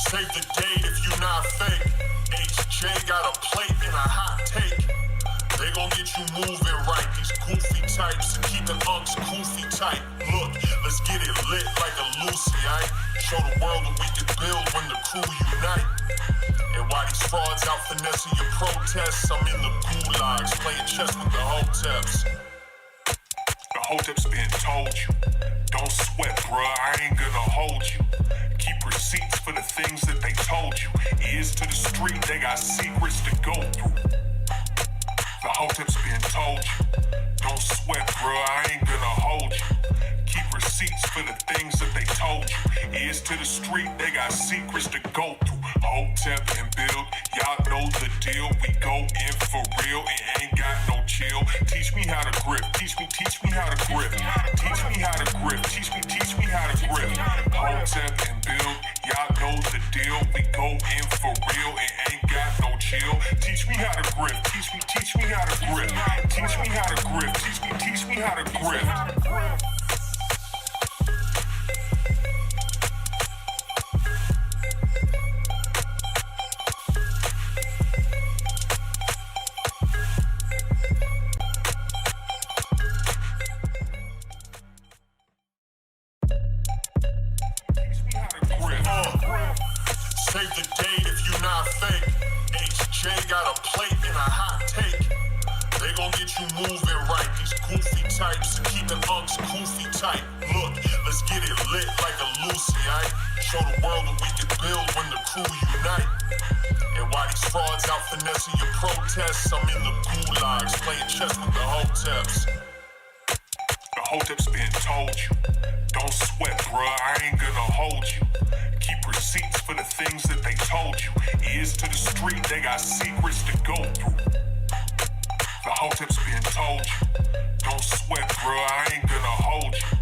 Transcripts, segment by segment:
Save the date if you not fake. HJ got a plate and a hot take. They gon' get you moving right. These goofy types and keeping unks goofy tight. Look, let's get it lit like a Lucy, aight? Show the world what we can build when the crew unite. And while these frauds out finessing your protests, I'm in the gulags playing chess with the Hoteps. The Hoteps been told you. Don't sweat, bruh, I ain't gonna hold you. Keep receipts for the things that they told you. Ears to the street, they got secrets to go through. The Hoteps been told you. Don't sweat, bruh, I ain't gonna hold you. Keep receipts for the things that they told you. Ears to the street, they got secrets to go through. Hotep and build, y'all know the deal. We go in for real and ain't got no chill. Teach me how to grip, teach me how to grip. Teach me how to grip, teach me how to grip. Hotep and build, y'all know the deal. We go in for real and ain't got no chill. Teach me how to grip, teach me how to grip. Teach me how to grip, teach me how to grip. Save the date if you not fake. HJ got a plate and a hot take. They gon' get you moving right. These goofy types and keeping unks goofy tight. Look, let's get it lit like a Lucy, aight? Show the world what we can build when the crew unite. And while these frauds out finessing your protests, I'm in the gulags playing chess with the Hoteps. The Hoteps been told you. Don't sweat, bruh, I ain't gonna hold you. Keep receipts for the things that they told you. Ears to the street, they got secrets to go through. The Hoteps been told you. Don't sweat, bruh, I ain't gonna hold you.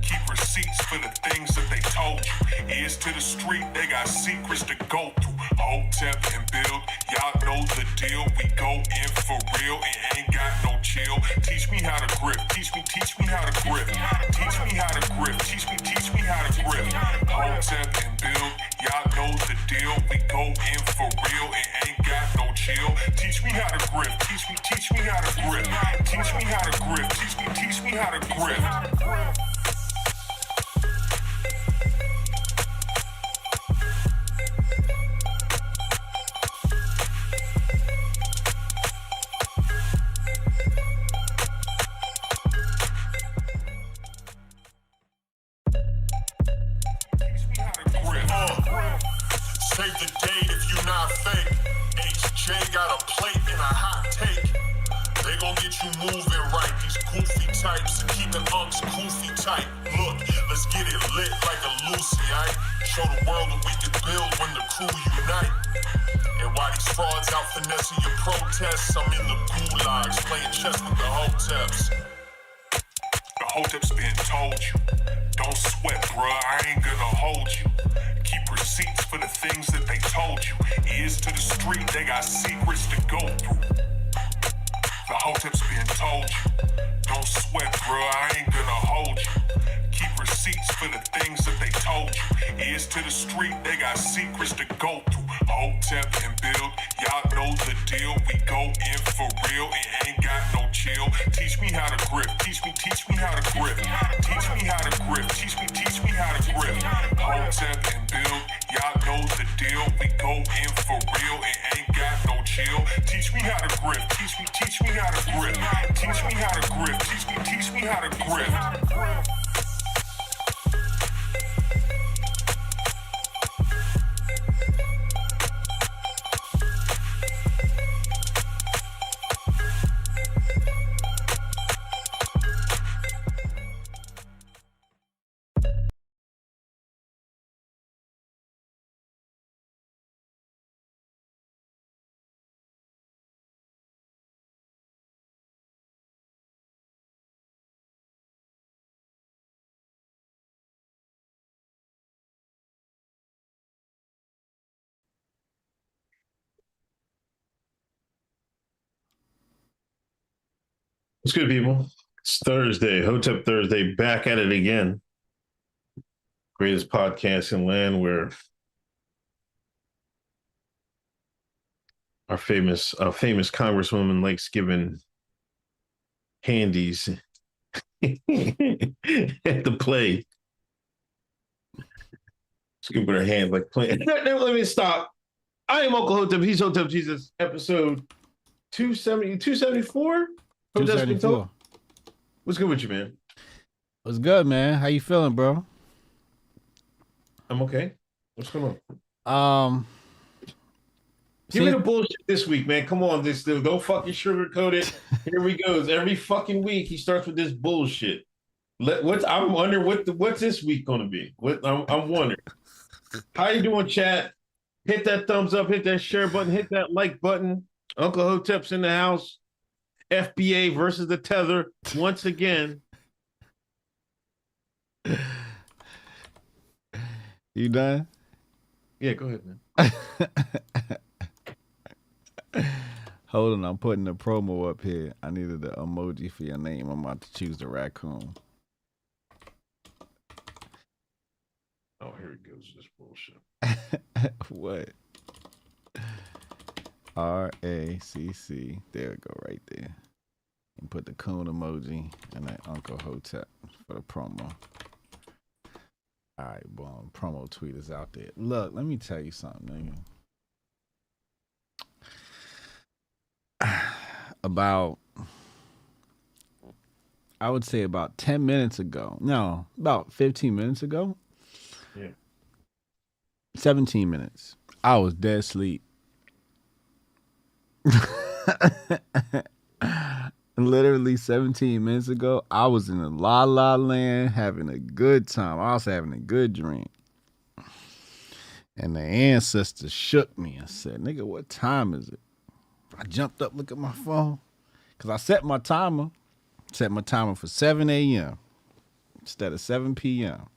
Keep receipts for the things that they told you. Ears to the street, they got secrets to go through. Hotep and build, y'all know the deal. We go in for real and ain't got no chill. Teach me how to grip, teach me how to grip. Teach me how to grip, teach me how to grip. Hotep and build, y'all know the deal. We go in for real and ain't got no chill. Teach me how to grip, teach me how to grip. Teach me how to grip, teach me how to grip. Save the date if you not fake. HJ got a plate and a hot take. They gon' get you moving right. These goofy types and keeping unks goofy tight. Look, let's get it lit like a Lucy, aight? Show the world what we can build when the crew unite. And while these frauds out finessing your protests, I'm in the gulags playing chess with the Hoteps. The Hoteps been told you. Don't sweat, bruh, I ain't gonna hold you. Keep receipts for the things that they told you. Ears to the street, they got secrets to go through. The Hoteps been told you. Don't sweat, bruh, I ain't gonna hold you. Keep receipts for the things that they told you. Ears to the street, they got secrets to go through. Hotep and build, y'all know the deal. We go in for real and ain't got no chill. Teach me how to grip, teach me how to grip. Teach me how to grip, teach me how to grip. Hotep and build, y'all know the deal. We go in for real and ain't got no chill. Teach me how to grip, teach me how to grip. Teach me how to grip, teach me how to grip. What's good, people? It's Thursday, Hotep Thursday, back at it again. greatest podcast in land, where our famous congresswoman likes giving handies at the play. Scooping her hand like playing. Let me stop. I am Uncle Hotep. He's Hotep Jesus. Episode 270, 274? 274. What's good with you, man? What's good, man? How you feeling, bro? I'm okay. What's going on? Give me the bullshit this week, man. Come on, this dude. Don't fucking sugarcoat it. Here we go. Every fucking week he starts with this bullshit. I'm wondering what's this week gonna be. I'm wondering. How you doing, chat? Hit that thumbs up, hit that share button, hit that like button. Uncle Hotep's in the house. FBA versus the tether once again. You done? Yeah, go ahead, man. Hold on, I'm putting the promo up here. I needed the emoji for your name. I'm about to choose the raccoon. Oh, here it goes. This bullshit. What? RACC. There we go, right there. And put the coon emoji and that Uncle Hotep for the promo. All right, boom. Promo tweet is out there. Look, let me tell you something, nigga. I would say about 10 minutes ago. No, about 15 minutes ago. Yeah. 17 minutes. I was dead asleep. Literally 17 minutes ago, I was in a la la land having a good time. I was having a good dream. And the ancestor shook me and said, nigga, what time is it? I jumped up, looked at my phone, because I set my timer. Set my timer for 7 a.m. instead of 7 p.m.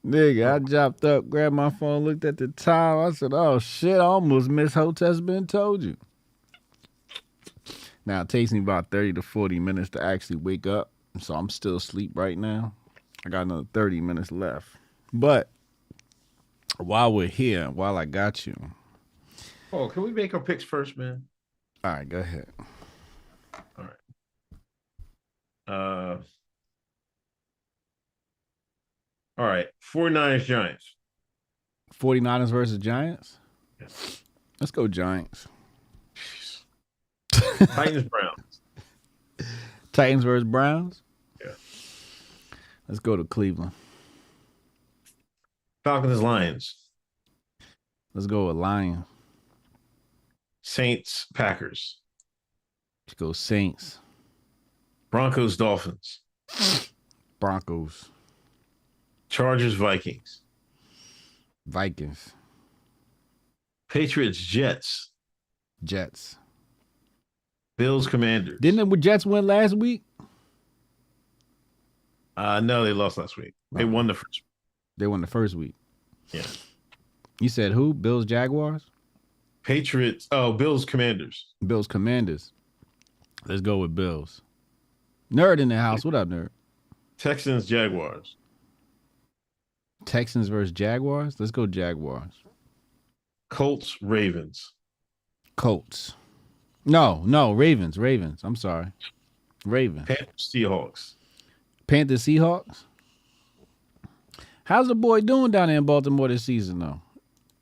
Nigga, I jumped up, grabbed my phone, looked at the time. I said, oh shit, I almost missed Hotep's been told you. Now it takes me about 30 to 40 minutes to actually wake up. So I'm still asleep right now. I got another 30 minutes left. But while we're here, while I got you. Oh, can we make our picks first, man? All right, go ahead. All right. All right, 49ers Giants. 49ers versus Giants? Yes. Let's go Giants. Titans Browns. Titans versus Browns? Yeah. Let's go to Cleveland. Falcons Lions. Let's go with Lions. Saints Packers. Let's go Saints. Broncos Dolphins. Broncos. Chargers Vikings. Vikings. Patriots Jets. Jets. Bills Commanders. Didn't the Jets win last week? No, they lost last week. They won the first. They won the first week. Yeah. You said who? Bills Jaguars? Patriots. Oh, Bills Commanders. Bills Commanders. Let's go with Bills. Nerd in the house. What up, nerd? Texans Jaguars. Texans versus Jaguars. Let's go Jaguars. Colts Ravens. Colts. No, Ravens. I'm sorry. Ravens. Panthers Seahawks. Panthers Seahawks. How's the boy doing down there in Baltimore this season, though?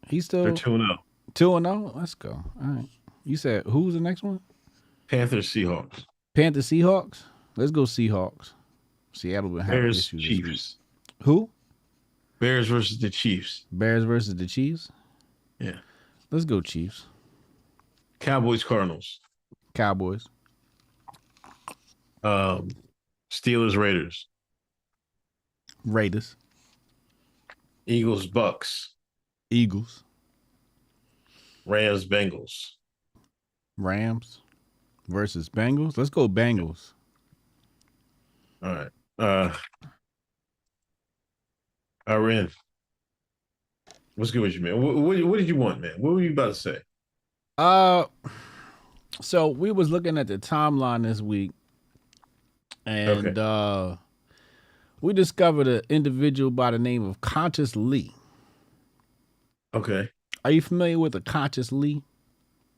He's still... They're 2-0. 2-0? Let's go. All right. You said, who's the next one? Panthers Seahawks. Panthers Seahawks? Let's go Seahawks. Seattle been having issues this week. Chiefs. Who? Bears versus the Chiefs. Bears versus the Chiefs? Yeah. Let's go Chiefs. Cowboys Cardinals. Cowboys. Steelers Raiders. Raiders. Eagles Bucks. Eagles. Rams Bengals. Rams versus Bengals. Let's go Bengals. All right. Ren, what's good with you, man? What did you want, man? What were you about to say? So we was looking at the timeline this week, And we discovered an individual by the name of Conscious Lee. Okay. Are you familiar with a Conscious Lee?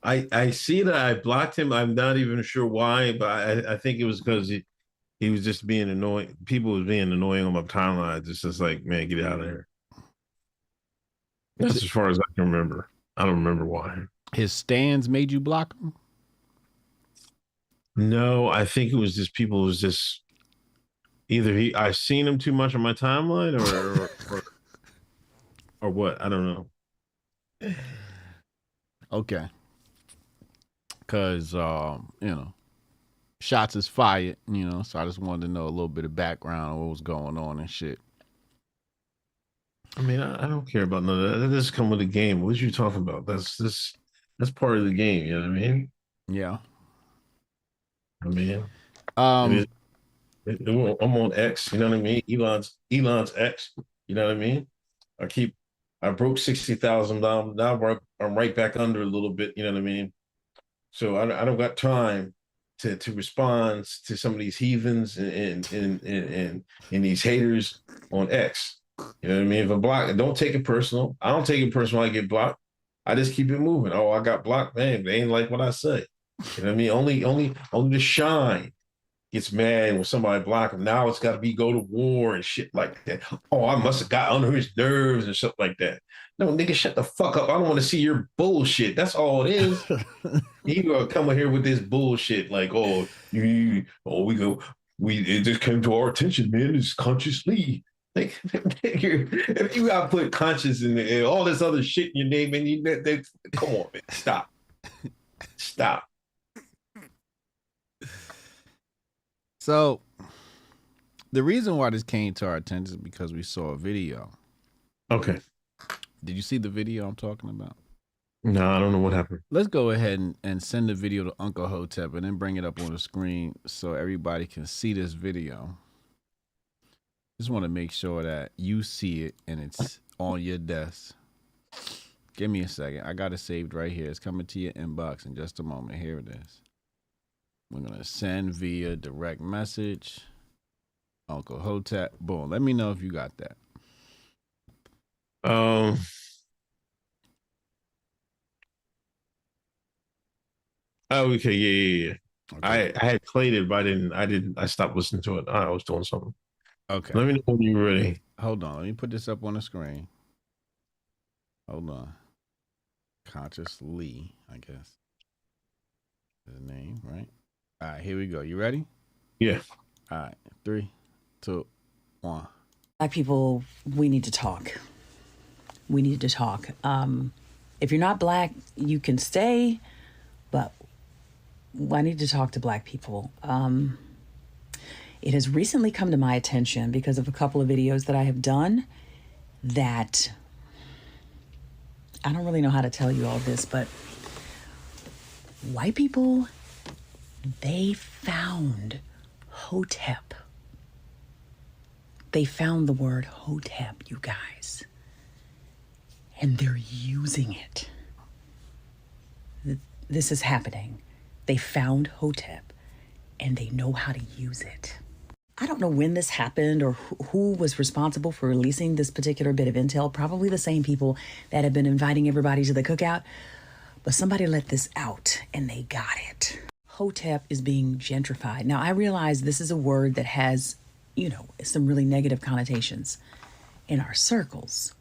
I see that I blocked him. I'm not even sure why, but I think it was because he was just being annoying. People was being annoying on my timeline. Just like, man, get out of here. That's as far as I can remember. I don't remember why. His stands made you block him? No, I think it was just people was just either I've seen him too much on my timeline or what. I don't know. Okay. Because, shots is fired, so I just wanted to know a little bit of background on what was going on and shit. I mean, I don't care about none of that. That doesn't come with the game. What you talking about? That's part of the game. You know what I mean? Yeah. I mean, I'm on X. You know what I mean? Elon's X. You know what I mean? I broke $60,000. Now I'm right back under a little bit. You know what I mean? So I don't got time to respond to some of these heathens and these haters on X. You know what I mean? If I block, don't take it personal. I don't take it personal. I get blocked. I just keep it moving. Oh, I got blocked. Man, they ain't like what I say. You know what I mean? Only the shine gets mad when somebody block him. Now it's got to be go to war and shit like that. Oh, I must have got under his nerves and stuff like that. No, nigga, shut the fuck up. I don't want to see your bullshit. That's all it is. You gonna come in here with this bullshit like, oh, it just came to our attention, man. It's consciously. Like, if you gotta put conscious in there, all this other shit in your name, and come on, man, stop. So, the reason why this came to our attention is because we saw a video. Okay. Did you see the video I'm talking about? No, I don't know what happened. Let's go ahead and send the video to Uncle Hotep and then bring it up on the screen so everybody can see this video. Just want to make sure that you see it and it's on your desk. Give me a second. I got it saved right here. It's coming to your inbox in just a moment. Here it is. We're going to send via direct message. Uncle Hotep. Boom. Let me know if you got that. Oh, okay. Yeah. Okay. I had played it, but I stopped listening to it. I was doing something. Okay. Let me know when you're ready. Hold on. Let me put this up on the screen. Hold on. Conscious Lee, I guess. His name, right? All right, here we go. You ready? Yeah. All right. 3, 2, 1. Black people, we need to talk. We need to talk. If you're not black, you can stay, but I need to talk to black people. It has recently come to my attention because of a couple of videos that I have done that I don't really know how to tell you all this, but white people, they found Hotep. They found the word Hotep, you guys. And they're using it. This is happening. They found Hotep and they know how to use it. I don't know when this happened or who was responsible for releasing this particular bit of intel. Probably the same people that have been inviting everybody to the cookout. But somebody let this out and they got it. Hotep is being gentrified. Now, I realize this is a word that has, some really negative connotations in our circles.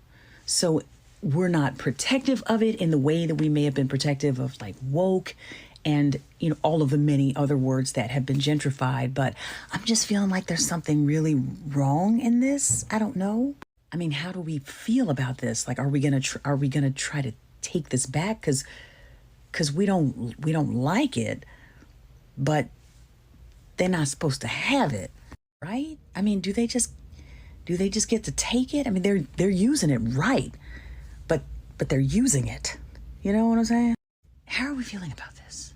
So we're not protective of it in the way that we may have been protective of like woke and, all of the many other words that have been gentrified. But I'm just feeling like there's something really wrong in this. I don't know. I mean, how do we feel about this? Like, are we gonna try to take this back? Because we don't like it, but they're not supposed to have it, right? I mean, do they just get to take it? I mean, they're using it right, but they're using it. You know what I'm saying? How are we feeling about this?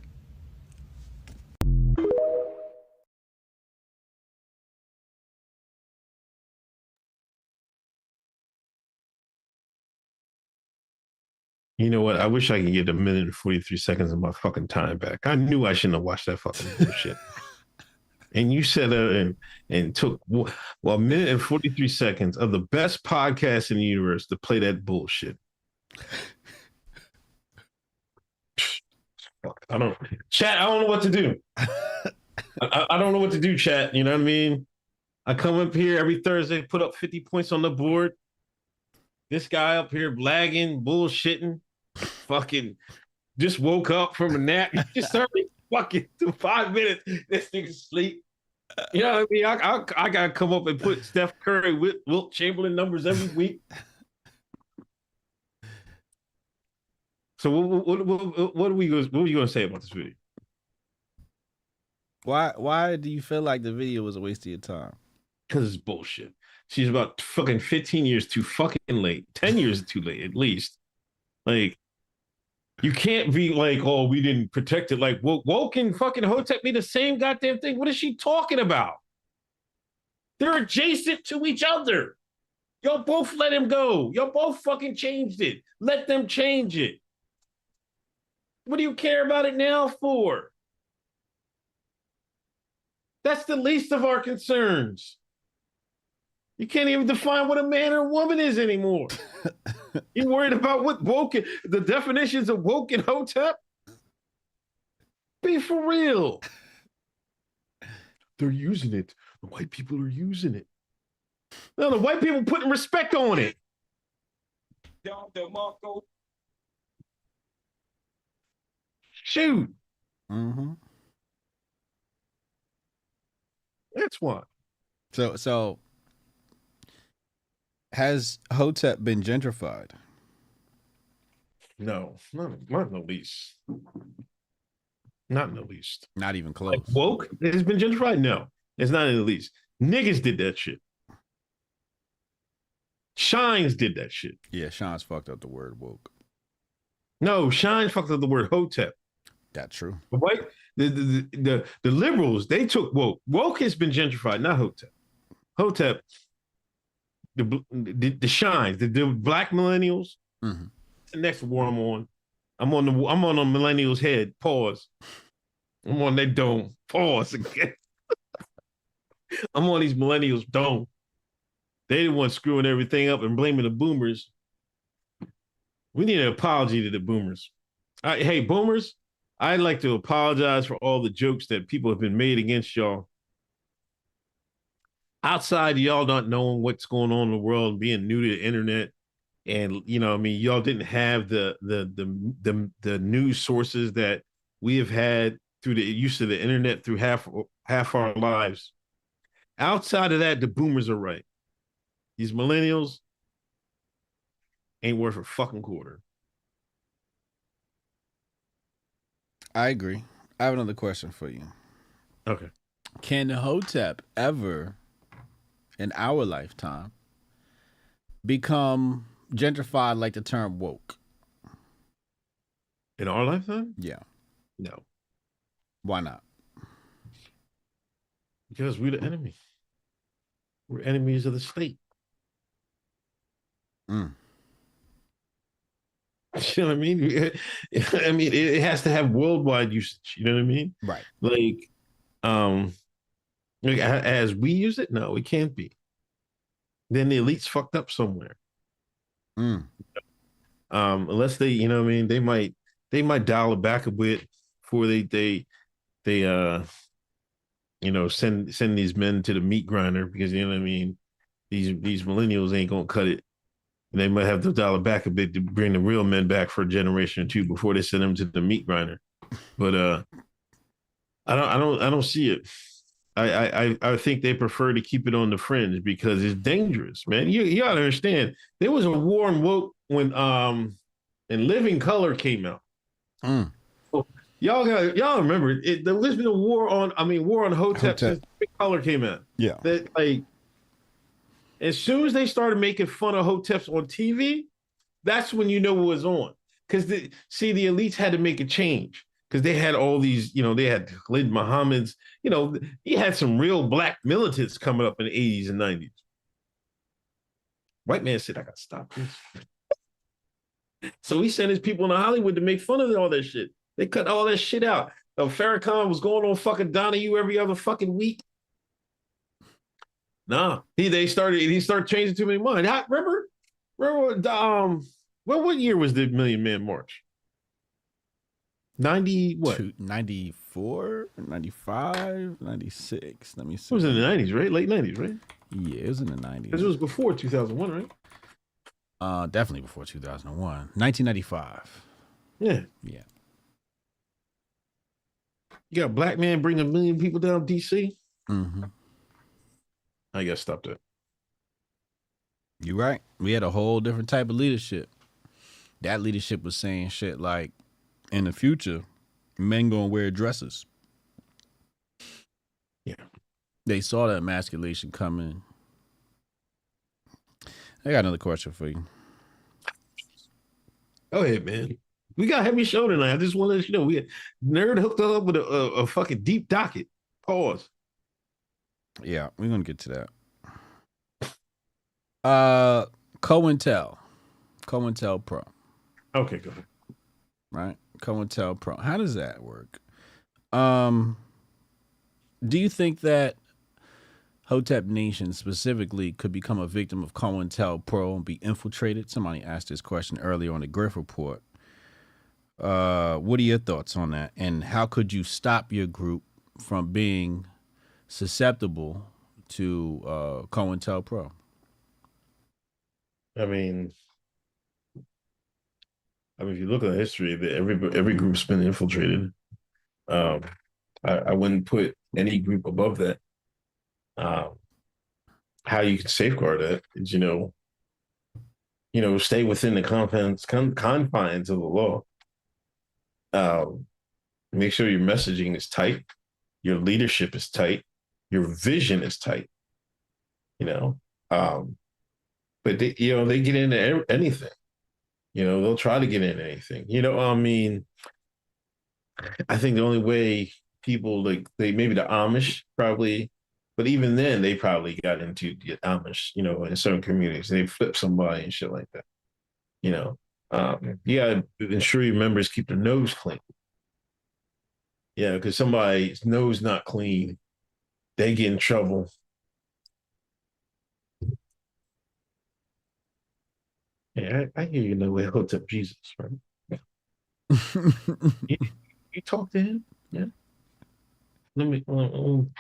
You know what? I wish I could get 1 minute and 43 seconds of my fucking time back. I knew I shouldn't have watched that fucking shit. and you said and took a minute and 43 seconds of the best podcast in the universe to play that bullshit. I don't know what to do. I don't know what to do, chat. You know what I mean? I come up here every Thursday, put up 50 points on the board. This guy up here lagging, bullshitting, fucking just woke up from a nap. He just started fucking 5 minutes. This nigga's asleep. You know what I mean? I gotta come up and put Steph Curry with Wilt Chamberlain numbers every week. So what are you gonna say about this video? Why do you feel like the video was a waste of your time? Because it's bullshit. She's about fucking 15 years too fucking late. 10 years too late, at least. Like, you can't be like, oh, we didn't protect it. Like, woke and fucking Hotep be the same goddamn thing. What is she talking about? They're adjacent to each other. Y'all both let him go. Y'all both fucking changed it. Let them change it. What do you care about it now for? That's the least of our concerns. You can't even define what a man or a woman is anymore. You worried about what the definitions of woke and Hotep? Be for real. They're using it. The white people are using it. No, the white people putting respect on it. Shoot. Mm-hmm. That's why. So has Hotep been gentrified? No, not in the least. Not in the least. Not even close. Like woke has been gentrified? No, it's not in the least. Niggas did that shit. Shines did that shit. Yeah, Sean's fucked up the word woke. No, Shines fucked up the word Hotep. That's true. The white, the liberals, they took woke. Woke has been gentrified, not Hotep. Hotep, the Shines, the black millennials. Mm-hmm. The next war I'm on. I'm on a millennials' head. Pause. I'm on their dome. Pause again. I'm on these millennials' dome. They the ones screwing everything up and blaming the boomers. We need an apology to the boomers. Hey, boomers, I'd like to apologize for all the jokes that people have been made against y'all. Outside, y'all not knowing what's going on in the world, being new to the internet, and you know, I mean, y'all didn't have the news sources that we have had through the use of the internet through half our lives. Outside of that, the boomers are right. These millennials ain't worth a fucking quarter. I agree. I have another question for you. Okay. Can Hotep ever, in our lifetime, become gentrified like the term woke? In our lifetime? Yeah. No. Why not? Because we're the enemy. We're enemies of the state. Mm. You know what I mean? I mean, it has to have worldwide usage. You know what I mean? Right. Like as we use it, no, it can't be. Then the elite's fucked up somewhere. Mm. Unless they, you know what I mean, they might dial it back a bit before they you know, send these men to the meat grinder, because you know what I mean, these millennials ain't gonna cut it. And they might have to dial it back a bit to bring the real men back for a generation or two before they send them to the meat grinder. But I don't see it. I think they prefer to keep it on the fringe because it's dangerous, man. You gotta understand, there was a war on woke when and Living Color came out. Mm. Y'all remember it? There's been a war on Hotep since Living Color came out. Yeah. That, like, as soon as they started making fun of Hoteps on TV, that's when you know what was on. Because the elites had to make a change. Because they had all these, you know, they had Khalid Muhammad's, you know, he had some real black militants coming up in the 80s and 90s. White man said, I got to stop this. So he sent his people into Hollywood to make fun of all that shit. They cut all that shit out. Farrakhan was going on fucking Donahue every other fucking week. Nah, he started changing too many minds. Remember, what year was the Million Man March? 90 what? 94, 95, 96. Let me see. It was in the 90s, right? Late 90s, right? Yeah, it was in the 90s. Because it was before 2001, right? Definitely before 2001. 1995. Yeah. Yeah. You got a black man bringing 1 million people down DC? Mm-hmm. I gotta stop that. You're right. We had a whole different type of leadership. That leadership was saying shit like, in the future, men gonna wear dresses. Yeah. They saw that emasculation coming. I got another question for you. Go ahead, man. We got a heavy show tonight. I just want to let you know we had Nerd hooked up with a fucking deep docket. Pause. Yeah, we're gonna get to that. COINTEL Pro. Okay, go ahead. Right? COINTEL Pro. How does that work? Do you think that Hotep Nation specifically could become a victim of COINTEL Pro and be infiltrated? Somebody asked this question earlier on the Grift report. What are your thoughts on that? And how could you stop your group from being susceptible to COINTEL Pro? I mean, if you look at the history, every group's been infiltrated. I wouldn't put any group above that. How you can safeguard that is, stay within the confines of the law. Make sure your messaging is tight, your leadership is tight, your vision is tight. But they get into anything. They'll try to get into anything. I think the only way people maybe the Amish probably, but even then they probably got into the Amish, in certain communities. They flip somebody and shit like that. You gotta ensure your members keep their nose clean. Yeah, because somebody's nose not clean, they get in trouble. Yeah, I hear you know where Hotep Jesus, right? you talk to him, yeah. Let me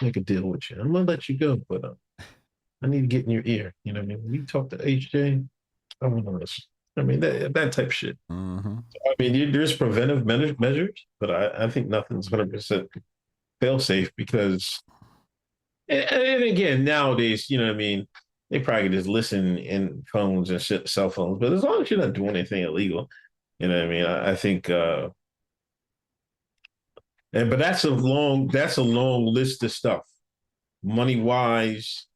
make a deal with you. I'm gonna let you go, but I need to get in your ear. You know what I mean? When you talk to HJ, I want to listen. I mean that type of shit. Mm-hmm. I mean, there's preventive measures, but I think nothing's 100% fail safe because, and again, nowadays, you know what I mean. They probably just listen in phones and shit, cell phones, but as long as you're not doing anything illegal, you know what I mean. I think, but that's a long list of stuff, money wise,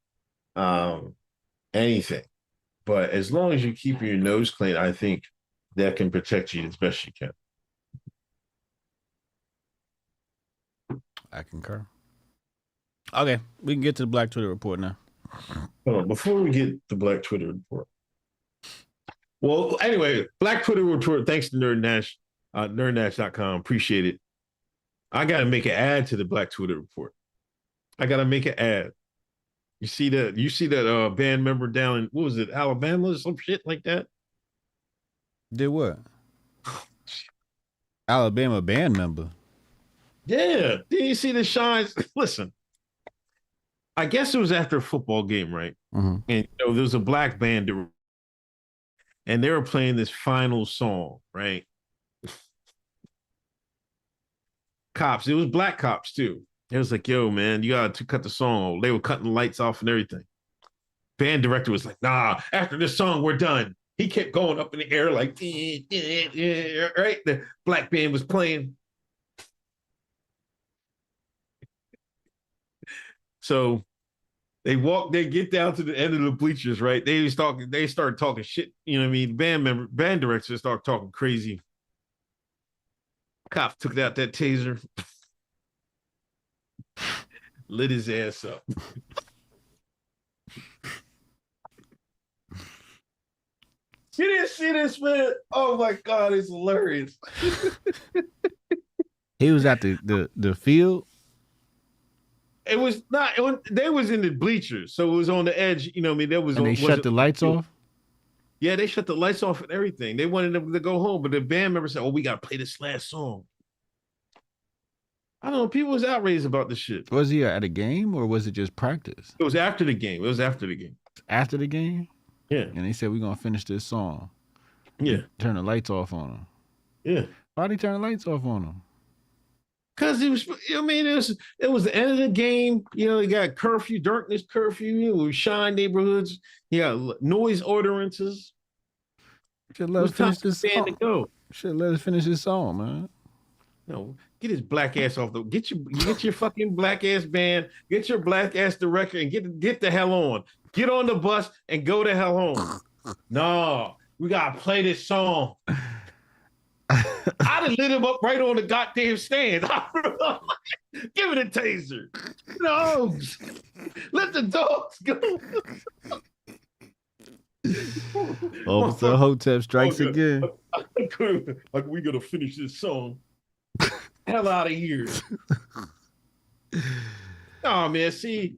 anything. But as long as you keep your nose clean, I think that can protect you as best you can. I concur. Okay, we can get to the Black Twitter report now. Hold on, before we get the Black Twitter report. Well, anyway, Black Twitter report, thanks to Nerd Nash, nerdnash.com. Appreciate it. I got to make an ad to the Black Twitter report. I got to make an ad. You see that band member down in, what was it, Alabama or some shit like that? Did what? Alabama band member. Yeah. Did you see the shines? Listen, I guess it was after a football game, right? Mm-hmm. And there was a black band and they were playing this final song, right? Cops. It was black cops too. It was like, yo, man, you got to cut the song. They were cutting the lights off and everything. Band director was like, nah, after this song, we're done. He kept going up in the air like, right? The black band was playing. So they get down to the end of the bleachers, right? They started talking shit. You know what I mean? Band director started talking crazy. Cop took out that taser, lit his ass up. You didn't see this, man? Oh my God, it's hilarious. He was at the field. It was not. They was in the bleachers, so it was on the edge. You know, what I mean, there was. And they shut the lights off. Yeah, they shut the lights off and everything. They wanted them to go home, but the band member said, "Oh, we got to play this last song." I don't know. People was outraged about this shit. Was he at a game or was it just practice? It was after the game. It was after the game. After the game? Yeah. And they said, we're going to finish this song. Yeah. Turn the lights off on him. Yeah. Why'd he turn the lights off on him? Because it was, I mean, it was the end of the game. You know, you got curfew, darkness curfew. You know, shine neighborhoods. You got noise ordinances. Should let us finish this song. To go. Should let us finish this song, man. No, get his black ass off the. Get your fucking black ass band. Get your black ass director and get the hell on. Get on the bus and go the hell home. No, we gotta play this song. I'd have lit him up right on the goddamn stand. Give it a taser. No, let the dogs go. Officer Hotep strikes again. Like we gotta finish this song. Hell out of here. Oh man, see,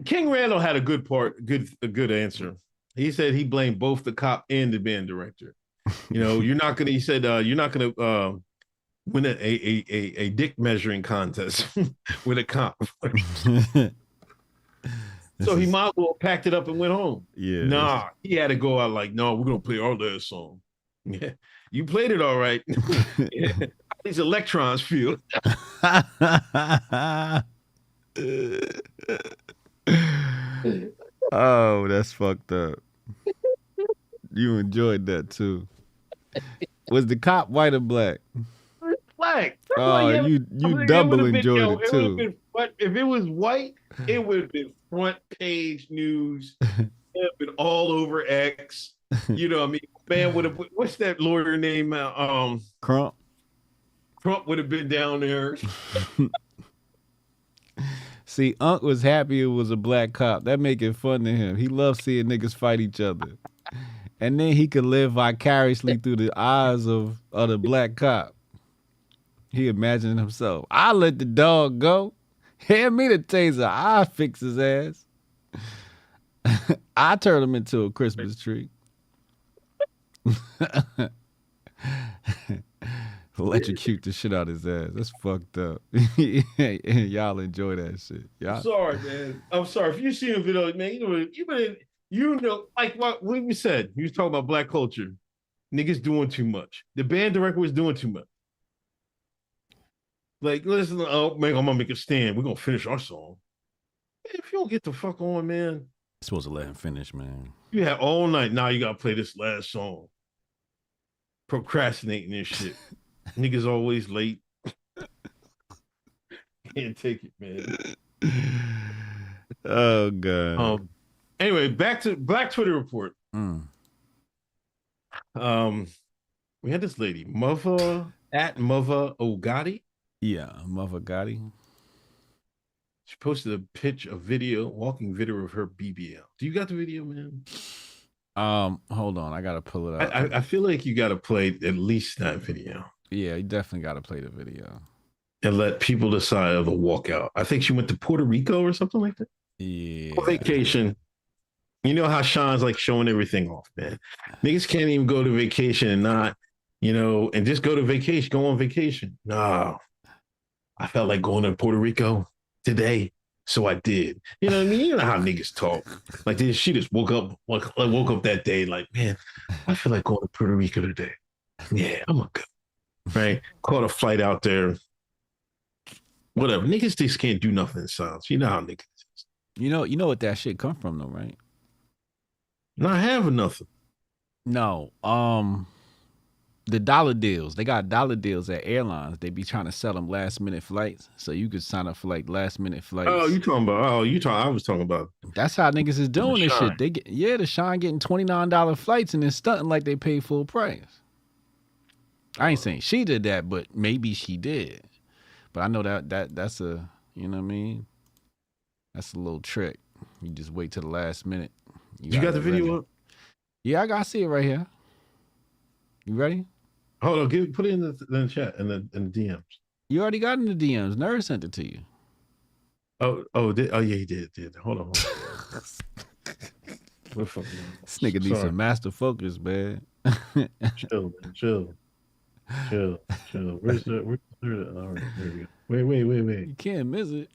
King Randall had a good answer. He said he blamed both the cop and the band director. You know, you're not gonna. He said you're not gonna win a dick measuring contest with a cop. So he might as well packed it up and went home. Yeah. Nah, he had to go out like, no, we're gonna play our last song. Yeah, you played it all right. Yeah. These electrons feel. Oh, that's fucked up. You enjoyed that too. Was the cop white or black? Black. Oh, you double enjoyed it too. But if it was white, it would have been front page news. It would have been all over X. You know what I mean? Man would have. What's that lawyer name? Crump. Trump would have been down there. See, Unc was happy it was a black cop. That make it fun to him. He loves seeing niggas fight each other. And then he could live vicariously through the eyes of the black cop. He imagined himself. I let the dog go. Hand me the taser. I fix his ass. I turn him into a Christmas tree. Electrocute the shit out of his ass. That's fucked up. Y'all enjoy that shit. I'm sorry, man. I'm sorry. If you see a video, man, you know, like what we said. You was talking about black culture. Niggas doing too much. The band director was doing too much. Like, listen, oh man, I'm gonna make a stand. We're gonna finish our song. Man, if you don't get the fuck on, man. You're supposed to let him finish, man. You had all night. Now you gotta play this last song. Procrastinating this shit. Niggas always late. Can't take it, man. Oh god. Anyway, back to Black Twitter report. We had this lady, Mother Ogati. Yeah, Mother Gotti. She posted a walking video of her BBL. Do you got the video, man? Hold on, I gotta pull it up. I feel like you gotta play at least that video. Yeah, you definitely gotta play the video. And let people decide of the walkout. I think she went to Puerto Rico or something like that. Yeah. For vacation. You know how Sean's like showing everything off, man. Niggas can't even go to vacation and not, you know, and just go on vacation. No. I felt like going to Puerto Rico today, so I did. You know what I mean? You know how niggas talk. Like she just woke up that day like, man, I feel like going to Puerto Rico today. Yeah, I'm gonna go. Right? Caught a flight out there. Whatever. Niggas just can't do nothing in silence. You know how niggas is. You know what that shit come from though, right? Not having nothing. No. The dollar deals. They got dollar deals at airlines. They be trying to sell them last minute flights. So you could sign up for like last minute flights. Oh, I was talking about. That's how niggas is doing this shit. They get the Shine getting $29 flights and then stunting like they paid full price. I ain't saying she did that, but maybe she did. But I know that's a, you know what I mean? That's a little trick. You just wait till the last minute. You got the video up? Yeah, I see it right here. You ready? Hold on, put it in the chat in the DMs. You already got in the DMs. Nerd sent it to you. Oh, yeah, he did. Hold on. This nigga needs some master focus, man. Chill. Where's the? All right, there we go. Wait. You can't miss it.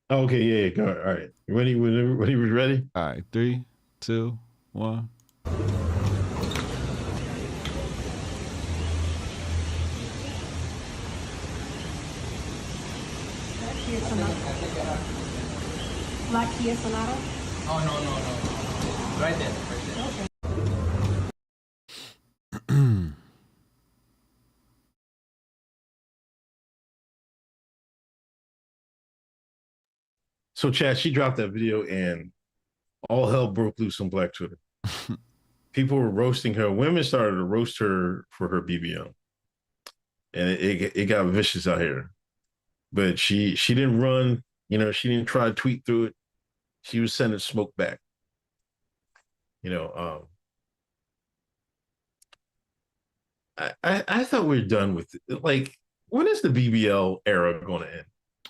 Oh, okay, yeah. Go. All right. When he was ready. All right, 3, 2, 1. Black Kia Sonata? Oh, no. Right there. Okay. So, Chad, she dropped that video and all hell broke loose on Black Twitter. People were roasting her. Women started to roast her for her BBL. And it got vicious out here. But she didn't run, she didn't try to tweet through it. She was sending smoke back. I thought we were done with it. Like, when is the BBL era going to end?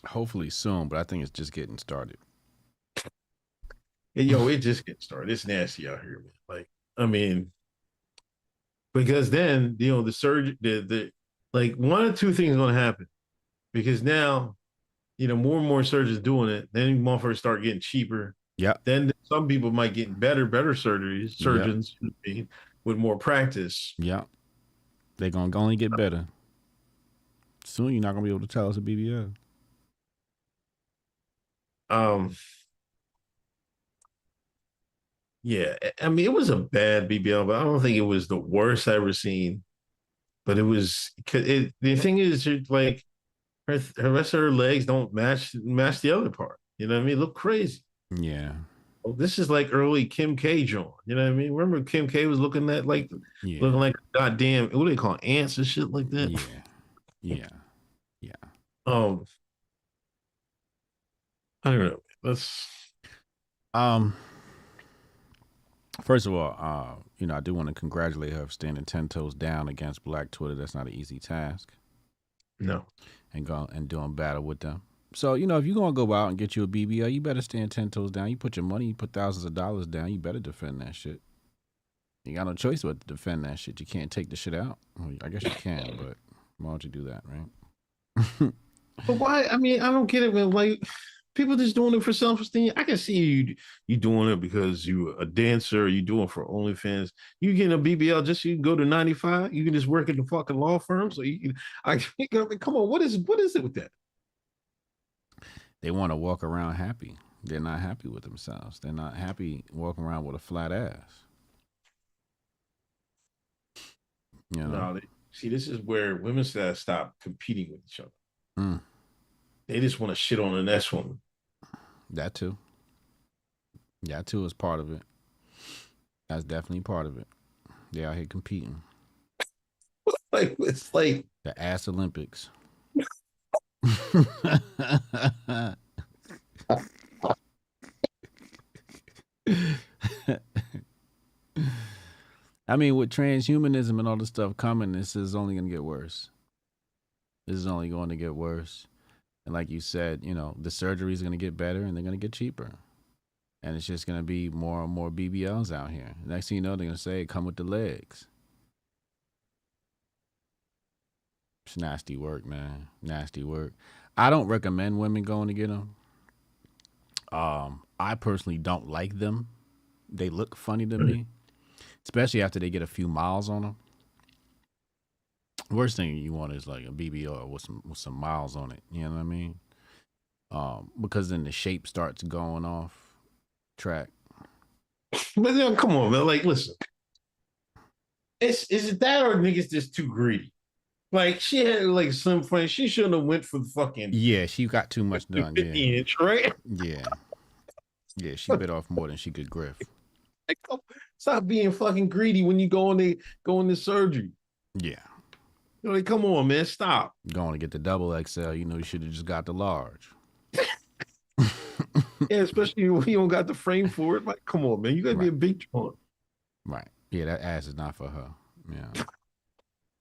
Hopefully soon, but I think it's just getting started. It just getting started. It's nasty out here, man. Like, I mean, because then, the surge, like one of two things is going to happen. Because now, more and more surgeons doing it. Then motherfuckers start getting cheaper. Yeah. Then some people might get better surgeons with more practice. Yeah. They're going to only get better. Soon you're not going to be able to tell us a BBL. Yeah, I mean, it was a bad BBL, but I don't think it was the worst I've ever seen. But it was, the thing is, like, her rest of her legs don't match the other part. You know what I mean? Look crazy. Yeah. Oh, this is like early Kim K joint. You know what I mean? Remember Kim K was looking like goddamn, what do they call it, ants and shit like that? Yeah. I don't know. Let's. First of all, I do want to congratulate her for standing 10 toes down against Black Twitter. That's not an easy task. No. And doing battle with them. So, if you're going to go out and get you a BBL, you better stand 10 toes down. You put your money, you put thousands of dollars down, you better defend that shit. You got no choice but to defend that shit. You can't take the shit out. Well, I guess you can, but why don't you do that, right? But why? I mean, I don't get it, man. Like, people just doing it for self-esteem. I can see you doing it because you're a dancer, you doing it for OnlyFans. You getting a BBL just so you can go to 95? You can just work at the fucking law firm. So come on, what is it with that? They want to walk around happy. They're not happy with themselves. They're not happy walking around with a flat ass. No, see, this is where women stop competing with each other. They just want to shit on the next woman. That too. That too is part of it. That's definitely part of it. They out here competing. Like, it's like the ass Olympics. I mean, with transhumanism and all this stuff coming, this is only going to get worse. This is only going to get worse. And like you said, the surgery is going to get better and they're going to get cheaper. And it's just going to be more and more BBLs out here. Next thing you know, they're going to say, come with the legs. It's nasty work, man. Nasty work. I don't recommend women going to get them. I personally don't like them. They look funny to me, especially after they get a few miles on them. Worst thing you want is like a BBL with some miles on it. You know what I mean? Because then the shape starts going off track. But then, come on, man. Like, listen. Is it that or niggas just too greedy? Like, she had like slim frame. She shouldn't have went for the fucking. Yeah, she got too much done. 50 inch, right? Yeah. Yeah, she bit off more than she could grift. Like, stop being fucking greedy when you go into surgery. Yeah. Like, come on, man, stop. Going to get the double XL, you should have just got the large. Yeah, especially when you don't got the frame for it. Like, come on, man, you gotta be a big joint. Right. Yeah, that ass is not for her. Yeah.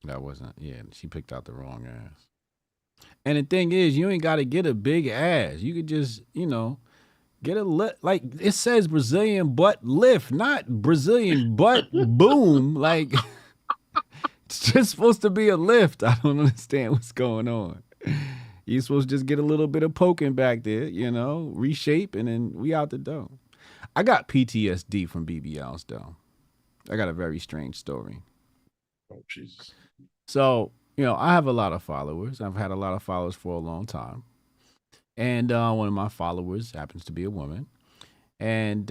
That wasn't. Yeah, she picked out the wrong ass. And the thing is, you ain't got to get a big ass. You could just, get a like it says Brazilian butt lift, not Brazilian butt boom. Like it's just supposed to be a lift. I don't understand what's going on. You're supposed to just get a little bit of poking back there, reshape, and then we out the door. I got PTSD from BBLs though. I got a very strange story. Oh Jesus. So, I have a lot of followers. I've had a lot of followers for a long time. And one of my followers happens to be a woman. And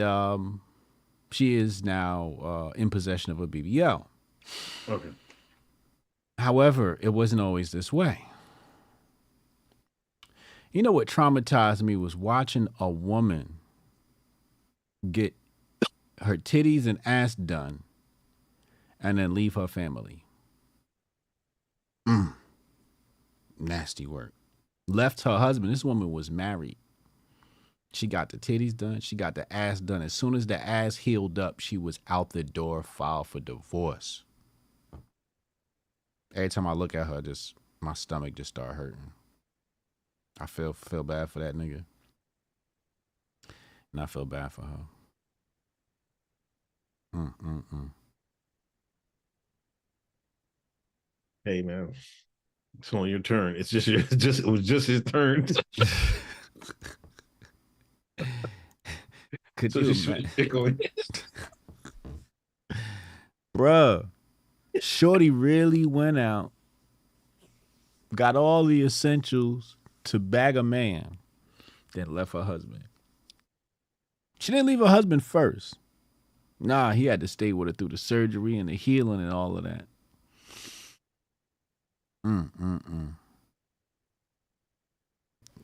she is now in possession of a BBL. Okay. However, it wasn't always this way. You know what traumatized me was watching a woman get her titties and ass done and then leave her family. Nasty work. Left her husband. This woman was married. She got the titties done. She got the ass done. As soon as the ass healed up, she was out the door, filed for divorce. Every time I look at her, my stomach just start hurting. I feel bad for that nigga. And I feel bad for her. Hey man, it's on your turn. It was just his turn. Could So you imagine? Bruh, shorty really went out, got all the essentials to bag a man, then left her husband. She didn't leave her husband first. Nah, he had to stay with her through the surgery and the healing and all of that.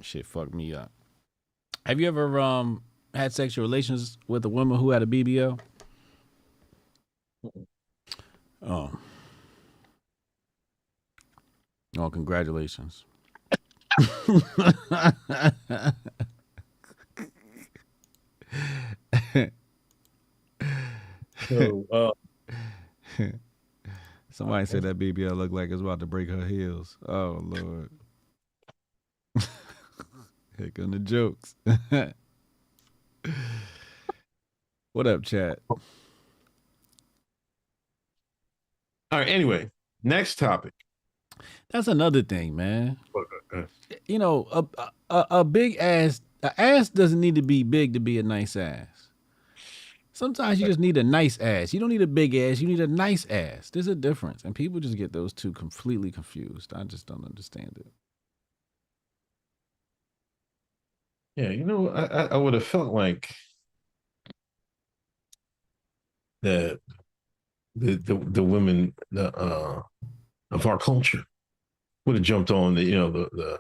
Shit fucked me up. Have you ever had sexual relations with a woman who had a BBL? Oh. Oh, congratulations. So, somebody said that BBL looked like it's about to break her heels. Oh, Lord. Here come the jokes. What up, chat? all right. Anyway, next topic. That's another thing, man. A big ass, an ass doesn't need to be big to be a nice ass. Sometimes you just need a nice ass. You don't need a big ass. You need a nice ass. There's a difference. And people just get those two completely confused. I just don't understand it. Yeah, I would have felt like that the women of our culture would have jumped on the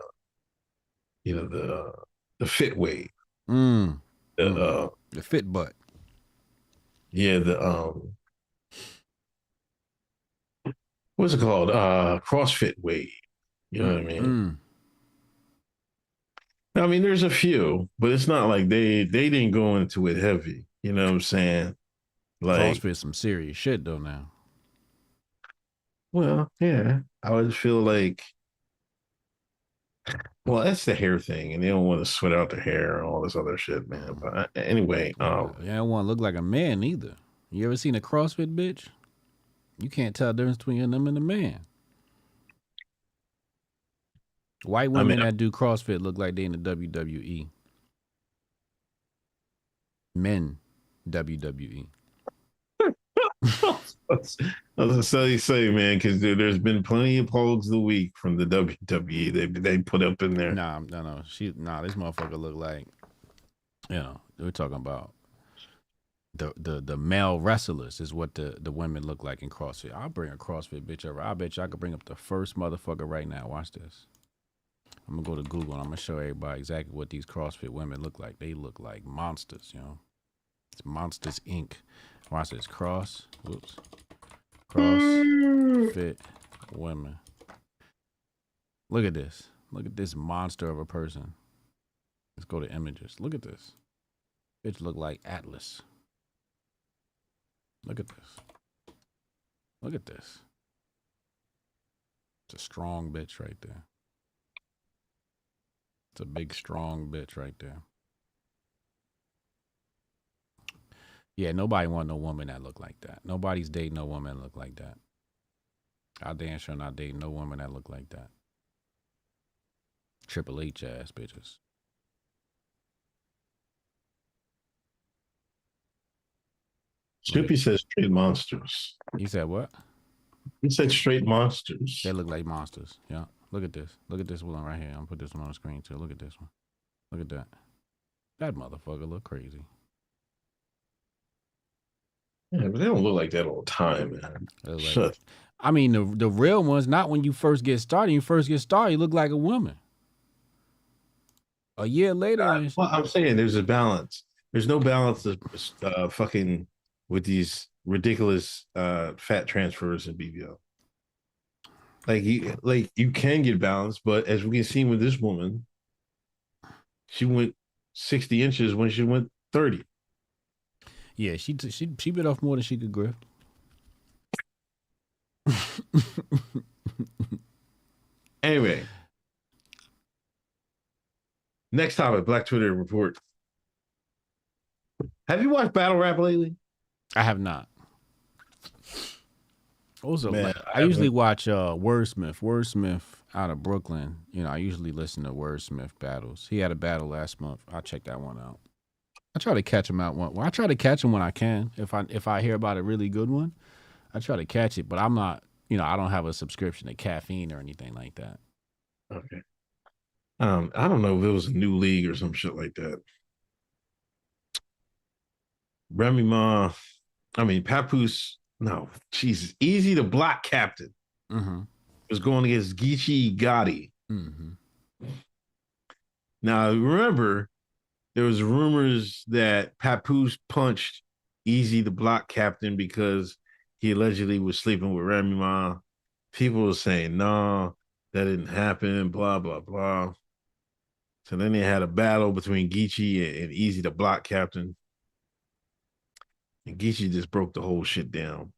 fit wave. The fit butt. Yeah, what's it called? CrossFit wave. You know what I mean? I mean, there's a few, but it's not like they didn't go into it heavy. You know what I'm saying? Like CrossFit some serious shit though now. Well, yeah, I would feel like, well, that's the hair thing, and they don't want to sweat out the hair and all this other shit, man. But anyway, I don't want to look like a man either. You ever seen a CrossFit bitch? You can't tell the difference between them and a man. White women that do CrossFit look like they in the WWE. Men, WWE. That's what you say, man, because there's been plenty of polls of the week from the WWE they put up in there. No. This motherfucker look like, we're talking about the male wrestlers is what the women look like in CrossFit. I'll bring a CrossFit bitch over. I bet you I could bring up the first motherfucker right now. Watch this. I'm gonna go to Google and I'm gonna show everybody exactly what these CrossFit women look like. They look like monsters, It's Monsters Inc. Watch this. CrossFit women. Look at this. Look at this monster of a person. Let's go to images. Look at this. Bitch look like Atlas. Look at this. Look at this. a strong bitch right there. It's a big, strong bitch right there. Yeah, nobody want no woman that look like that. Nobody's dating no woman that look like that. I damn sure not dating no woman that look like that. Triple H ass bitches. Snoopy says straight monsters. He said what? He said straight monsters. They look like monsters. Yeah. Look at this. Look at this one right here. I'm gonna put this one on the screen too. Look at this one. Look at that. That motherfucker look crazy. Yeah, but they don't look like that all the time, man. Like, I mean, the real ones, not when you first get started. You look like a woman. A year later. Well, I'm saying there's a balance. There's no balance fucking with these ridiculous fat transfers in BBL. Like you can get balance, but as we can see with this woman, she went 60 inches when she went 30. Yeah, she bit off more than she could grift. Anyway, next topic, Black Twitter report. Have you watched battle rap lately? I have not. Also, Man, I usually watch Wordsmith. Wordsmith out of Brooklyn. You know, I usually listen to Wordsmith battles. He had a battle last month. I'll check that one out. I try to catch him out I try to catch him when I can. If I hear about a really good one, I try to catch it. But I'm not, you know, I don't have a subscription to Caffeine or anything like that. Okay. I don't know if it was a new league or some shit like that. Remy Ma, Papoose. No, Jesus, Easy the Block Captain was going against Geechee Gotti. Now remember, there was rumors that Papoose punched Easy the Block Captain because he allegedly was sleeping with Remy Ma. People were saying, no, that didn't happen, blah, blah, blah. So then they had a battle between Geechee and Easy the Block Captain. And Geechee just broke the whole shit down.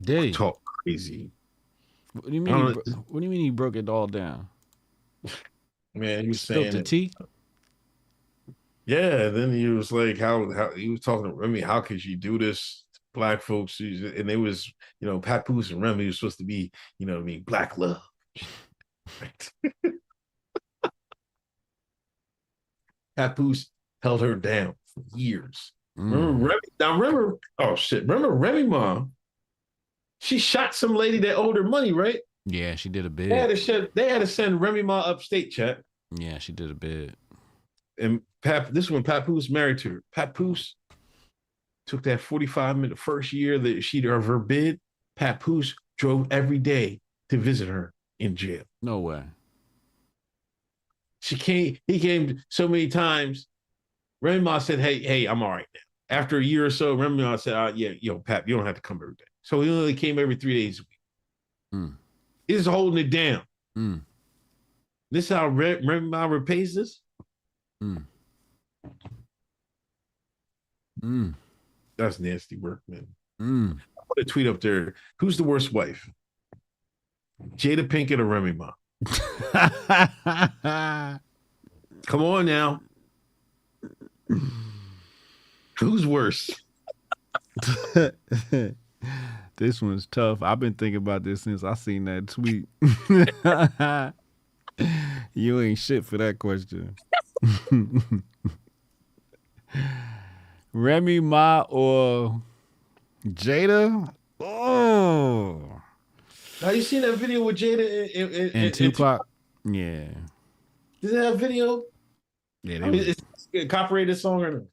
Did he? Talk crazy. What do you mean? What do you mean he broke it all down? Man, he was saying the tea. Yeah, then he was like, how he was talking to Remy, how could you do this to black folks? And it was, you know, Papoose and Remy was supposed to be, you know what I mean, black love. Papoose held her down for years. Remember Remy Ma? She shot some lady that owed her money, right? Yeah, she did a bid. They had to send Remy Ma upstate, chat. Yeah, she did a bid. And this is when Papoose married to her. Papoose took that 45-minute first year that she of her bid. Papoose drove every day to visit her in jail. No way. He came so many times. Remy Ma said, hey, I'm all right now. After a year or so, Remy Ma said, yeah, Pap, you don't have to come every day. So he only came every 3 days a week. He's holding it down. This is how Remy Ma repays this? That's nasty work, man. I put a tweet up there. Who's the worst wife? Jada Pinkett or Remy Ma? Come on now. Who's worse? This one's tough. I've been thinking about this since I seen that tweet. You ain't shit for that question. Remy Ma or Jada? Oh. Have you seen that video with Jada and Tupac? Yeah. Did they have video? Yeah, it's a copyrighted song or no?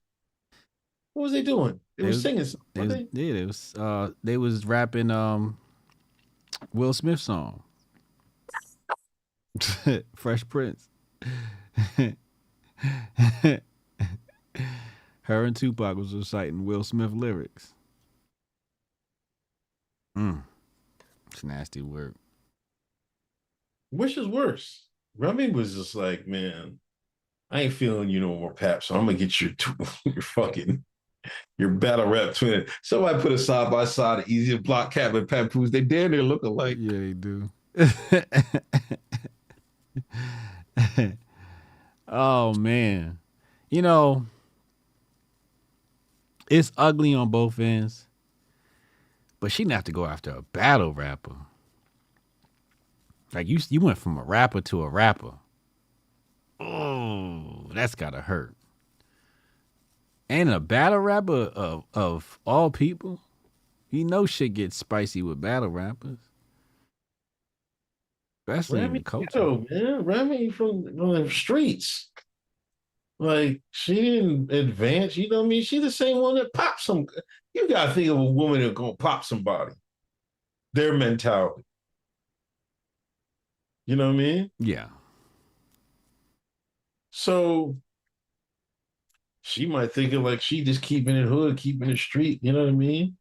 What was they doing? They were singing something. They was rapping Will Smith song. Fresh Prince. Her and Tupac was reciting Will Smith lyrics. It's nasty work. Which is worse? Remy was just like, man, I ain't feeling you no more, Pap, so I'm gonna get your fucking Your battle rap twin. Somebody put a side by side of Easy Block Cap and Papoose. They damn near look alike. Yeah, they do. Oh man. You know, it's ugly on both ends. But she didn't have to go after a battle rapper. Like you went from a rapper to a rapper. Oh, that's gotta hurt. And a battle rapper of all people, you know shit gets spicy with battle rappers. Especially in the culture. Man. Remy from the streets. Like, she didn't advance, you know what I mean? She the same one that popped some. You gotta think of a woman that's gonna pop somebody. Their mentality. You know what I mean? Yeah. So she might think of like she just keeping it hood, keeping it street, you know what I mean?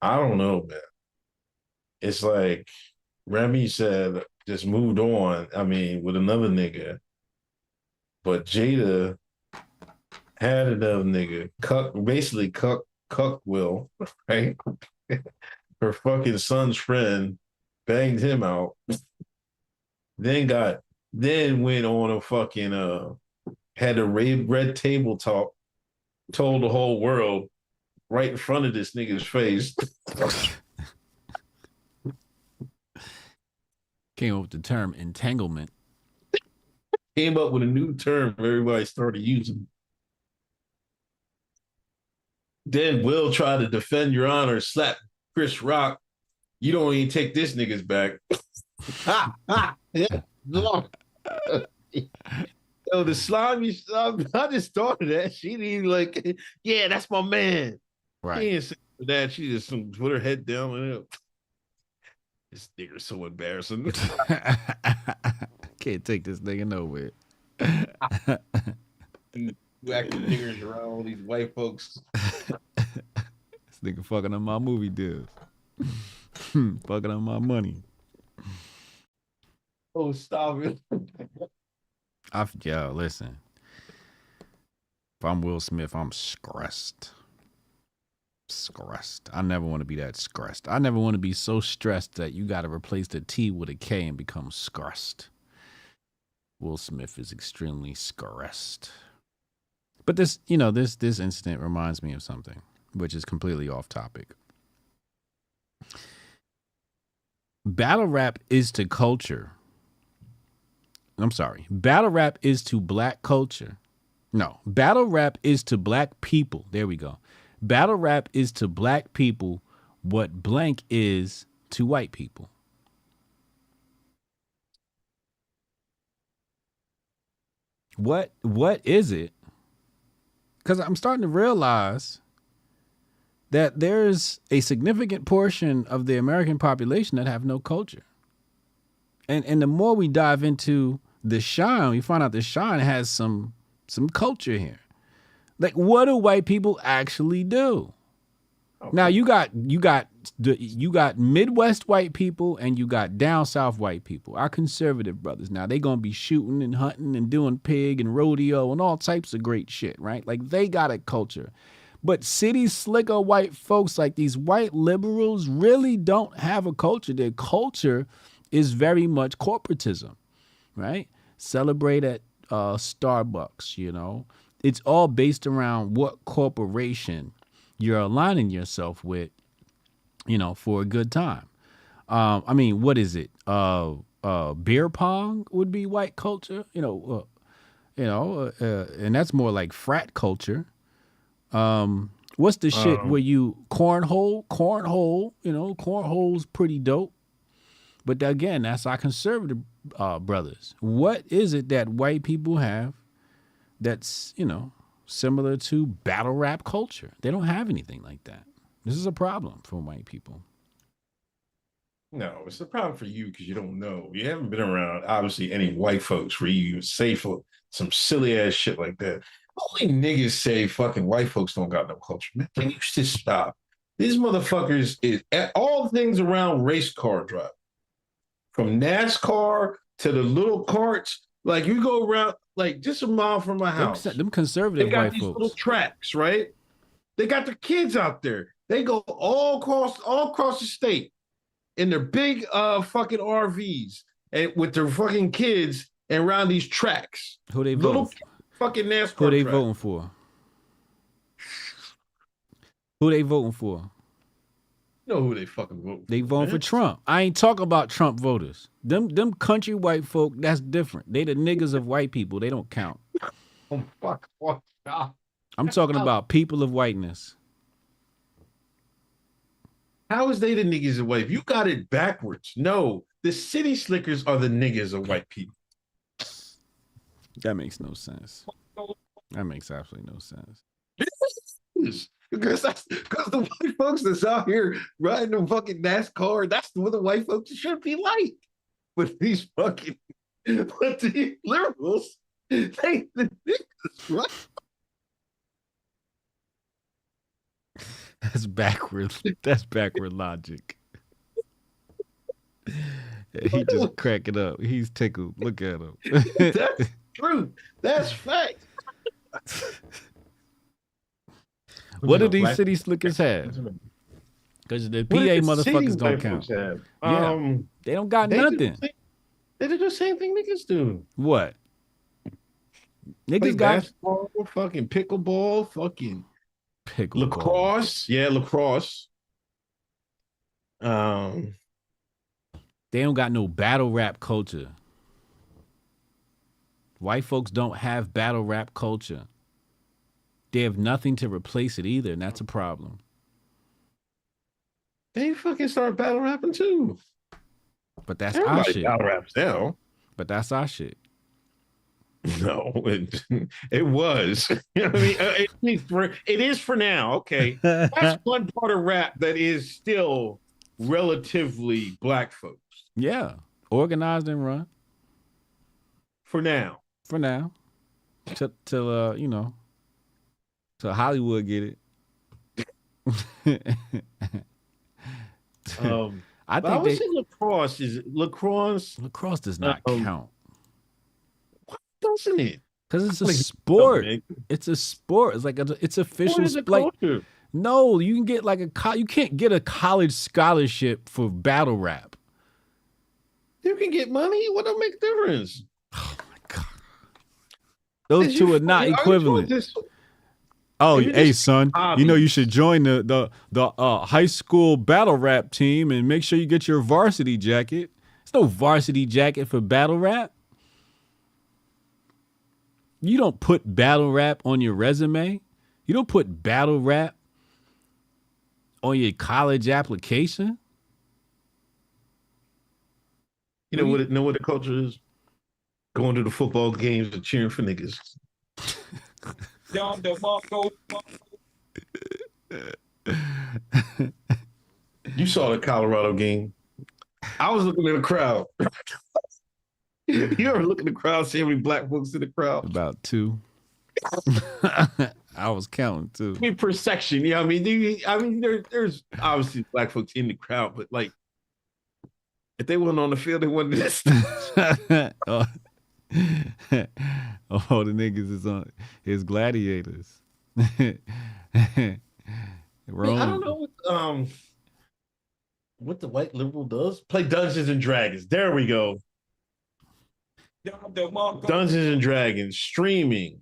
I don't know, man. It's like Remy said, just moved on. I mean, with another nigga. But Jada had another nigga, basically cuck Will, right? Her fucking son's friend banged him out. Then went on a fucking had a red table talk, told the whole world right in front of this nigga's face. Came up with the term entanglement. Came up with a new term everybody started using. Then Will tried to defend your honor, slap Chris Rock. You don't even take this nigga's back. Yo, the slimy stuff, I just thought of that. She didn't even like, yeah, that's my man. Right. She didn't say that. She just put her head down and this nigga's so embarrassing. Can't take this nigga nowhere. Whacking niggers around all these white folks. This nigga fucking on my movie deals. Fucking on my money. Oh, stop it. Yo, listen. If I'm Will Smith, I'm stressed. I never want to be that stressed. I never want to be so stressed that you got to replace the T with a K and become stressed. Will Smith is extremely stressed. But this incident reminds me of something, which is completely off topic. Battle rap is to culture. I'm sorry. Battle rap is to black culture. No, battle rap is to black people. There we go. Battle rap is to black people what blank is to white people. What is it? Because I'm starting to realize that there's a significant portion of the American population that have no culture. And the more we dive into The Shine, we find out The Shine has some culture here. Like, what do white people actually do? Okay. Now you got Midwest white people and you got down south white people. Our conservative brothers. Now they gonna be shooting and hunting and doing pig and rodeo and all types of great shit, right? Like they got a culture. But city slicker white folks, like these white liberals, really don't have a culture. Their culture is very much corporatism, right? Celebrate at Starbucks, you know. It's all based around what corporation you're aligning yourself with, you know, for a good time. I mean, what is it? Beer pong would be white culture, and that's more like frat culture. What's the shit where you cornhole, cornhole's pretty dope. But again, that's our conservative brothers. What is it that white people have that's, similar to battle rap culture? They don't have anything like that. This is a problem for white people. No, it's a problem for you because you don't know. You haven't been around, obviously, any white folks where you say for some silly ass shit like that. Only niggas say fucking white folks don't got no culture. Man, can you just stop? These motherfuckers is at all things around race car driving. From NASCAR to the little carts Like you go around, like just a mile from my house. Them conservative they got white these folks. little tracks, right? They got the kids out there. They go all across the state in their big fucking RVs and with their fucking kids and around these tracks. Who they little voting? fucking NASCAR. Who they track. voting for? Who they voting for? You know who they fucking vote for. They voting for Trump. I ain't talking about Trump voters. Them country white folk, that's different. They the niggas of white people. They don't count. Oh, fuck. God. I'm talking about people of whiteness. How is they the niggas of white? You got it backwards. No, the city slickers are the niggas of white people. That makes no sense. That makes absolutely no sense. Because the white folks that's out here riding the fucking NASCAR, that's what the white folks should be like. But these liberals, they the niggas, right? That's backward. That's backward logic. He just cracking up. He's tickled. Look at him. That's true. That's fact. What do these city slickers have? Because the PA motherfuckers don't count. Yeah. They don't got nothing. They do the same thing niggas do. What? Niggas got basketball, fucking pickleball, fucking pickleball. lacrosse. Yeah, lacrosse. They don't got no battle rap culture. White folks don't have battle rap culture. They have nothing to replace it either, and that's a problem. They fucking start battle rapping too. But that's our shit. Battle raps now. But that's our shit. No, it was. You know what I mean? It is for now. Okay, that's one part of rap that is still relatively black folks. Yeah, organized and run. For now. For now, till you know, till Hollywood get it. I would say lacrosse is lacrosse. Lacrosse does not count. Doesn't it? Because it's a sport. It's a sport. It's like it's official sport. No, you can get like you can't get a college scholarship for battle rap. You can get money. What don't make a difference? Oh my god, those two are not equivalent. Oh, hey son, you know you should join the high school battle rap team and make sure you get your varsity jacket. There's no varsity jacket for battle rap. You don't put battle rap on your resume. You don't put battle rap on your college application. You know what the culture is? Going to the football games and cheering for niggas. You saw the Colorado game. I was looking at the crowd. You ever look at the crowd, see how many black folks in the crowd? About 2. I was counting too. I mean, per section, you know what I mean? There's obviously black folks in the crowd, but like, if they weren't on the field, they wasn't this. Oh, the niggas is on his gladiators. I don't know what the white liberal does. Play Dungeons and Dragons. There we go. Dungeons and Dragons, streaming,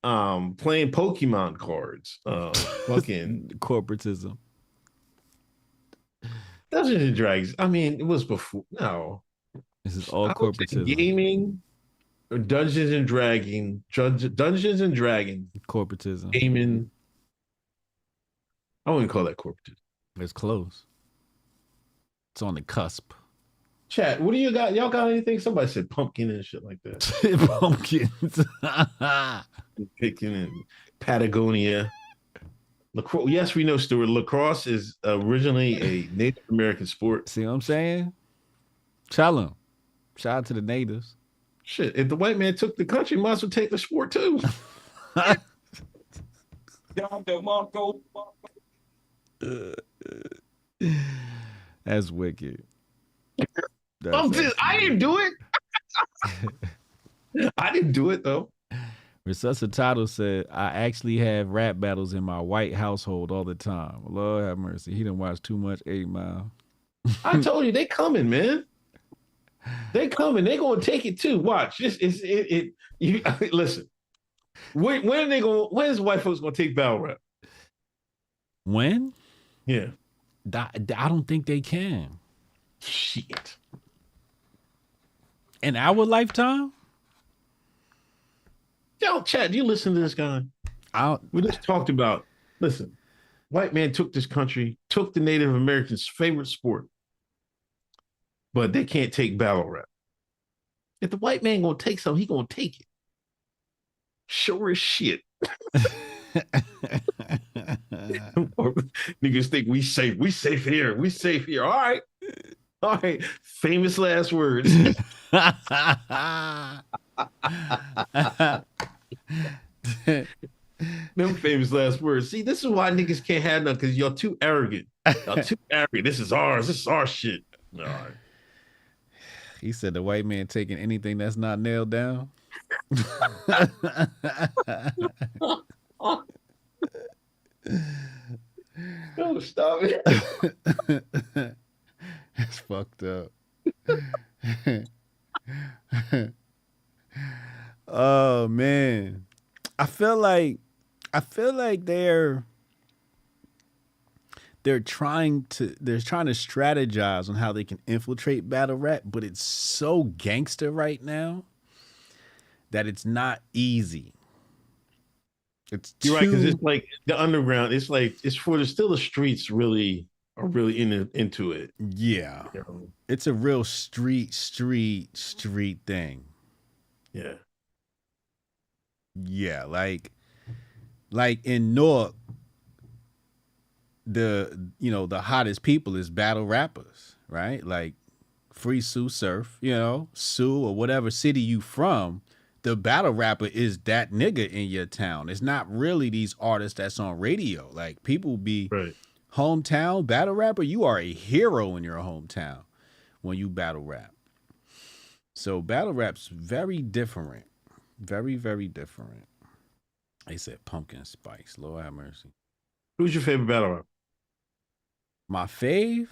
playing Pokemon cards, fucking corporatism. Dungeons and Dragons. I mean, it was before. No, this is all corporatism. Gaming, or Dungeons and Dragons, corporatism. Gaming. I wouldn't call that corporatism. It's close. It's on the cusp. Chat, what do you got? Y'all got anything? Somebody said pumpkin and shit like that. Pumpkins. Picking in Patagonia. Lacrosse. Yes, we know, Stuart. Lacrosse is originally a Native American sport. See what I'm saying? Tell them. Shout out to the natives. Shit, if the white man took the country, might as well take the sport too. That's wicked. I didn't do it. I didn't do it though. Resuscitato said, I actually have rap battles in my white household all the time. Lord have mercy. He done watched too much 8 Mile. I told you they coming, man. They coming. They gonna take it too. Watch this. You listen. When are they going? When is white folks gonna take battle rap? When? Yeah. I don't think they can. Shit. In our lifetime? Yo, Chad, do you listen to this guy? We just talked about. Listen, white man took this country, took the Native Americans' favorite sport, but they can't take battle rap. If the white man gonna take something, he gonna take it. Sure as shit. Niggas think we safe. We safe here. We safe here. All right. All right. Famous last words. Them famous last words. See, this is why niggas can't have none, because you're too arrogant. Y'all too arrogant. This is ours. This is our shit. All right. He said the white man taking anything that's not nailed down. No, stop it. It's fucked up. Oh man. I feel like they're trying to strategize on how they can infiltrate battle rap, but it's so gangster right now that it's not easy. You're right, because it's like the underground. It's like it's still the streets really are really into it. Yeah, you know? It's a real street thing. Yeah, yeah, like in Newark, the hottest people is battle rappers, right? Like Free Sue Surf, Sue or whatever city you from. The battle rapper is that nigga in your town. It's not really these artists that's on radio. Like people be right. Hometown battle rapper. You are a hero in your hometown when you battle rap. So battle rap's very different. Very, very different. They said pumpkin spice. Lord have mercy. Who's your favorite battle rapper? My fave?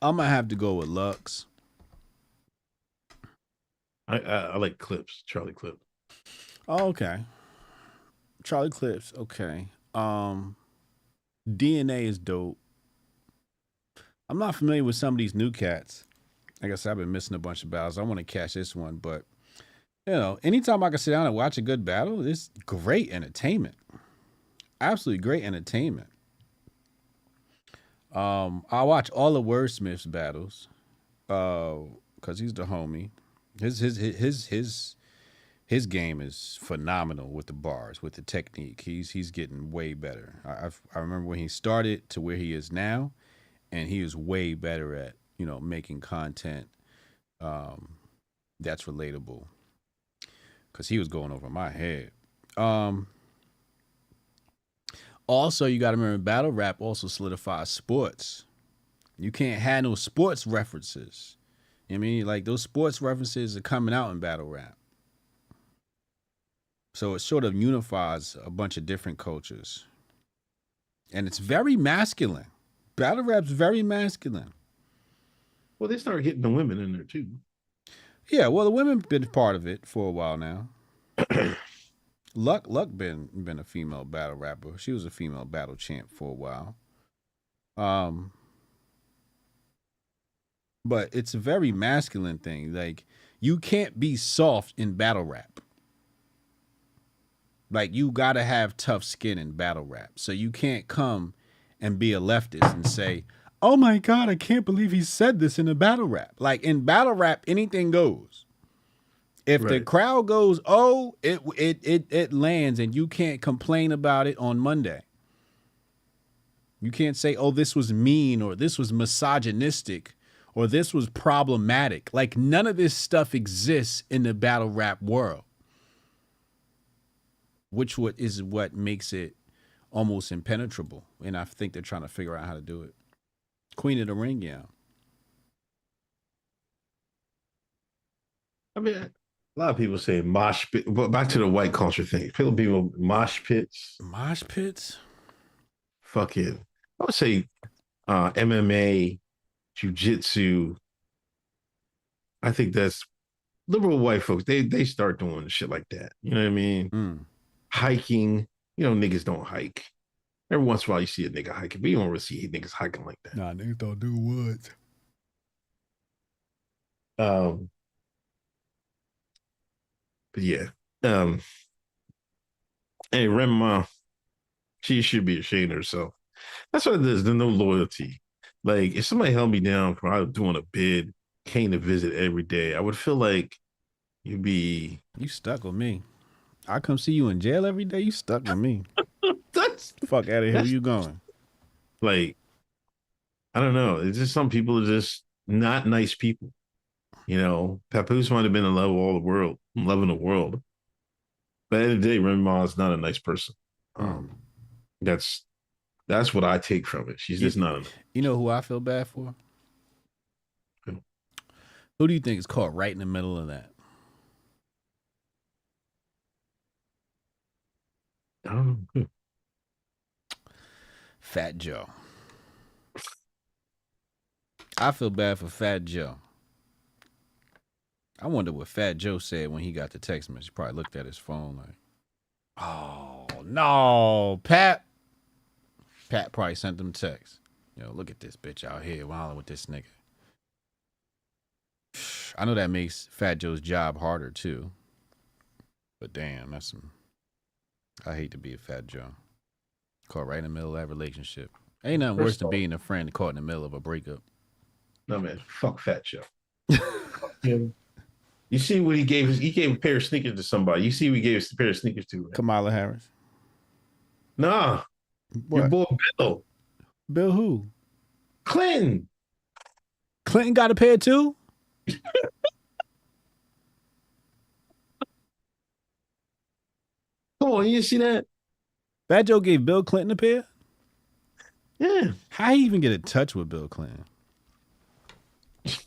I'm going to have to go with Lux. I like Clips, Charlie Clips. Oh, okay. Charlie Clips, okay. DNA is dope. I'm not familiar with some of these new cats. Like I said, I've been missing a bunch of battles. I want to catch this one, but anytime I can sit down and watch a good battle, it's great entertainment. Absolutely great entertainment. I watch all of Wordsmith's battles, because he's the homie. His game is phenomenal with the bars, with the technique. He's getting way better. I remember when he started to where he is now, and he is way better at making content that's relatable. Because he was going over my head. Also, you got to remember, battle rap also solidifies sports. You can't have no sports references. I mean, like those sports references are coming out in battle rap. So it sort of unifies a bunch of different cultures. And it's very masculine. Battle rap's very masculine. Well, they started getting the women in there too. Yeah, well, the women been part of it for a while now. Luck been a female battle rapper. She was a female battle champ for a while. But it's a very masculine thing. Like, you can't be soft in battle rap. Like, you gotta have tough skin in battle rap. So you can't come and be a leftist and say, oh my God, I can't believe he said this in a battle rap. Like, in battle rap, anything goes. If the crowd goes, oh, it lands, and you can't complain about it on Monday. You can't say, oh, this was mean, or this was misogynistic, or this was problematic. Like, none of this stuff exists in the battle rap world. Which is what makes it almost impenetrable. And I think they're trying to figure out how to do it. Queen of the Ring, yeah. I mean, A lot of people say mosh pit, but back to the white culture thing. People mosh pits. Mosh pits? Fuck it. I would say MMA, jujitsu. I think that's liberal white folks. They start doing shit like that. You know what I mean? Mm. Hiking. You know, niggas don't hike. Every once in a while you see a nigga hiking, but you don't really see niggas hiking like that. Nah, niggas don't do woods. But yeah. Hey, Rema, she should be ashamed of herself. That's what it is. There's no loyalty. Like, if somebody held me down for I was doing a bid, came to visit every day, I would feel like you'd be. You stuck with me. I come see you in jail every day. You stuck with me. That's Fuck out of here. Where you going? like, I don't know. It's just some people are just not nice people. You know, Papoose might have been in love with all the world, loving the world. But at the end of the day, Remy Ma is not a nice person. That's what I take from it. She's just not. You know who I feel bad for? Who do you think is caught right in the middle of that? I don't know. Fat Joe. I feel bad for Fat Joe. I wonder what Fat Joe said when he got the text message. He probably looked at his phone like, oh, no, Pat. Pat probably sent them text. Yo, look at this bitch out here wilding with this nigga. I know that makes Fat Joe's job harder, too. But damn, that's some... I hate to be a Fat Joe. Caught right in the middle of that relationship. Ain't nothing worse than being a friend caught in the middle of a breakup. No, man. Fuck Fat Joe. Him. You see what he gave? He gave a pair of sneakers to somebody. You see what he gave a pair of sneakers to? Right? Kamala Harris. Nah. What? Your boy Bill. Bill who? Clinton. Clinton got a pair too? Come on, you see that? Fat Joe gave Bill Clinton a pair? Yeah. How he even get in touch with Bill Clinton?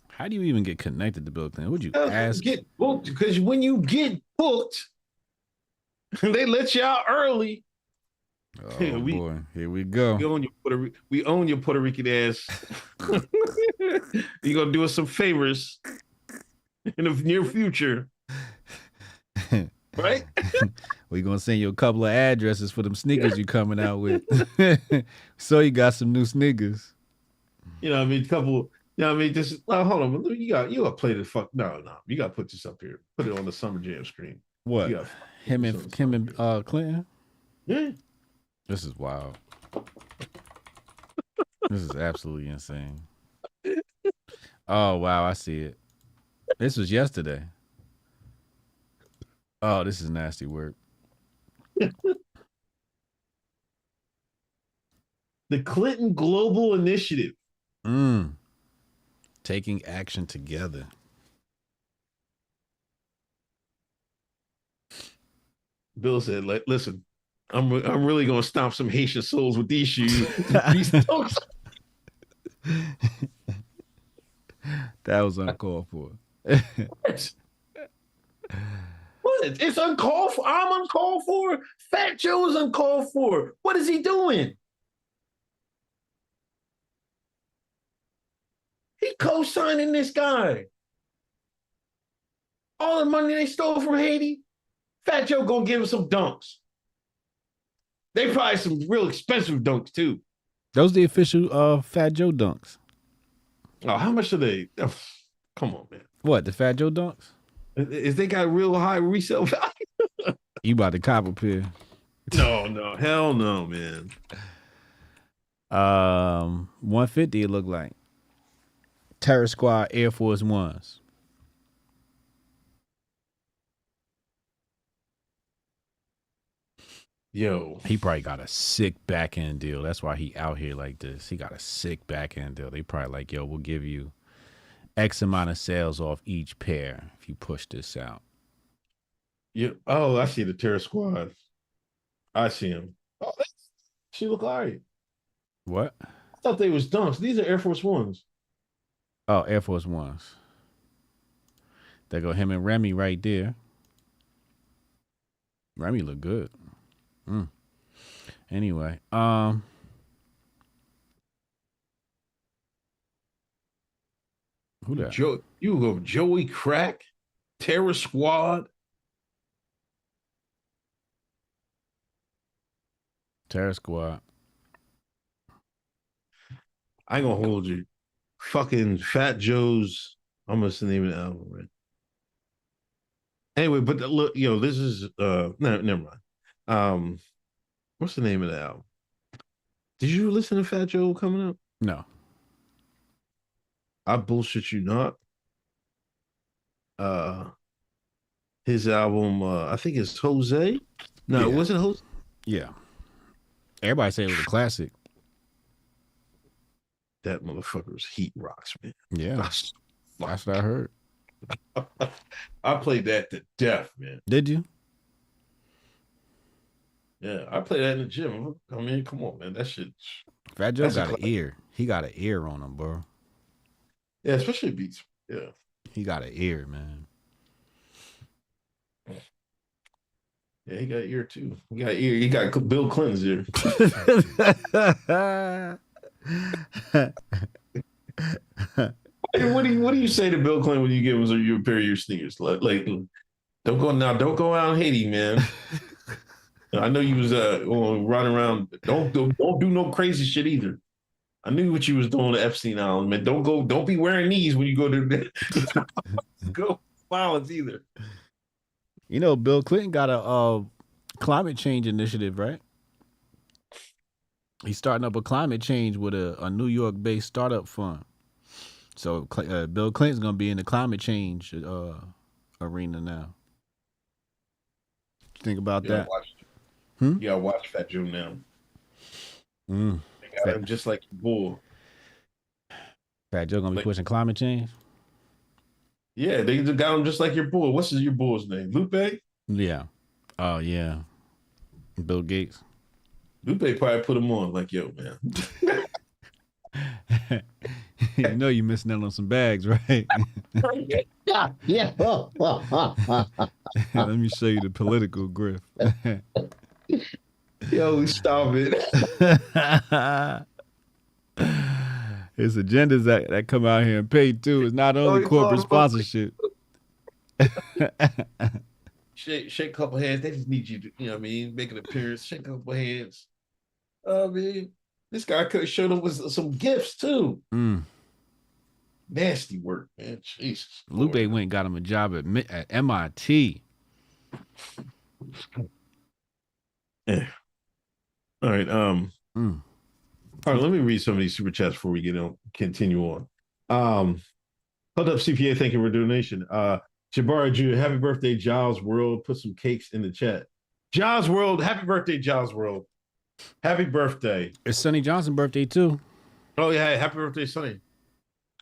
How do you even get connected to Bill Clinton? Would you ask? Get booked, because when you get booked, they let you out early. Oh boy, here we go. We own your Puerto Rican ass. You're gonna do us some favors in the near future, right? We're gonna send you a couple of addresses for them sneakers you coming out with. So you got some new sneakers. You know what I mean? You know what I mean? Just hold on. You gotta play the fuck. No. You gotta put this up here. Put it on the Summer Jam screen. What? Him and Clinton? Yeah. This is wild. This is absolutely insane. Oh wow, I see it. This was yesterday. Oh, this is nasty work. The Clinton Global Initiative. Taking action together. Bill said, listen, I'm really gonna stomp some Haitian souls with these shoes. These dogs. That was uncalled for. What? It's uncalled for. I'm uncalled for. Fat Joe is uncalled for. What is he doing? He co-signing this guy. All the money they stole from Haiti, Fat Joe gonna give him some dunks. They probably some real expensive dunks too. Those the official Fat Joe dunks. Oh, how much are they? Oh, come on, man. What, the Fat Joe dunks? Is they got real high resale value? You about to cop a pair? No, hell no, man. 150 it looked like. Terror Squad Air Force Ones. Yo. He probably got a sick back end deal. That's why he out here like this. He got a sick back end deal. They probably like, yo, we'll give you X amount of sales off each pair if you push this out. Yeah. Oh, I see the Terror Squad. I see him. Oh, she look all right. What? I thought they was dunks. These are Air Force Ones. Oh, Air Force Ones. There go him and Remy right there. Remy look good. Anyway, who that? You go Joey Crack, Terror Squad. Terror Squad. I ain't gonna hold you. Fucking Fat Joe's. Almost the name of the album, right? Anyway, but look, this is no, never mind. What's the name of the album? Did you listen to Fat Joe coming up? No. I bullshit you not. His album, I think it's Jose. No, Yeah. it wasn't Jose. Yeah. Everybody say it was a classic. That motherfucker's heat rocks, man. Yeah. That's what I heard. I played that to death, man. Did you? Yeah, I played that in the gym. I mean, come on, man. That shit. Fat Joe got an ear. He got an ear on him, bro. Yeah, especially beats. Yeah. He got an ear, man. Yeah, he got ear too. He got ear. He got Bill Clinton's ear. What do you say to Bill Clinton when you give him a pair of your sneakers? Like, don't go out in Haiti, man. I know you was running around. Don't do no crazy shit either. I knew what you was doing to Epstein Island, man. Don't be wearing these when you go to go violence either. You know, Bill Clinton got a climate change initiative, right? He's starting up a climate change with a New York-based startup fund. So Bill Clinton's going to be in the climate change arena now. Think about that. You gotta watch Fat Joe now. They got him just like your bull. Fat Joe gonna be pushing climate change? Yeah, they got him just like your bull. What's your bull's name? Lupe? Yeah. Oh, yeah. Bill Gates. Lupe probably put him on like, yo, man. You know you're missing out on some bags, right? Yeah. Let me show you the political grift. Yo, stop it. It's agendas that come out here and pay too. It's not only corporate sponsorship. Shake a couple hands. They just need you to, you know what I mean, make an appearance. Shake a couple hands. I mean, this guy could have showed up with some gifts too. Nasty work, man. Jesus. Lupe went and got him a job at MIT. Yeah. All right. All right. Let me read some of these super chats before we continue on. Hotep CPA, thank you for donation. Jabari Jew, happy birthday, Giles World. Put some cakes in the chat. Giles World, happy birthday, Giles World. Happy birthday. It's Sonny Johnson's birthday too. Oh yeah, happy birthday, Sonny.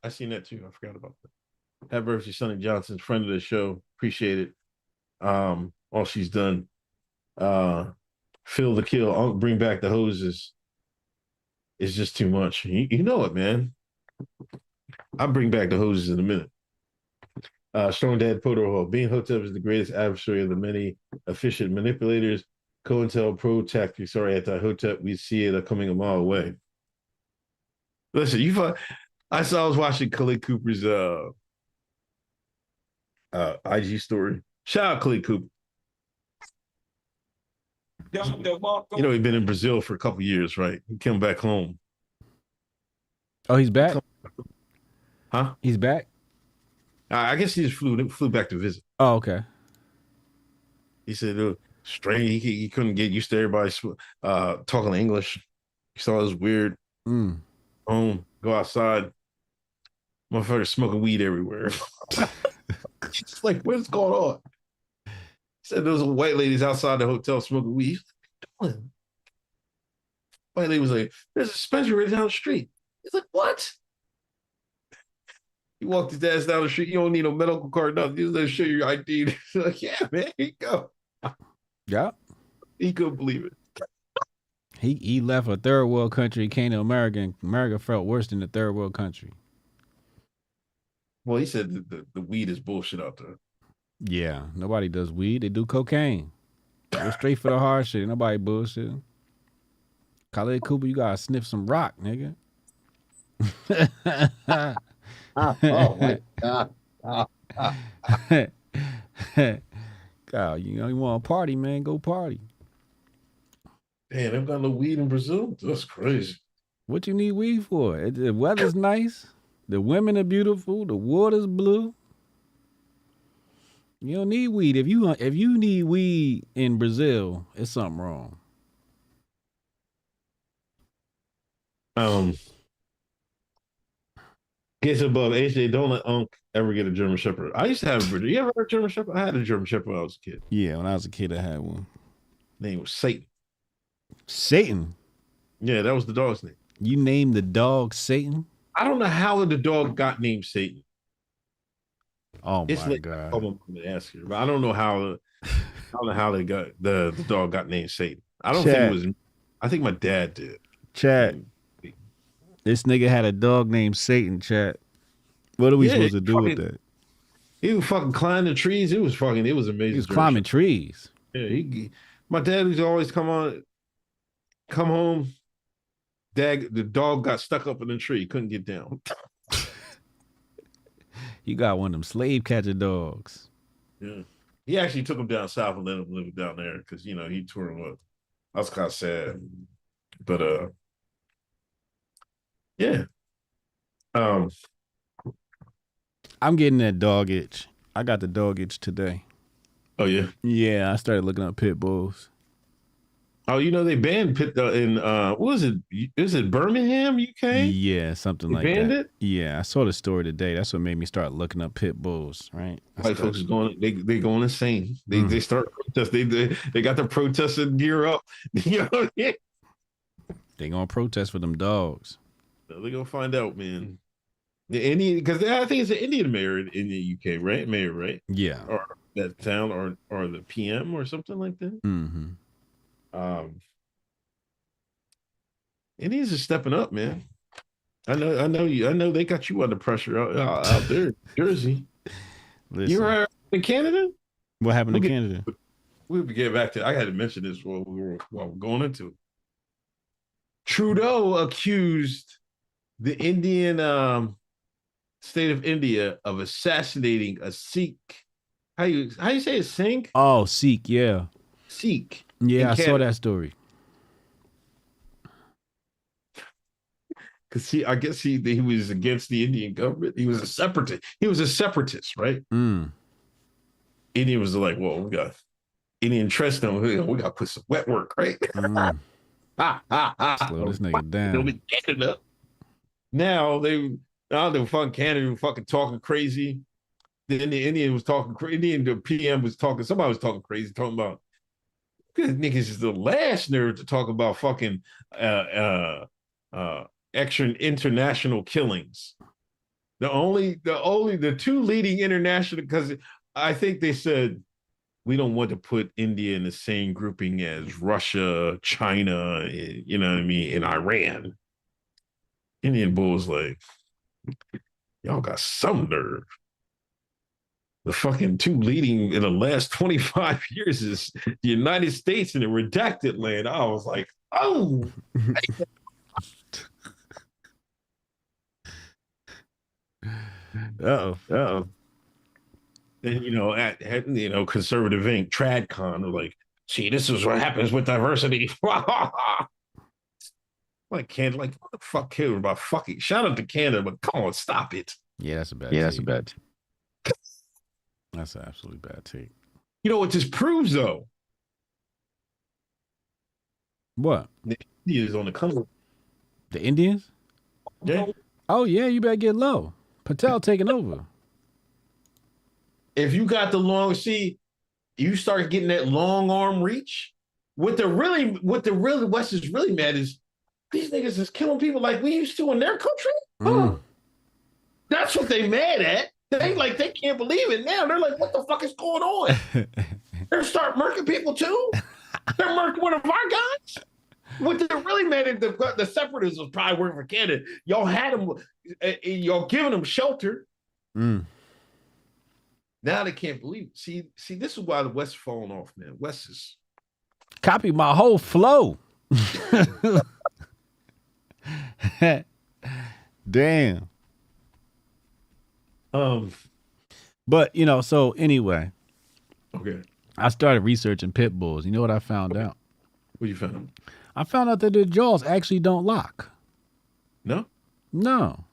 I seen that too. I forgot about that. Happy birthday, Sonny Johnson, friend of the show. Appreciate it. All she's done. Fill the kill, bring back the hoses. It's just too much. You know it, man. I'll bring back the hoses in a minute. Strong Dad Protocol. Being Hotep is the greatest adversary of the many efficient manipulators. COINTELPRO tactics are anti-Hotep. We see it coming a mile away. Listen, I was watching Khalid Cooper's IG story. Shout out Khalid Cooper. You know, he'd been in Brazil for a couple years, right? He came back home. Oh, he's back? Huh? He's back? I guess he just flew back to visit. Oh, okay. He said, strange. He couldn't get used to everybody talking English. He saw it was weird. Home, go outside. Motherfuckers smoking weed everywhere. It's like, what's going on? He said there was white ladies outside the hotel smoking weed. He's like, what are you doing? White lady was like, there's a dispensary right down the street. He's like, what? He walked his ass down the street. You don't need no medical card, nothing. He's like, show your ID. He's like, yeah, man, here you go. Yeah. He couldn't believe it. He left a third world country, came to America, and America felt worse than the third world country. Well, he said the weed is bullshit out there. Yeah, nobody does weed. They do cocaine. Go straight for the hard shit. Nobody bullshit. Khaled Cooper, you gotta sniff some rock, nigga. Oh my God. God, you want to party, man? Go party. Damn, they've got no weed in Brazil? That's crazy. What you need weed for? The weather's nice. The women are beautiful. The water's blue. You don't need weed. If you need weed in Brazil, it's something wrong. Gets above AJ, don't let Unc ever get a German Shepherd. I used to have a breeder. You ever had a German Shepherd? I had a German Shepherd when I was a kid. Yeah, when I was a kid, I had one. Name was Satan. Satan? Yeah, that was the dog's name. You named the dog Satan? I don't know how the dog got named Satan. Oh It's my God. I'm gonna ask you, but I don't know how they got the dog got named Satan. I don't think it was. I think my dad did. Chat. This nigga had a dog named Satan, chat. What are we supposed to do with that? He would fucking climb the trees. It was amazing. He was climbing trees. Yeah, my dad used to always come home. Dad, the dog got stuck up in the tree, couldn't get down. You got one of them slave catcher dogs. Yeah. He actually took him down south and let him live down there because he tore him up. I was kind of sad. But yeah. I'm getting that dog itch. I got the dog itch today. Oh yeah? Yeah, I started looking up pit bulls. Oh, they banned pit in what was it? Is it Birmingham, UK? Yeah, something like banned that. It? Yeah, I saw the story today. That's what made me start looking up pit bulls, right? White folks are going insane. They start protest. They got the protesting gear up. They gonna protest for them dogs. They're gonna find out, man. The Indian, because I think it's an Indian mayor in the UK, right? Mayor, right? Yeah. Or that town, or the PM or something like that. Mm-hmm. Indians are stepping up, man. I know you. I know they got you under pressure out there, in Jersey. Listen, You were in Canada. what happened to Canada? We'll get back to. I had to mention this while we're going into it. Trudeau accused the Indian state of India of assassinating a Sikh. How you say it? Sikh? Oh, Sikh, yeah. Sikh. Yeah, I saw that story. Because I guess he was against the Indian government. He was a separatist. He was a separatist, right? Indian was like, well, we got Indian trust them. We got to put some wet work, right? Slow this nigga down. Now the fucking Canada was fucking talking crazy. Then the Indian was talking crazy. The PM was talking. Somebody was talking crazy, talking about niggas is the last nerve to talk about fucking extra international killings. The two leading international, because I think they said we don't want to put India in the same grouping as Russia, China, you know what I mean, and Iran. Indian Bull's like, y'all got some nerve. The fucking two leading in the last 25 years is the United States and the redacted land. I was like, oh. Uh-oh. Then, Conservative Inc., TradCon, are like, see, this is what happens with diversity. Like, Canada, like, what the fuck cares about fucking? Shout out to Canada, but come on, stop it. Yeah, that's a bad take. That's an absolutely bad take. You know what this proves, though? What? The Indians on the come. The Indians? Yeah. Oh, yeah, you better get low. Patel taking over. If you got the you start getting that long arm reach. What the West is really mad is these niggas is killing people like we used to in their country. That's what they mad at. They can't believe it now. They're like, what the fuck is going on? They're start murking people too. They're murking one of our guys. What they're really mad at, the separatists was probably working for Canada. Y'all had them, y'all giving them shelter. Mm. Now they can't believe it. See, this is why the West is falling off, man. West is Copy my whole flow. Damn. But you know, so anyway, okay. I started researching pit bulls. You know what I found out? What you found? I found out that their jaws actually don't lock. No? No.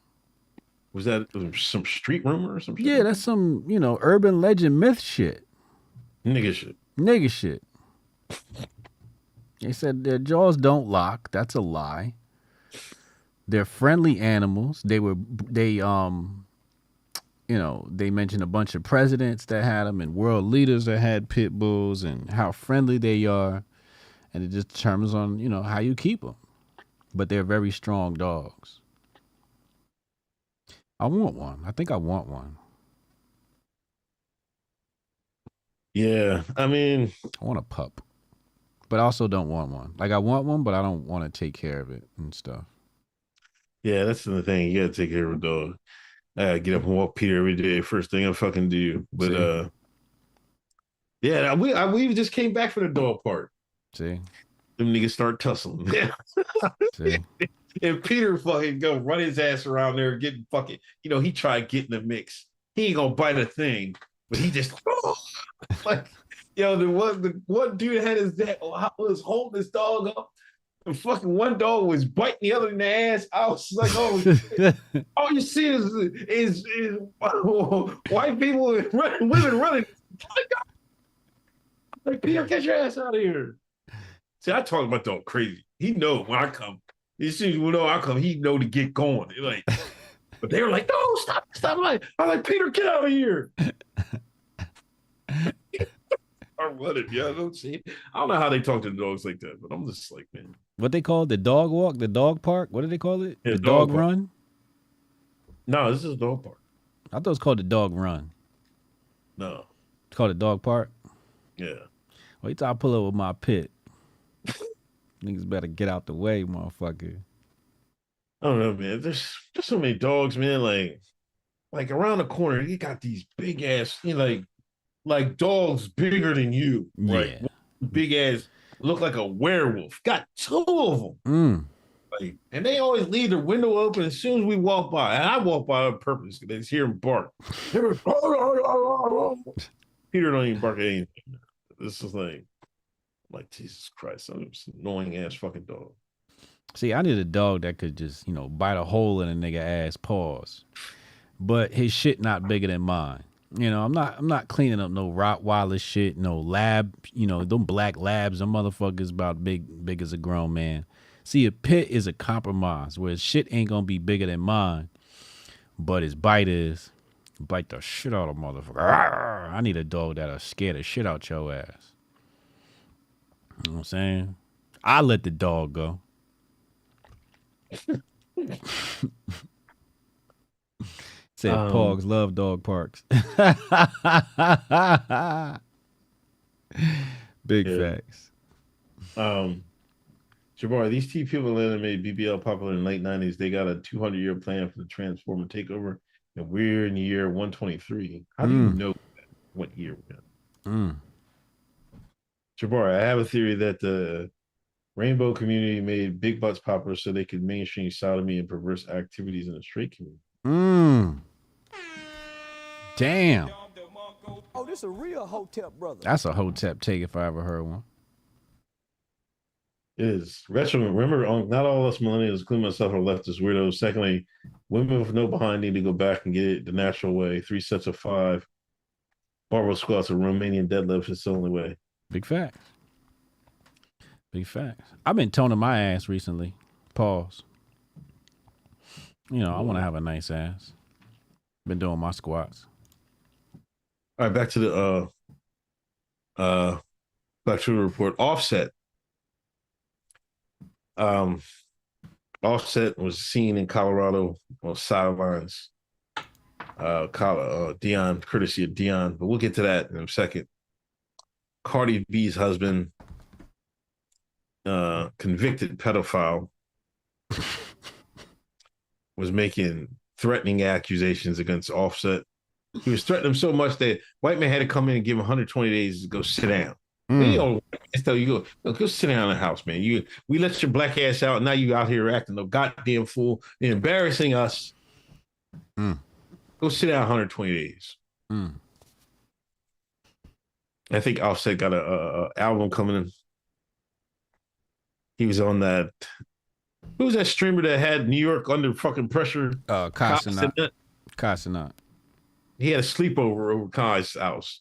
Was that some street rumor or some shit? Yeah, that's some, you know, urban legend myth shit. Nigga shit. Nigga shit. They said their jaws don't lock. That's a lie. They're friendly animals. They you know, they mentioned a bunch of presidents that had them and world leaders that had pit bulls and how friendly they are. And it just determines on, you know, how you keep them. But they're very strong dogs. I want one. I think I want one. Yeah, I mean, I want a pup. But I also don't want one. Like, I want one, but I don't want to take care of it and stuff. Yeah, that's the thing. You gotta take care of a dog. I gotta get up and walk Peter every day. First thing I fucking do. But yeah, we just came back from the dog park. See? Them niggas start tussling. See? And Peter fucking go run his ass around there getting fucking, you know, he tried getting the mix. He ain't gonna bite a thing, but he just like, yo, the one dude had his dad was holding his dog up. And fucking one dog was biting the other in the ass. I was like, oh shit. All you see is white people and women running. Like, Peter, get your ass out of here. See, I talk about dog crazy. He know when I come. As soon as you know I come, he know to get going. Like, but they were like, no, stop. I'm like, Peter, get out of here. I'm running, yeah. I don't know how they talk to the dogs like that, but I'm just like, man. What they call it? The dog walk, the dog park? What do they call it? Yeah, the dog park. run? No, this is a dog park. I thought it was called the dog run. No. It's called the dog park? Yeah. Wait till I pull up with my pit. Niggas better get out the way, motherfucker. I don't know, man. There's so many dogs, man. Like around the corner, you got these big ass, you know, like dogs bigger than you. Right? Yeah. Big ass, look like a werewolf. Got two of them. Like, and they always leave their window open as soon as we walk by. And I walk by on purpose because they just hear them bark. Peter don't even bark at anything. This is like Jesus Christ, I'm just an annoying ass fucking dog. See, I need a dog that could just, you know, bite a hole in a nigga ass paws. But his shit not bigger than mine. You know, I'm not cleaning up no Rottweiler shit, no lab, you know, them black labs, them motherfuckers about big as a grown man. See, a pit is a compromise where his shit ain't gonna be bigger than mine, but his bite is. Bite the shit out of motherfucker. I need a dog that'll scare the shit out your ass. You know what I'm saying? I let the dog go. Said Pogs love dog parks. Big facts. Jabbar, these T people that made BBL popular in the late 90s, they got a 200-year plan for the Transformer takeover, and we're in the year 123. How do you know what year we're in? Jabbar, I have a theory that the rainbow community made big butts popular so they could mainstream sodomy and perverse activities in the straight community. Damn. Oh, this a real Hotep brother. That's a Hotep take if I ever heard one. It is. Retro, remember, not all us millennials, including myself, are leftist weirdos. Secondly, women with no behind need to go back and get it the natural way. 3 sets of 5. Barbell squats or Romanian deadlifts is the only way. Big facts. Big facts. I've been toning my ass recently. Pause. You know, I want to have a nice ass. Been doing my squats. All right, back to the report. Offset. Offset was seen in Colorado on sidelines. Dion, courtesy of Dion, but we'll get to that in a second. Cardi B's husband, convicted pedophile, was making threatening accusations against Offset He was threatening them so much that white man had to come in and give him 120 days to go sit down. You know, tell you go sit down in the house, man. We let your black ass out, and now you out here acting no goddamn fool, and embarrassing us. Go sit down 120 days. I think Offset got a album coming in. He was on that. Who was that streamer that had New York under fucking pressure? Casanat. He had a sleepover over Kai's house.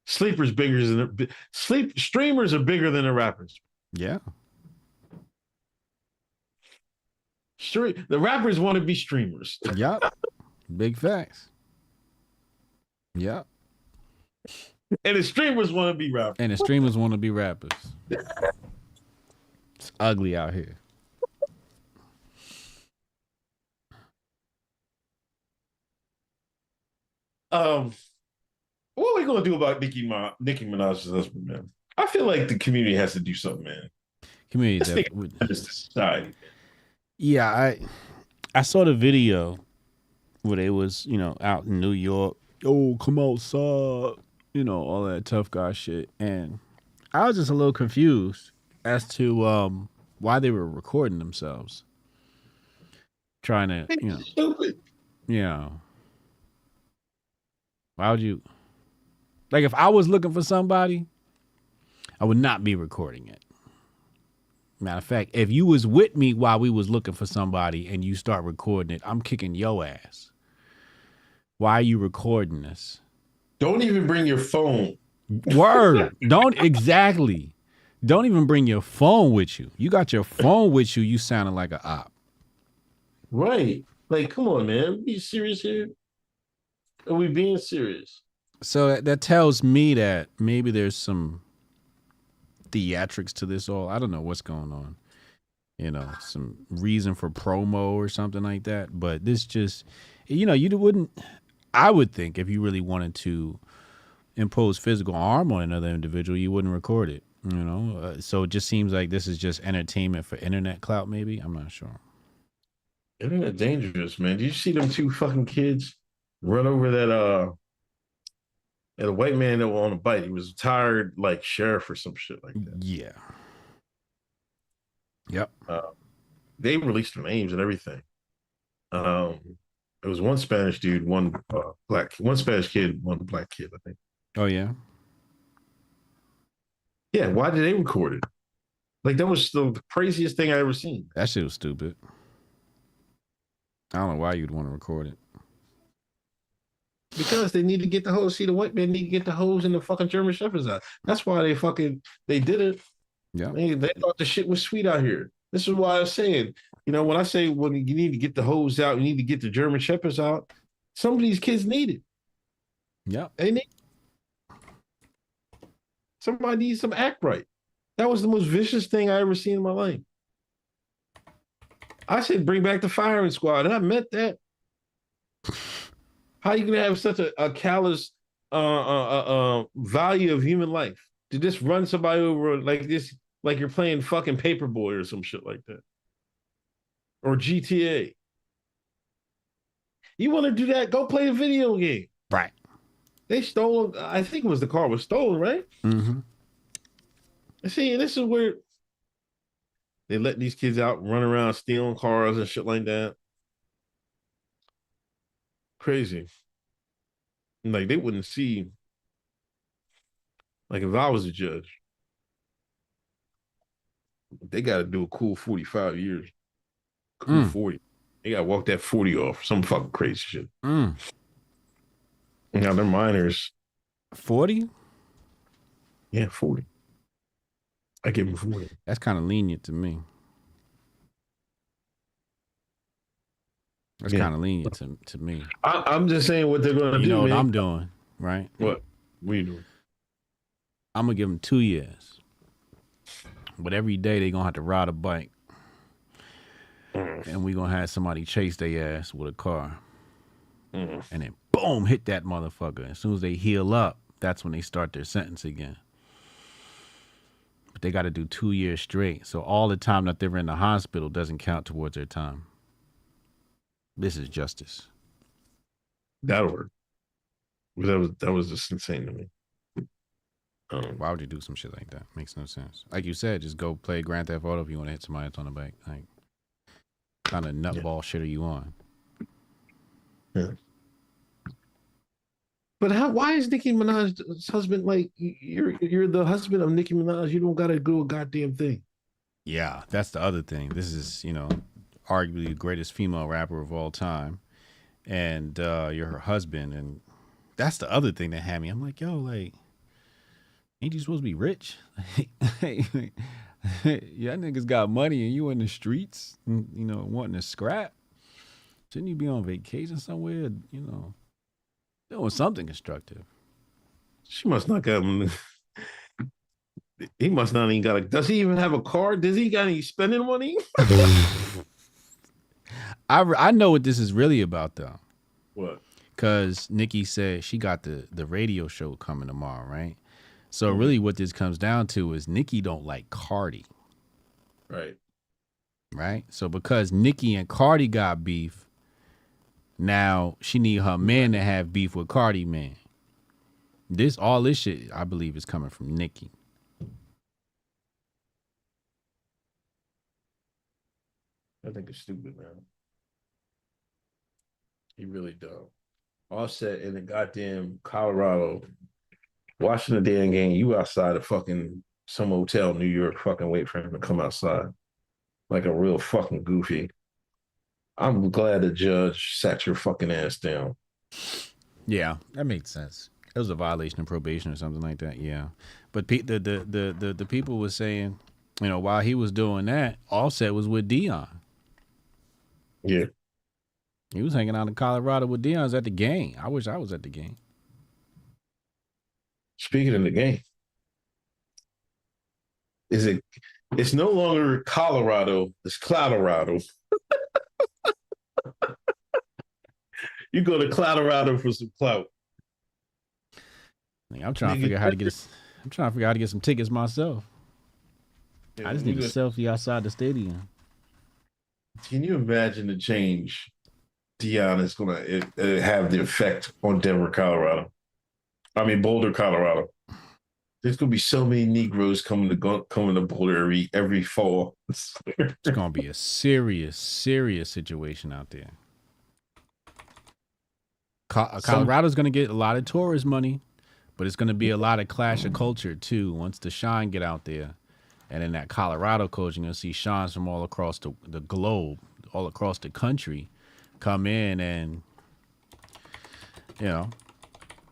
Streamers are bigger than the rappers. Yeah. The rappers want to be streamers. Yep. Big facts. Yep. And the streamers want to be rappers. It's ugly out here. What are we gonna do about Nicki Minaj's husband, man? I feel like the community has to do something, man. Community society. Yeah, I saw the video where they was, out in New York. Oh, come outside, all that tough guy shit. And I was just a little confused as to why they were recording themselves. Trying to, stupid. Yeah. Why would you? Like, if I was looking for somebody, I would not be recording it. Matter of fact, if you was with me while we was looking for somebody and you start recording it, I'm kicking your ass. Why are you recording this? Don't even bring your phone. Word. Don't even bring your phone with you. You got your phone with you, you sounding like an op. Right. Like, come on, man. Be serious here. Are we being serious? So that tells me that maybe there's some theatrics to this all. I don't know what's going on. Some reason for promo or something like that. But this just, I would think if you really wanted to impose physical harm on another individual, you wouldn't record it, So it just seems like this is just entertainment for internet clout, maybe. I'm not sure. Internet dangerous, man. Did you see them two fucking kids run over that a white man that was on a bike? He was retired, like sheriff or some shit like that. Yeah. Yep. They released their names and everything. It was one Spanish dude, one Spanish kid, one black kid, I think. Oh yeah. Yeah. Why did they record it? Like, that was the craziest thing I ever seen. That shit was stupid. I don't know why you'd want to record it. Because they need to get the hose. See, the white men need to get the hose in the fucking German Shepherds out. That's why they did it. Yeah. They thought the shit was sweet out here. This is why I was saying, when I say when you need to get the hose out, you need to get the German Shepherds out. Some of these kids need it. Yeah. Somebody needs some act right. That was the most vicious thing I ever seen in my life. I said, bring back the firing squad, and I meant that. How you gonna have such a callous value of human life to just run somebody over like this, like you're playing fucking Paperboy or some shit like that, or GTA? You want to do that? Go play a video game. Right. They stole. I think it was the car was stolen, right? Mm-hmm. See, this is where they let these kids out run around stealing cars and shit like that. Crazy. Like, they wouldn't see. Like, if I was a judge, they got to do a cool 45 years. Cool 40. They got to walk that 40 off. Some fucking crazy shit. Now they're minors. 40? Yeah, 40. I give them 40. That's kind of lenient to me. That's kind of lenient to me. I'm just saying what they're going to do. You know what man. I'm doing, right? What are you doing? I'm going to give them 2 years. But every day they're going to have to ride a bike. And we're going to have somebody chase their ass with a car. And then, boom, hit that motherfucker. As soon as they heal up, that's when they start their sentence again. But they got to do 2 years straight. So all the time that they're in the hospital doesn't count towards their time. This is justice. That'll work. That was just insane to me. Why would you do some shit like that? Makes no sense. Like you said, just go play Grand Theft Auto if you want to hit somebody else on the back. Like, kind of nutball shit are you on? Yeah. But why is Nicki Minaj's husband like you're the husband of Nicki Minaj? You don't gotta do a goddamn thing. Yeah, that's the other thing. This is, arguably the greatest female rapper of all time, and you're her husband, and that's the other thing that had me. I'm like, yo, like, ain't you supposed to be rich? Yeah, niggas got money, and you in the streets, and, wanting to scrap. Shouldn't you be on vacation somewhere? Doing something constructive. She must not got. He must not even got a. Does he even have a car? Does he got any spending money? I know what this is really about though. What? Because Nicki said she got the radio show coming tomorrow, right? So really, what this comes down to is Nicki don't like Cardi. Right. Right. So because Nicki and Cardi got beef, now she need her man to have beef with Cardi man. All this shit, I believe, is coming from Nicki. I think it's stupid, man. He really dumb. Offset in the goddamn Colorado, watching the damn game. You outside of fucking some hotel in New York, fucking wait for him to come outside like a real fucking goofy. I'm glad the judge sat your fucking ass down. Yeah, that makes sense. It was a violation of probation or something like that. Yeah, but the people were saying, while he was doing that, Offset was with Dion. Yeah, he was hanging out in Colorado with Dion's at the game. I wish I was at the game. Speaking of the game, it's no longer Colorado, it's Colorado. You go to Colorado for some clout. I'm trying to figure out how to get some tickets myself. Yeah, I just need a selfie outside the stadium. Can you imagine the change Dion is going to have the effect on Boulder, Colorado? There's going to be so many Negroes coming to Boulder every fall. It's going to be a serious situation out there. Colorado's going to get a lot of tourist money, but it's going to be a lot of clash of culture too. Once the Shine get out there, and in that Colorado culture, you're going to see Shines from all across the globe, all across the country, come in and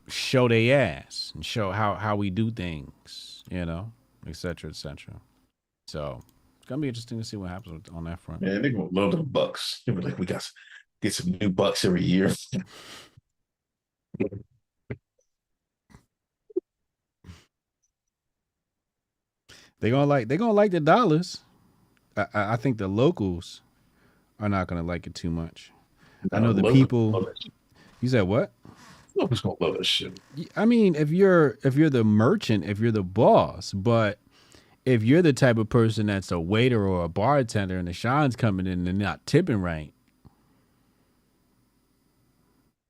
show their ass and show how we do things, et cetera, et cetera. So it's going to be interesting to see what happens on that front. Man, they're going to love the Bucks. They're like, we got to get some new Bucks every year. They're gonna like the dollars. I think the locals are not gonna like it too much. I know the people. You said what? Locals gonna love that shit. I mean, if you're the merchant, if you're the boss, but if you're the type of person that's a waiter or a bartender and the Shine's coming in and they're not tipping right,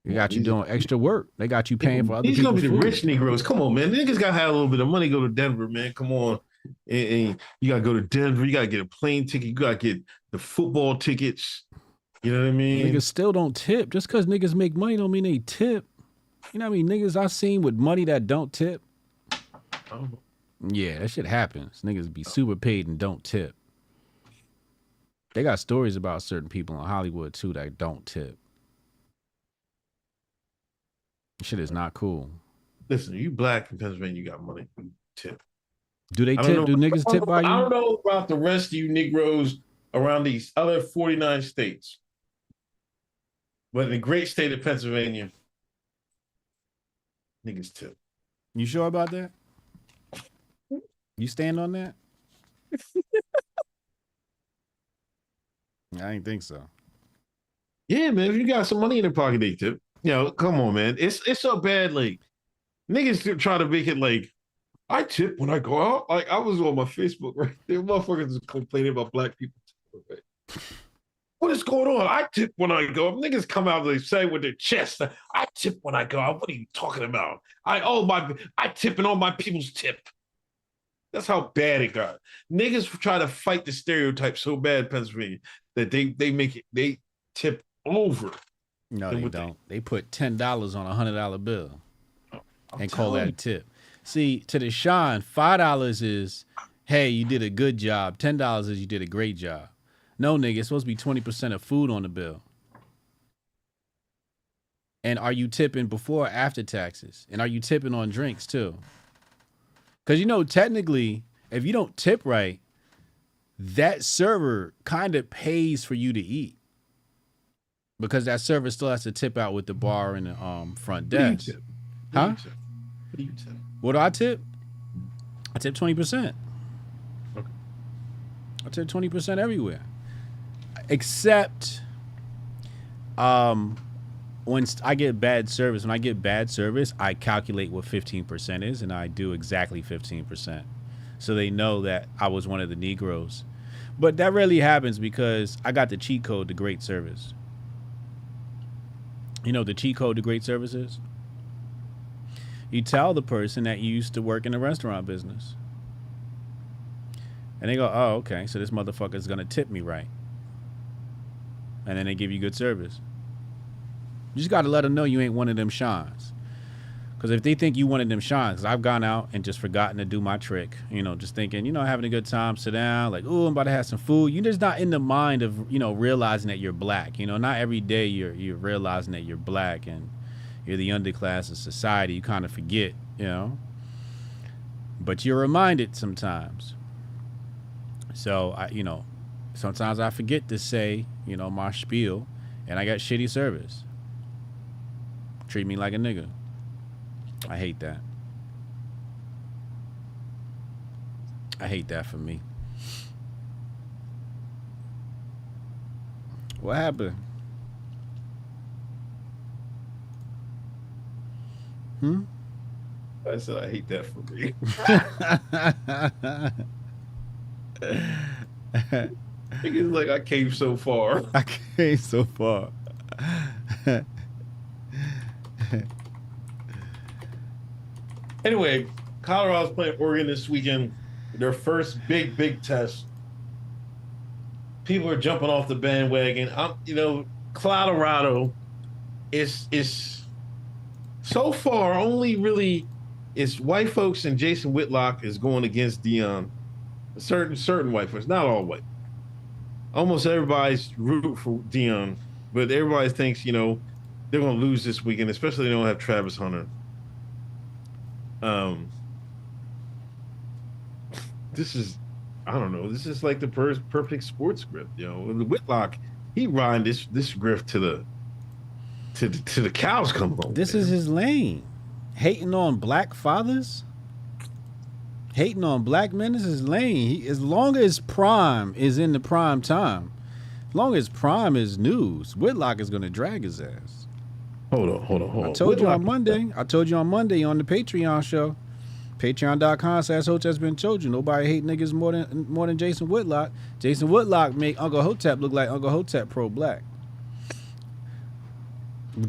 they got you doing extra work. They got you paying for other people's food. These gonna be the rich Negroes. Come on, man. Niggas gotta have a little bit of money. Go to Denver, man. Come on. And you gotta go to Denver. You gotta get a plane ticket. You gotta get the football tickets. You know what I mean? Niggas still don't tip. Just because niggas make money don't mean they tip. You know what I mean? Niggas I've seen with money that don't tip. Oh. Yeah, that shit happens. Niggas be super paid and don't tip. They got stories about certain people in Hollywood too that don't tip. Shit is not cool. Listen, you black in Pennsylvania, you got money. Tip. Do they tip? Do niggas tip by you? I don't know about the rest of you Negroes around these other 49 states. But in the great state of Pennsylvania, niggas tip. You sure about that? You stand on that? I ain't think so. Yeah, man. If you got some money in the pocket, they tip. Come on, man. It's so bad. Like, niggas try to make it like, I tip when I go out. Like, I was on my Facebook, right? There motherfuckers complaining about black people. Right? What is going on? I tip when I go. Niggas come out and say with their chest, I tip when I go. What are you talking about? I tip and all my people's tip. That's how bad it got. Niggas try to fight the stereotype so bad in Pennsylvania that they tip over. No, they don't. They put $10 on a $100 bill and call that a tip. See, to the Sean, $5 is, hey, you did a good job. $10 is you did a great job. No, nigga, it's supposed to be 20% of food on the bill. And are you tipping before or after taxes? And are you tipping on drinks too? Because, you know, technically, if you don't tip right, that server kind of pays for you to eat. Because that server still has to tip out with the bar and the front desk. Huh? What do you tip? What do I tip? I tip 20%. Okay. I tip 20% everywhere. Except when I get bad service. When I get bad service, I calculate what 15% is, and I do exactly 15%. So they know that I was one of the Negroes. But that rarely happens because I got the cheat code to great service. You know the cheat code to great service is? You tell the person that you used to work in the restaurant business. And they go, oh, okay, so this motherfucker's going to tip me right. And then they give you good service. You just got to let them know you ain't one of them shines. Because if they think you one of them shines, because I've gone out and just forgotten to do my trick, you know, just thinking, you know, having a good time, sit down, like, oh, I'm about to have some food. You're just not in the mind of, you know, realizing that you're black. You know, not every day you're realizing that you're black and you're the underclass of society. You kind of forget, you know. But you're reminded sometimes. So, you know, sometimes I forget to say, you know, my spiel, and I got shitty service. Treat me like a nigga. I hate that. I hate that for me. What happened? I said I hate that for me. It's like I came so far. I came so far. Anyway, Colorado's playing Oregon this weekend. Their first big test. People are jumping off the bandwagon. You know, Colorado is so far only really it's white folks, and Jason Whitlock is going against Deion. Certain white folks, not all white. Almost everybody's root for Deion, but everybody thinks, you know, they're going to lose this weekend, especially they don't have Travis Hunter. This is, I don't know. This is like the perfect sports grift. You know, Whitlock, he riding this grift to the cows come home. This is his lane. Hating on black fathers, hating on black men is his lane. As long as Prime is in the prime time, as long as Prime is news, Whitlock is going to drag his ass. Hold on. I told you on Monday on the Patreon show, patreon.com/Hoteps been told you. Nobody hate niggas more than Jason Whitlock. Jason Whitlock make Uncle Hotep look like Uncle Hotep pro-black.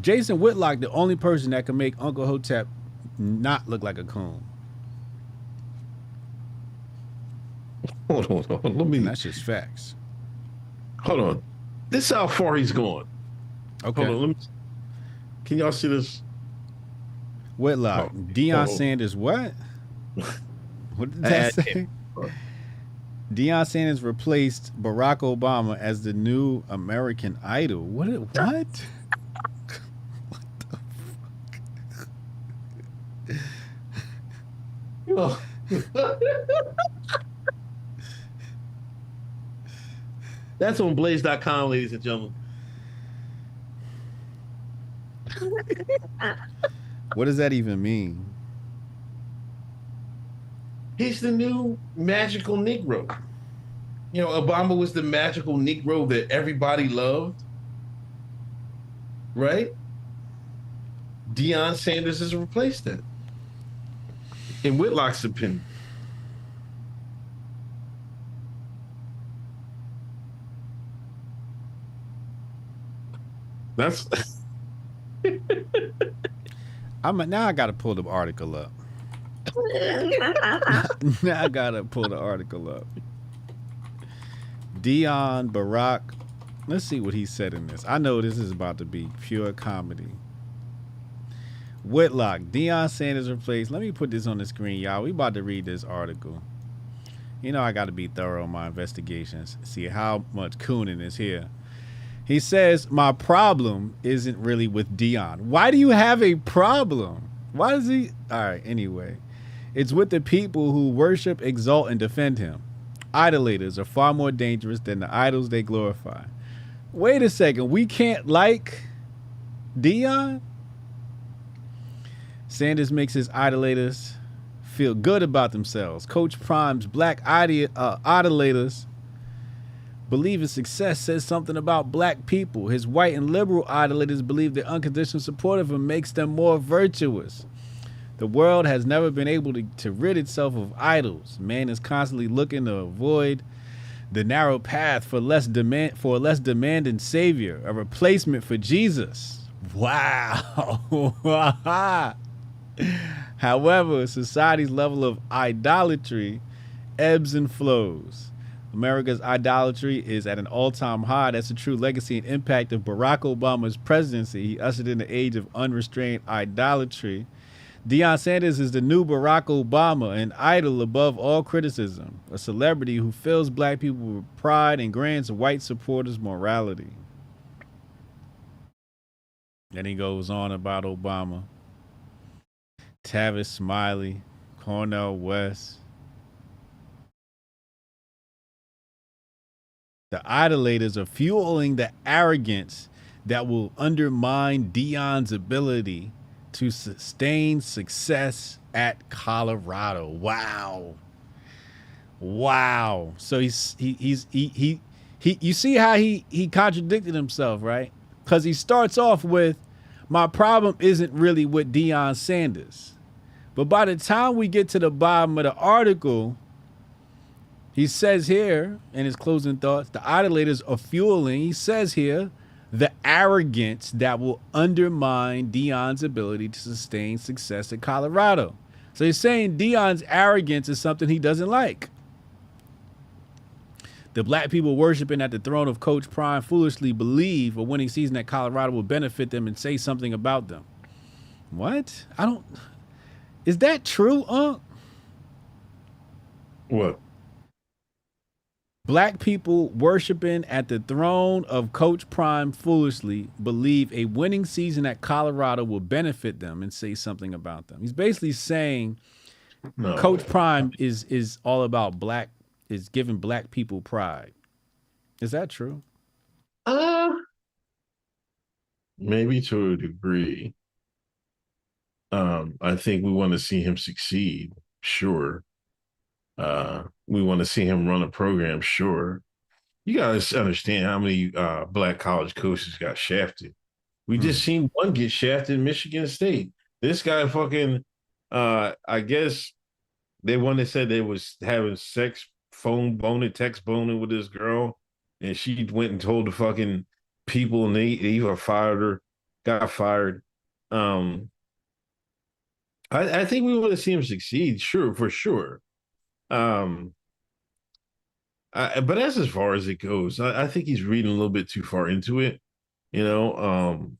Jason Whitlock, the only person that can make Uncle Hotep not look like a coon. Hold on. And that's just facts. Hold on. This is how far he's going. Okay. Hold on. Can y'all see this? Whitlock. Deion Sanders what? What did that say? Deion Sanders replaced Barack Obama as the new American Idol. What? What the fuck? That's on blaze.com, ladies and gentlemen. What does that even mean? He's the new magical Negro. You know, Obama was the magical Negro that everybody loved. Right? Deion Sanders has replaced that. In Whitlock's opinion. That's Now I gotta pull the article up. Now I gotta pull the article up. Dion Barack. Let's see what he said in this. I know this is about to be pure comedy. Whitlock, Deion Sanders replaced. Let me put this on the screen, y'all. We about to read this article. You know I got to be thorough in my investigations. See how much cooning is here. He says, my problem isn't really with Deion. Why do you have a problem? Why does he? All right, anyway. It's with the people who worship, exalt, and defend him. Idolaters are far more dangerous than the idols they glorify. Wait a second. We can't like Deion? Sanders makes his idolaters feel good about themselves. Coach Prime's black idolaters believe his success says something about black people. His white and liberal idolaters believe their unconditional support of him makes them more virtuous. The world has never been able to rid itself of idols. Man is constantly looking to avoid the narrow path for a less demanding savior, a replacement for Jesus. Wow. However, society's level of idolatry ebbs and flows. America's idolatry is at an all-time high. That's a true legacy and impact of Barack Obama's presidency. He ushered in the age of unrestrained idolatry. Deion Sanders is the new Barack Obama, an idol above all criticism, a celebrity who fills black people with pride and grants white supporters morality. Then he goes on about Obama. Tavis Smiley, Cornel West. The idolaters are fueling the arrogance that will undermine Deion's ability to sustain success at Colorado. Wow. So you see how he contradicted himself, right? Because he starts off with, my problem isn't really with Deion Sanders. But by the time we get to the bottom of the article, he says here in his closing thoughts, the idolaters are fueling, he says here, the arrogance that will undermine Deion's ability to sustain success at Colorado. So he's saying Deion's arrogance is something he doesn't like. The black people worshiping at the throne of Coach Prime foolishly believe a winning season at Colorado will benefit them and say something about them. What? Is that true, Unc? What? Black people worshiping at the throne of Coach Prime foolishly believe a winning season at Colorado will benefit them and say something about them. He's basically saying Coach Prime is all about is giving black people pride. Is that true? Maybe to a degree. I think we want to see him succeed. Sure. We want to see him run a program. Sure. You guys understand how many black college coaches got shafted. We just seen one get shafted in Michigan State. This guy fucking, I guess they said they was having sex, text boning with this girl, and she went and told the fucking people, and they either fired her, got fired. I think we want to see him succeed, sure, for sure. But as far as it goes, I think he's reading a little bit too far into it, you know.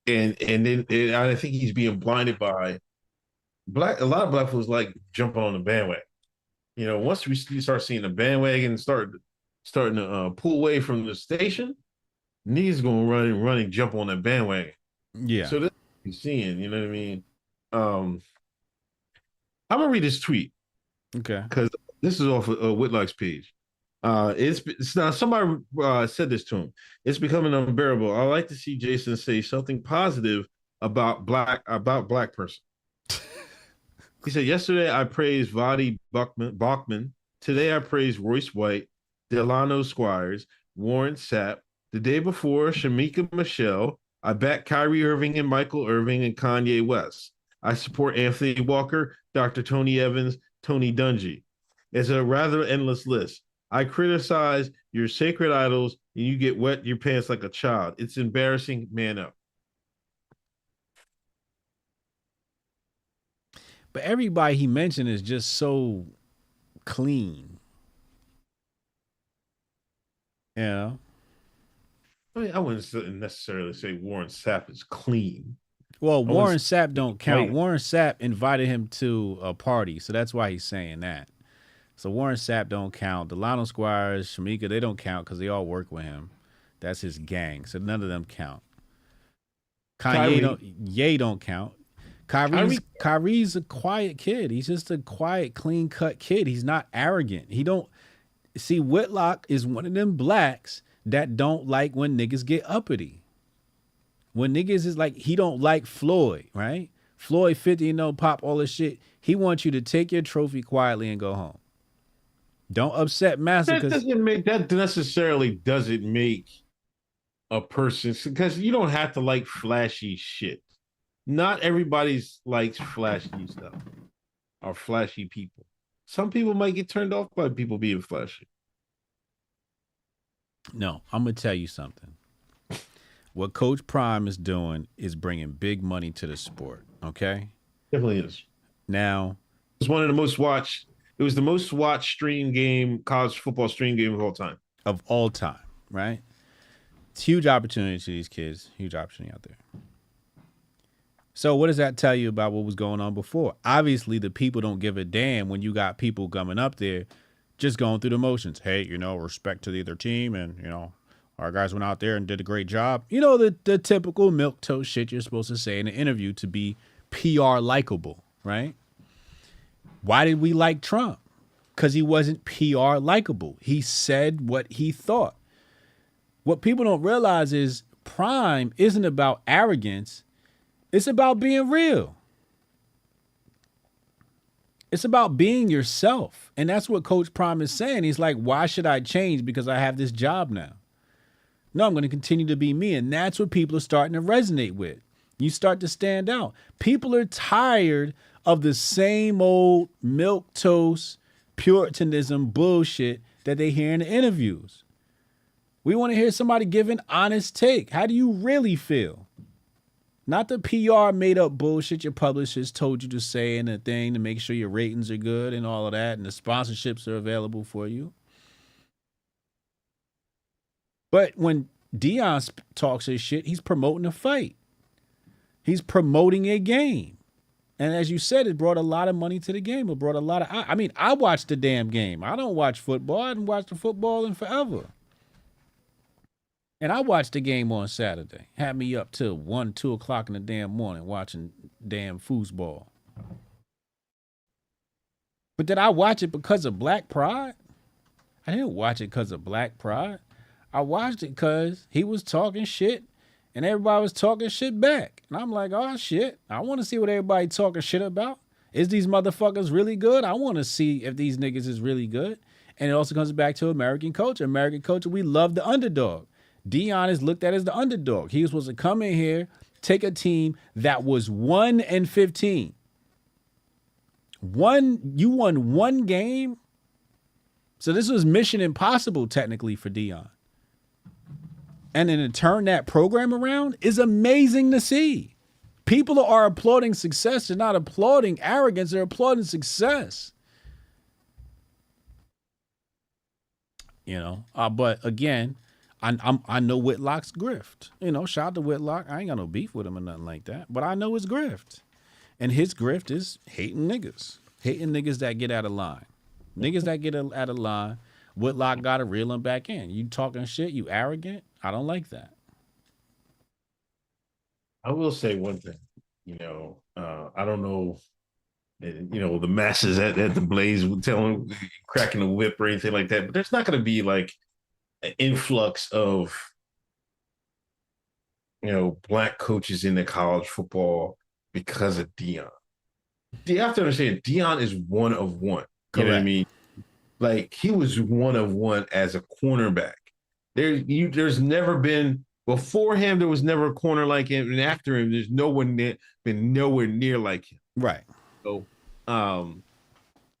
And then I think he's being blinded by a lot of black folks like jumping on the bandwagon. You know, once we start seeing the bandwagon starting to pull away from the station, niggas gonna run and jump on that bandwagon. Yeah. So that's what you're seeing, you know what I mean? I'm gonna read this tweet. Okay. Because this is off of Whitlock's page. It's now somebody said this to him. It's becoming unbearable. I like to see Jason say something positive about black person. He said, yesterday I praised Vadi Bachman. Today I praised Royce White, Delano Squires, Warren Sapp. The day before, Shamika Michelle. I back Kyrie Irving and Michael Irving and Kanye West. I support Anthony Walker, Dr. Tony Evans, Tony Dungy. It's a rather endless list. I criticize your sacred idols and you get wet your pants like a child. It's embarrassing. Man up. But everybody he mentioned is just so clean. Yeah. I mean, I wouldn't necessarily say Warren Sapp is clean. Well, Warren Sapp don't count. Warren Sapp invited him to a party, so that's why he's saying that. So Warren Sapp don't count. The Lionel Squires, Shamika, they don't count because they all work with him. That's his gang, so none of them count. Ye don't count. Kyrie's a quiet kid. He's just a quiet, clean-cut kid. He's not arrogant. He don't see Whitlock is one of them blacks that don't like when niggas get uppity. When niggas is like, he don't like Floyd, right? Floyd 50 and pop all this shit. He wants you to take your trophy quietly and go home. Don't upset Master. That necessarily doesn't make a person, because you don't have to like flashy shit. Not everybody's likes flashy stuff or flashy people. Some people might get turned off by people being flashy. No, I'm gonna tell you something. What Coach Prime is doing is bringing big money to the sport. Okay, definitely is. Now, it's one of the most watched. It was the most watched stream game, college football stream game of all time. Of all time, right? It's huge opportunity to these kids. Huge opportunity out there. So what does that tell you about what was going on before? Obviously, the people don't give a damn when you got people coming up there just going through the motions. Hey, respect to the other team, and, our guys went out there and did a great job. The typical milquetoast shit you're supposed to say in an interview to be PR likable, right? Why did we like Trump? Because he wasn't PR likable. He said what he thought. What people don't realize is Prime isn't about arrogance. It's about being real. It's about being yourself. And that's what Coach Prime is saying. He's like, why should I change because I have this job now? No, I'm going to continue to be me. And that's what people are starting to resonate with. You start to stand out. People are tired of the same old milquetoast puritanism bullshit that they hear in the interviews. We want to hear somebody give an honest take. How do you really feel? Not the PR made up bullshit your publishers told you to say in a thing to make sure your ratings are good and all of that, and the sponsorships are available for you. But when Dion talks his shit, he's promoting a fight. He's promoting a game. And as you said, it brought a lot of money to the game. It brought a lot of, I watched the damn game. I don't watch football. I haven't watched the football in forever. And I watched the game on Saturday. Had me up till 1, 2 o'clock in the damn morning watching damn foosball. But did I watch it because of Black Pride? I didn't watch it because of Black Pride. I watched it because he was talking shit and everybody was talking shit back. And I'm like, oh shit, I want to see what everybody talking shit about. Is these motherfuckers really good? I want to see if these niggas is really good. And it also comes back to American culture. American culture, we love the underdog. Dion is looked at as the underdog. He was supposed to come in here, take a team that was 1-15. You won one game. So this was mission impossible technically for Dion. And then to turn that program around is amazing to see. People are applauding success. They're not applauding arrogance. They're applauding success. But again, I know Whitlock's grift. Shout out to Whitlock. I ain't got no beef with him or nothing like that. But I know his grift. And his grift is hating niggas. Hating niggas that get out of line. Niggas that get out of line, Whitlock got to reel them back in. You talking shit, you arrogant. I don't like that. I will say one thing. I don't know, the masses at the Blaze would tell him cracking the whip or anything like that. But there's not going to be like an influx of black coaches in the college football because of Dion. You have to understand, Dion is one of one. You know what I mean? Like, he was one of one as a cornerback. There's never been, before him, there was never a corner like him, and after him, there's been nowhere near like him. Right. So,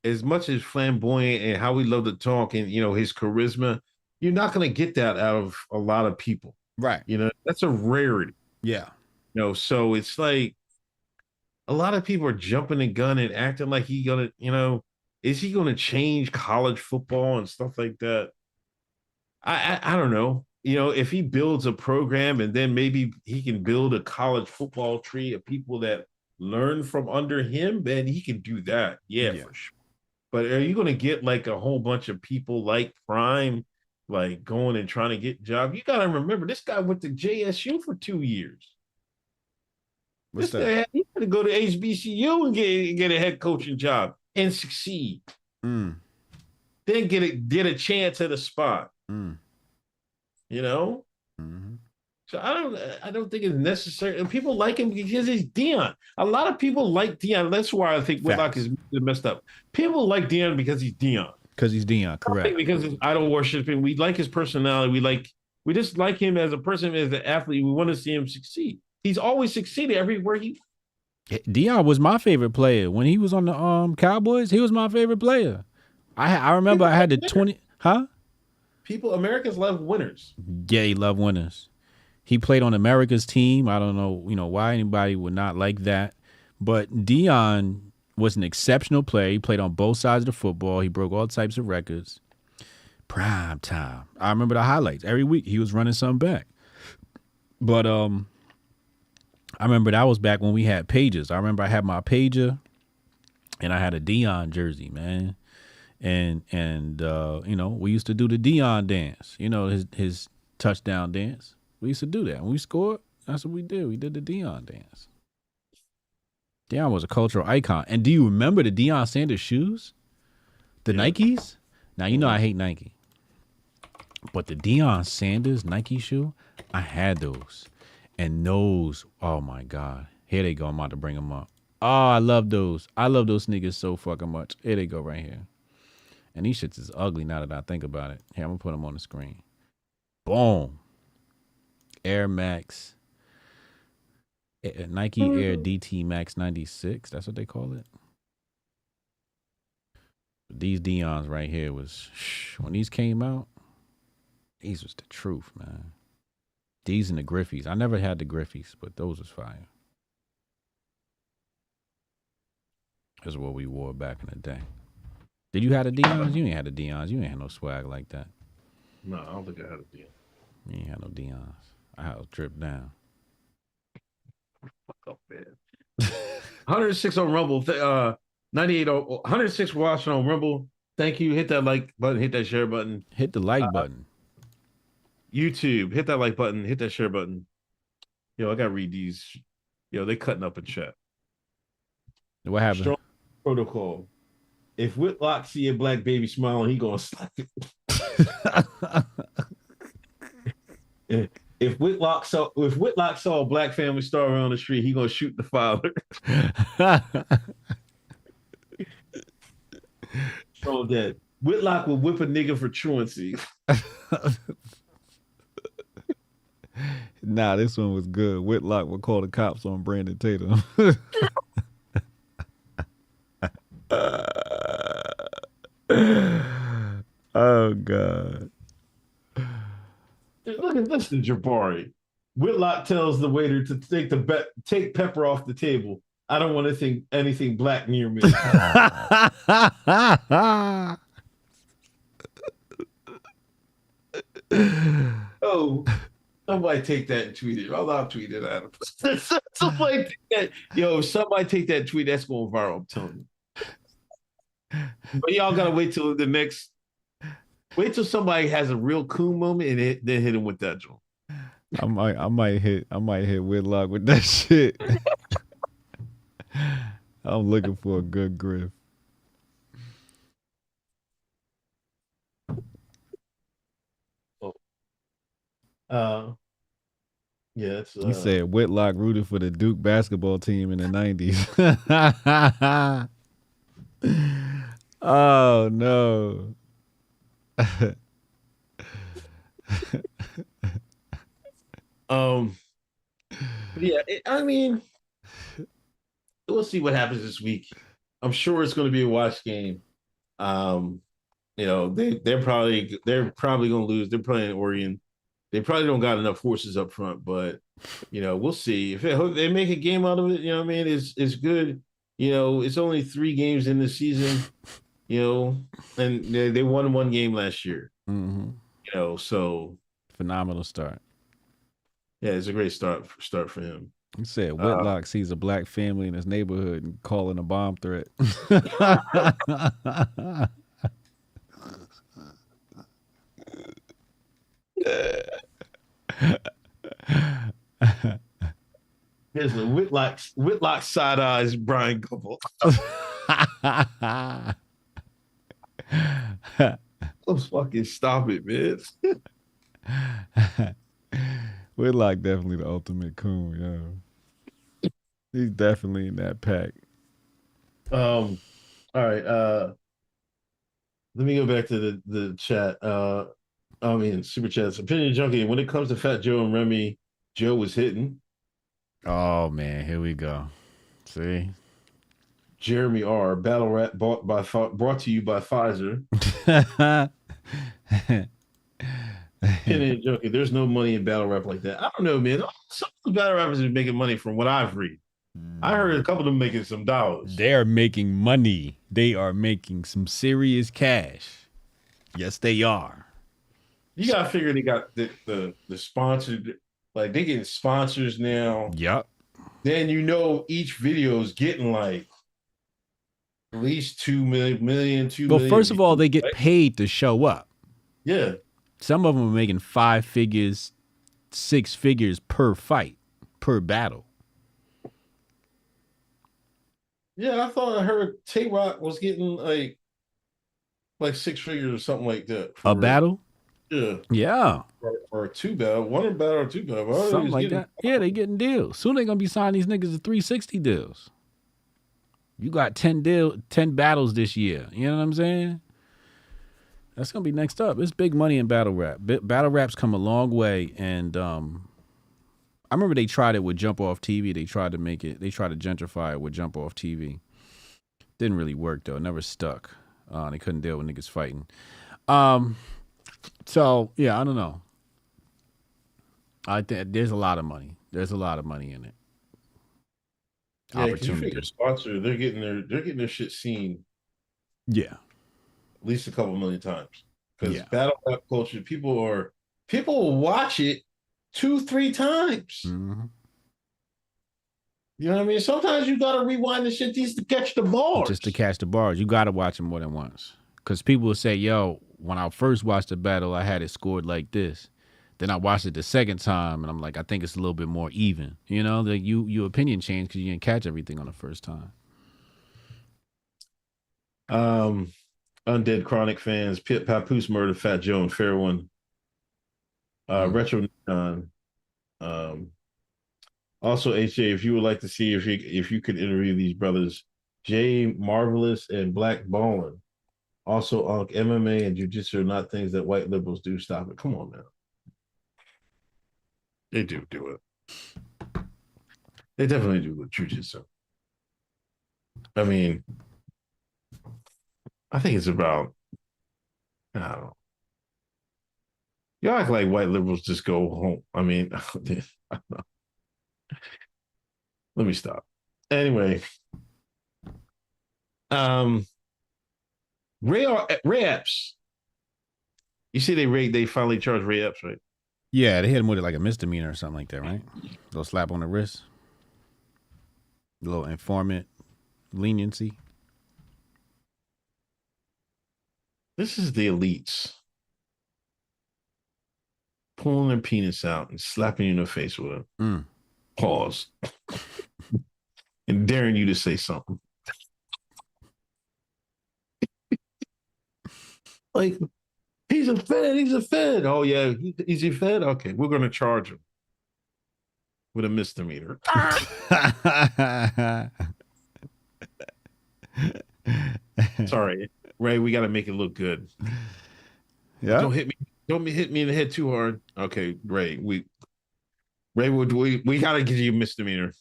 as much as flamboyant and how we love to talk and his charisma, you're not going to get that out of a lot of people. Right. That's a rarity. Yeah. So it's like a lot of people are jumping the gun and acting like is he gonna change college football and stuff like that? I don't know. If he builds a program and then maybe he can build a college football tree of people that learn from under him, then he can do that. Yeah. For sure. But are you gonna get like a whole bunch of people like Prime, like going and trying to get jobs? You gotta remember this guy went to JSU for 2 years. What's that? He had to go to HBCU and get a head coaching job and succeed. Then get a chance at a spot. So I don't think it's necessary. And people like him because he's Deion. A lot of people like Deion. That's why I think Whitlock is messed up. People like Deion because he's Deion. Because he's Deion, correct. Because he's idol worshiping. We like his personality. We just like him as a person, as an athlete. We want to see him succeed. He's always succeeded everywhere Deion was my favorite player. When he was on the Cowboys, he was my favorite player. I remember I had the 20, Americans love winners. Yeah, he loved winners. He played on America's team. I don't know, why anybody would not like that. But Deion was an exceptional player. He played on both sides of the football. He broke all types of records. Prime time. I remember the highlights. Every week he was running something back. But I remember that was back when we had pages. I remember I had my pager and I had a Deion jersey, man. And we used to do the Deion dance, his touchdown dance. We used to do that. When we scored, that's what we did. We did the Deion dance. Deion was a cultural icon. And do you remember the Deion Sanders shoes? The Nikes? Now, I hate Nike. But the Deion Sanders Nike shoe, I had those. And those, oh my God. Here they go. I'm about to bring them up. Oh, I love those. I love those sneakers so fucking much. Here they go right here. And these shits is ugly now that I think about it. Here, I'm going to put them on the screen. Boom. Air Max. Nike Air DT Max 96. That's what they call it. These Deons right here was, when these came out, these was the truth, man. These and the Grifties. I never had the Grifties, but those was fire. That's what we wore back in the day. Did you have the Deons? You ain't had the Deons. You ain't had no swag like that. No, I don't think I had a Deon. You ain't had no Deons. I had a trip down. Fuck up, man. 106 on Rumble. 98 on 106 watching on Rumble. Thank you. Hit that like button. Hit that share button. Hit the like button. YouTube. Hit that like button. Hit that share button. I gotta read these. They cutting up in chat. What happened? Strong protocol. If Whitlock see a black baby smiling, he gonna slap it. If Whitlock saw a black family star around the street, he gonna shoot the father. So that Whitlock will whip a nigga for truancy. Nah, this one was good. Whitlock will call the cops on Brandon Tatum. Oh God. Look at this, Jabari. Whitlock tells the waiter to take pepper off the table. I don't want anything black near me. Oh, somebody take that and tweet it. I'll tweet it at him. Somebody take that. If somebody take that tweet, that's going viral. I'm telling you. But y'all gotta wait till somebody has a real cool moment and then hit him with that joint. I might hit Whitlock with that shit. I'm looking for a good grift. Yeah, You said Whitlock rooted for the Duke basketball team in the 90s. Oh no. Yeah, we'll see what happens this week. I'm sure it's going to be a watch game. You know, they're probably gonna lose. They're playing Oregon. They probably don't got enough horses up front, but you know, we'll see. If they make a game out of it, you know what I mean, it's good. You know, it's only 3 games in the season, you know, and they won 1 game last year. Mm-hmm. You know, so phenomenal start. Yeah, it's a great start for him. He said Whitlock sees a black family in his neighborhood and calling a bomb threat. Here's the Whitlock side eyes Brian Couple. Let's fucking stop it, man. Whitlock definitely the ultimate coon, yo. He's definitely in that pack. All right. Let me go back to the chat. I mean super chats. Opinion Junkie. When it comes to Fat Joe and Remy, Joe was hitting. Oh man, here we go. See, Jeremy R. Battle rap brought to you by Pfizer. Opinion Junkie. There's no money in battle rap like that. I don't know, man. Some of the battle rappers are making money from what I've read. I heard a couple of them making some dollars. They're making money. They are making some serious cash. Yes, they are. You gotta figure they got the sponsored, like they getting sponsors now. Yep. Then you know each video is getting like at least 2 million, 2 well, million. first of all, they get paid to show up. Yeah. Some of them are making 5 figures, 6 figures per fight, per battle. Yeah, I thought I heard Tay-Rock was getting like 6 figures or something like that. A battle? Yeah. Yeah. Or 2 battle, 1 battle or 2 battle. Something like that. Yeah, they getting deals. Soon they're gonna be signing these niggas to 360 deals. You got 10 battles this year. You know what I'm saying? That's gonna be next up. It's big money in battle rap. Battle rap's come a long way, and I remember they tried it with Jump Off TV. They tried to gentrify it with Jump Off TV. Didn't really work though. It never stuck. They couldn't deal with niggas fighting. So yeah, I don't know. I think there's a lot of money. There's a lot of money in it. Yeah, opportunity. Sponsor, they're getting their shit seen. Yeah. At least a couple million times. Because battle rap culture, people will watch it 2-3 times. Mm-hmm. You know what I mean? Sometimes you gotta rewind the shit just to catch the bars. Just to catch the bars. You gotta watch them more than once. Because people will say, yo, when I first watched the battle, I had it scored like this. Then I watched it the second time, and I'm like, I think it's a little bit more even. You know, like your opinion changed because you didn't catch everything on the first time. Undead Chronic fans, Papoose murdered Fat Joe and Fair One. Retro Neon. Also, HJ, if you would like to see if you could interview these brothers, Jay Marvelous and Black Ballin. Also, MMA and jiu-jitsu are not things that white liberals do. Stop it. Come on now. They do it. They definitely do with jiu-jitsu. I mean, I think it's about, I don't know. You act like white liberals just go home. I mean, I don't know. Let me stop. Anyway, Ray Epps. You see, they finally charged Ray Epps, right? Yeah, they hit him with like a misdemeanor or something like that, right? A little slap on the wrist, a little informant leniency. This is the elites pulling their penis out and slapping you in the face with it. Pause. And daring you to say something. Like, he's a Fed. Oh, yeah, he's a Fed? Okay, we're going to charge him with a misdemeanor. Sorry, Ray, we got to make it look good. Yeah. Don't hit me in the head too hard. Okay, Ray, we got to give you a misdemeanor.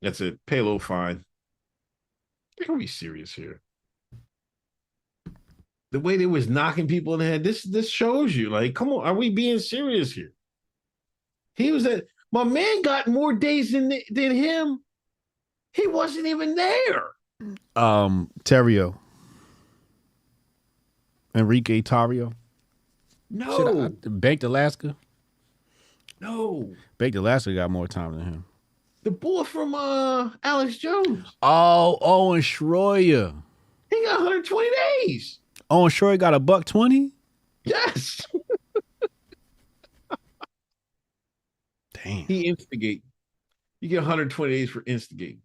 That's it. Pay a little fine. We're going to be serious here. The way they was knocking people in the head, this shows you, like, come on, are we being serious here? He was at my man got more days than him. He wasn't even there. Terrio. Enrique Tarrio. No. Baked Alaska. No. Baked Alaska got more time than him. The boy from Alex Jones. Oh, Owen Schroyer. He got 120 days. Owen Schroyer got $120? Yes. Damn. He instigate. You get 120 days for instigate.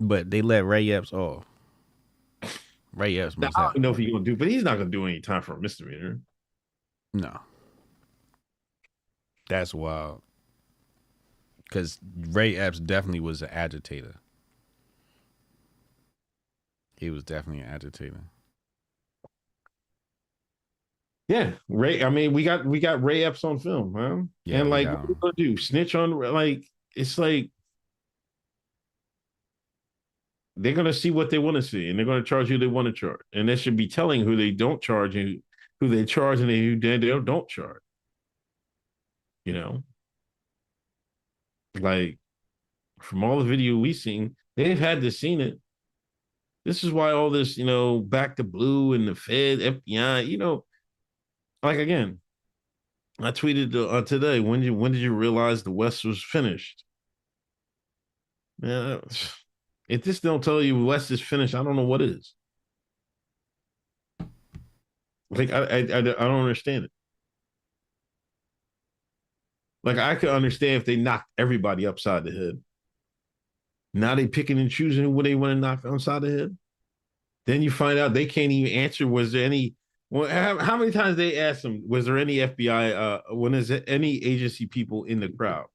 But they let Ray Epps off. Ray Epps must I have. don't know if he's gonna do, but he's not gonna do any time for a misdemeanor. No. That's wild. Because Ray Epps definitely was an agitator. He was definitely an agitator. Yeah, Ray. I mean, we got Ray Epps on film, man. Yeah, and like, we what got we gonna do? Snitch on? Like, it's like they're gonna see what they want to see, and they're gonna charge who they want to charge, and they should be telling who they don't charge and who they charge and who they don't charge. You know, like from all the video we've seen, they've had to seen it. This is why all this, you know, back to blue and the Fed, FBI, you know. Like, again, I tweeted today, when did you realize the West was finished? Yeah, if this don't tell you West is finished, I don't know what is. Like, I don't understand it. Like, I could understand if they knocked everybody upside the head. Now they picking and choosing who they want to knock upside the head. Then you find out they can't even answer. Was there any? Well, how many times they asked them? Was there any FBI? When is it any agency people in the crowd?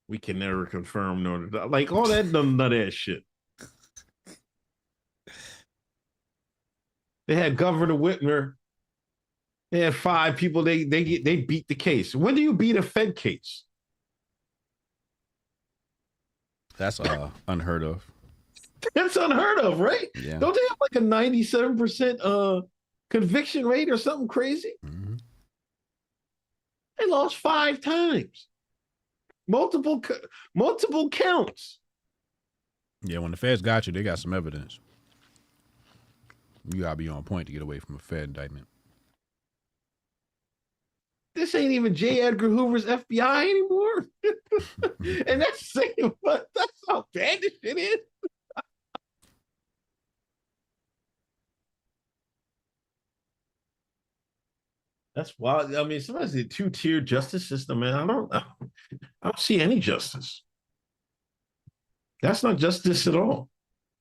We can never confirm nor like all that none of that shit. They had Governor Whitmer. They had 5 people. They beat the case. When do you beat a Fed case? That's unheard of. That's unheard of, right? Yeah. Don't they have like a 97% conviction rate or something crazy? Mm-hmm. They lost 5 times. Multiple counts. Yeah, when the feds got you, they got some evidence. You gotta be on point to get away from a Fed indictment. This ain't even J. Edgar Hoover's FBI anymore. And that's saying what? That's how bad this shit is. That's wild. I mean, somebody's a 2-tier justice system, man. I don't see any justice. That's not justice at all.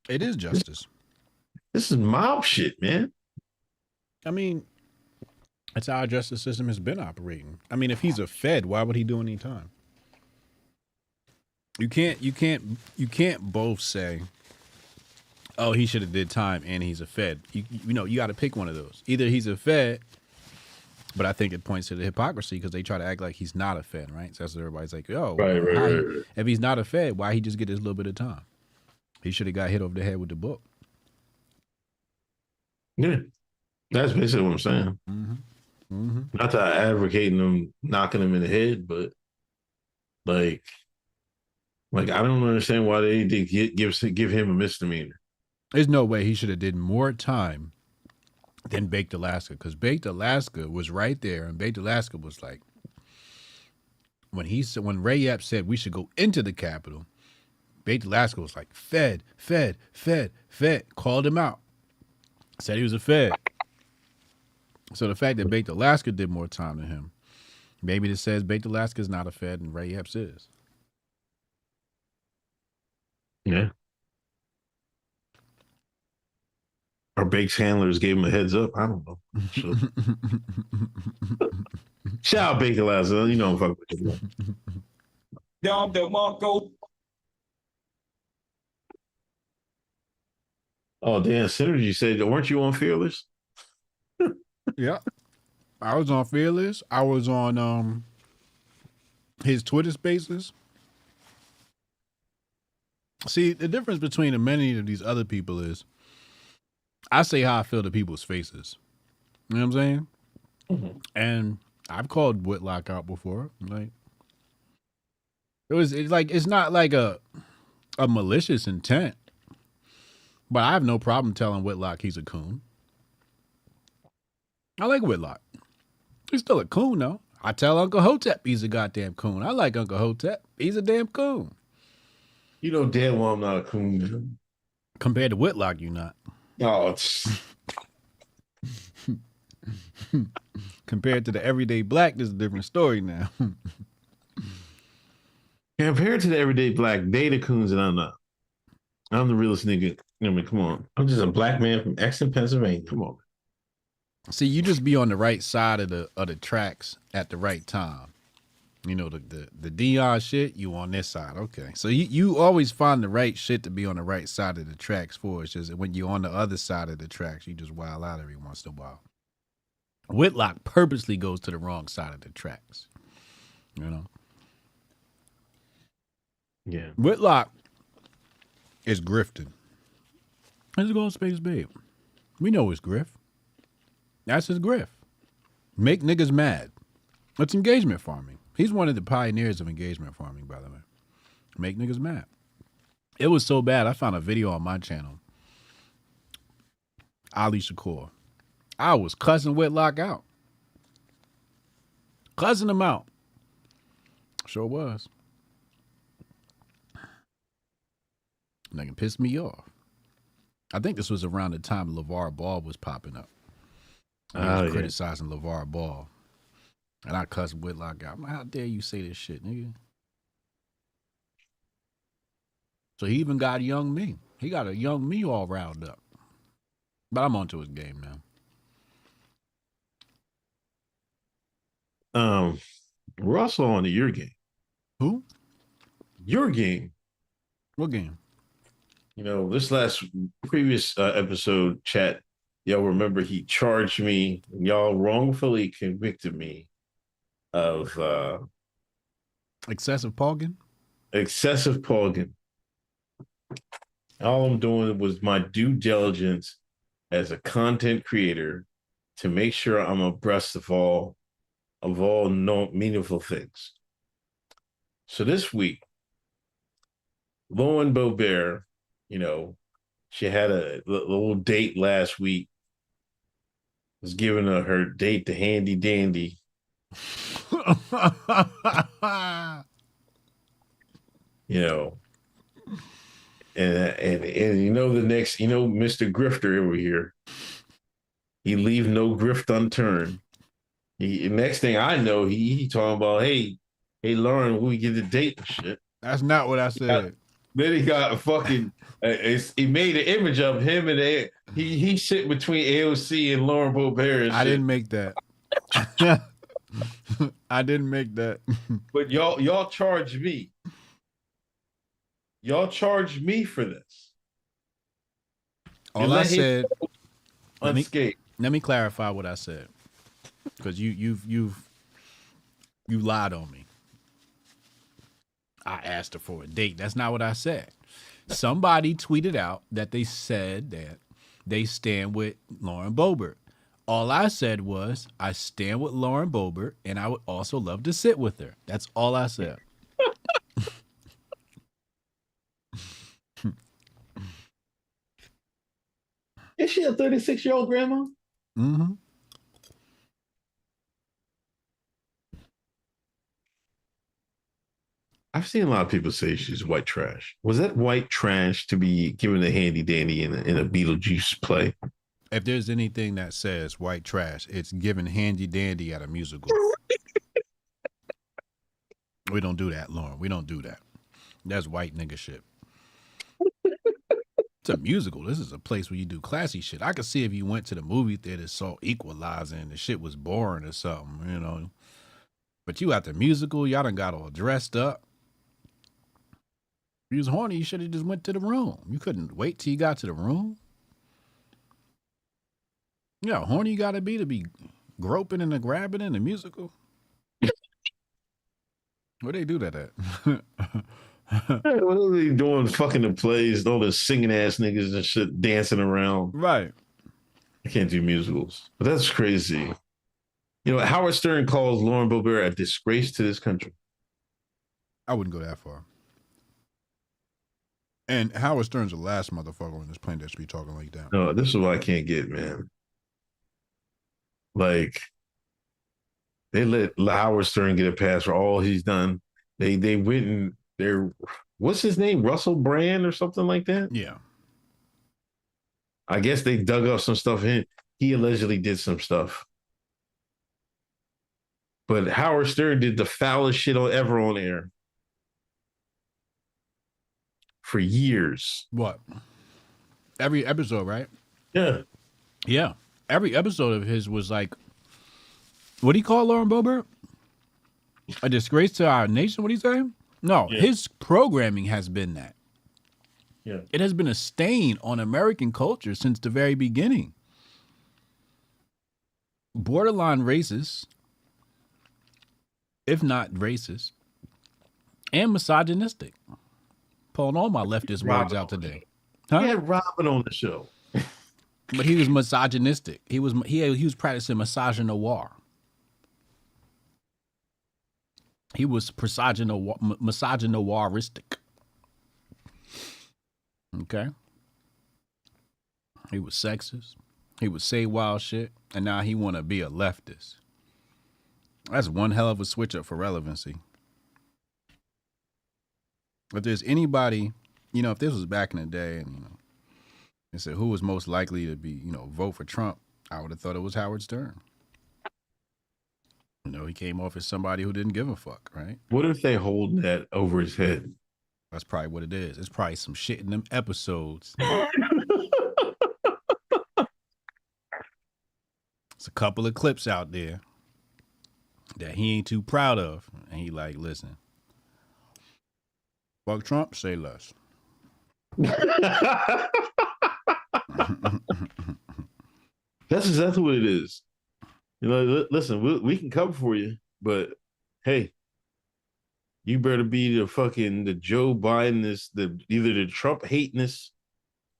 It is justice. This is mob shit, man. I mean, that's how our justice system has been operating. I mean, if he's a Fed, why would he do any time? You can't both say, oh, he should have did time and he's a Fed. You know, you got to pick one of those. Either he's a Fed, but I think it points to the hypocrisy because they try to act like he's not a Fed, right? So that's what everybody's like, oh, right. If he's not a Fed, why he just get this little bit of time? He should have got hit over the head with the book. Yeah, that's basically what I'm saying. Mm-hmm. Mm-hmm. Not that I advocating them knocking him in the head, but like I don't understand why they give him a misdemeanor. There's no way he should have did more time than Baked Alaska, because Baked Alaska was right there, and Baked Alaska was like, when Ray Epps said we should go into the Capitol, Baked Alaska was like, Fed, called him out, said he was a Fed. So the fact that Baked Alaska did more time than him, maybe this says Baked Alaska is not a Fed and Ray Epps is. Yeah. Our Bake's handlers gave him a heads up. I don't know. So. Shout out Baked Alaska. You know I'm fucking with you. Dom DeMarco. Oh, damn. Synergy said, weren't you on Fearless? Yeah. I was on Fearless. I was on his Twitter Spaces. See, the difference between many of these other people is I say how I feel to people's faces. You know what I'm saying? Mm-hmm. And I've called Whitlock out before. Like it's not like a malicious intent. But I have no problem telling Whitlock he's a coon. I like Whitlock. He's still a coon, though. I tell Uncle Hotep he's a goddamn coon. I like Uncle Hotep. He's a damn coon. You know damn well I'm not a coon. Compared to Whitlock, you're not. Oh, it's... Compared to the everyday black, there's a different story now. Compared to the everyday black, they the coons and I'm not. I'm the realest nigga. I mean, come on. I'm just a black man from Exton, Pennsylvania. Come on. See, you just be on the right side of the tracks at the right time. You know, the Dion shit, you on this side. Okay. So you always find the right shit to be on the right side of the tracks for. It's just when you're on the other side of the tracks, you just wild out every once in a while. Whitlock purposely goes to the wrong side of the tracks. You know? Yeah. Whitlock is grifting. Let's go on Space Babe. We know it's grift. That's his grift. Make niggas mad. It's engagement farming. He's one of the pioneers of engagement farming, by the way. Make niggas mad. It was so bad, I found a video on my channel. Ali Shakur. I was cussing Whitlock out. Cussing him out. Sure was. Nigga pissed me off. I think this was around the time LeVar Ball was popping up. He was criticizing LeVar Ball. And I cussed Whitlock out. I'm like, how dare you say this shit, nigga? So he even got a young me. He got a young me all riled up. But I'm onto his game now. We're also on to your game. Who? Your game. What game? You know, this previous episode chat, y'all remember he charged me, y'all wrongfully convicted me of excessive pogging? Excessive pogging. All I'm doing was my due diligence as a content creator to make sure I'm abreast of all meaningful things. So this week, Lauren Boebert, you know, she had a little date last week. Was giving her date to Handy Dandy. You know, and you know Mr. Grifter over here. He leave no grift unturned. Next thing I know, he talking about, hey Lauren, when we get a date and shit. That's not what I said. Then he got a fucking. He made an image of him and he sit between AOC and Lauren Boebert. I didn't make that. I didn't make that. But y'all charge me. Y'all charge me for this. All I said. Unscathed. Let me clarify what I said, because you lied on me. I asked her for a date. That's not what I said. Somebody tweeted out that they said that they stand with Lauren Boebert. All I said was, I stand with Lauren Boebert, and I would also love to sit with her. That's all I said. Is she a 36-year-old grandma? Mm-hmm. I've seen a lot of people say she's white trash. Was that white trash to be given a Handy Dandy in a Beetlejuice play? If there's anything that says white trash, it's giving Handy Dandy at a musical. We don't do that, Lauren. We don't do that. That's white nigga shit. It's a musical. This is a place where you do classy shit. I could see if you went to the movie theater, saw Equalizer, and the shit was boring or something, you know. But you at the musical, y'all done got all dressed up. If you was horny, you should have just went to the room. You couldn't wait till you got to the room. You know how horny you gotta be groping and grabbing in the musical. Where they do that at? What are they doing? Fucking the plays, all the singing ass niggas and shit dancing around. Right. I can't do musicals, but that's crazy. You know, Howard Stern calls Lauren Boebert a disgrace to this country. I wouldn't go that far. And Howard Stern's the last motherfucker on this planet that should be talking like that. No, this is what I can't get, man. Like, they let Howard Stern get a pass for all he's done. They went and they're, what's his name? Russell Brand or something like that? Yeah. I guess they dug up some stuff in. He allegedly did some stuff. But Howard Stern did the foulest shit ever on air. For years. What? Every episode, right? Yeah. Yeah. Every episode of his was like, what do you call Lauren Boebert? A disgrace to our nation? What do you say? No, his programming has been that. Yeah. It has been a stain on American culture since the very beginning. Borderline racist, if not racist, and misogynistic. Pulling all my leftist words out today. Huh? He had Robin on the show. But he was misogynistic. He was practicing misogynoir. He was misogynoiristic. Okay. He was sexist. He would say wild shit, and now he want to be a leftist. That's one hell of a switch up for relevancy. If there's anybody, you know, if this was back in the day, and you know, they said who was most likely to be, you know, vote for Trump, I would have thought it was Howard Stern. You know, he came off as somebody who didn't give a fuck, right? What if they hold that over his head? That's probably what it is. It's probably some shit in them episodes. It's a couple of clips out there that he ain't too proud of. And he like, listen, fuck Trump, say less. That's exactly what it is. You know, listen, we can come for you, but hey, you better be the Joe Biden either the Trump hatiness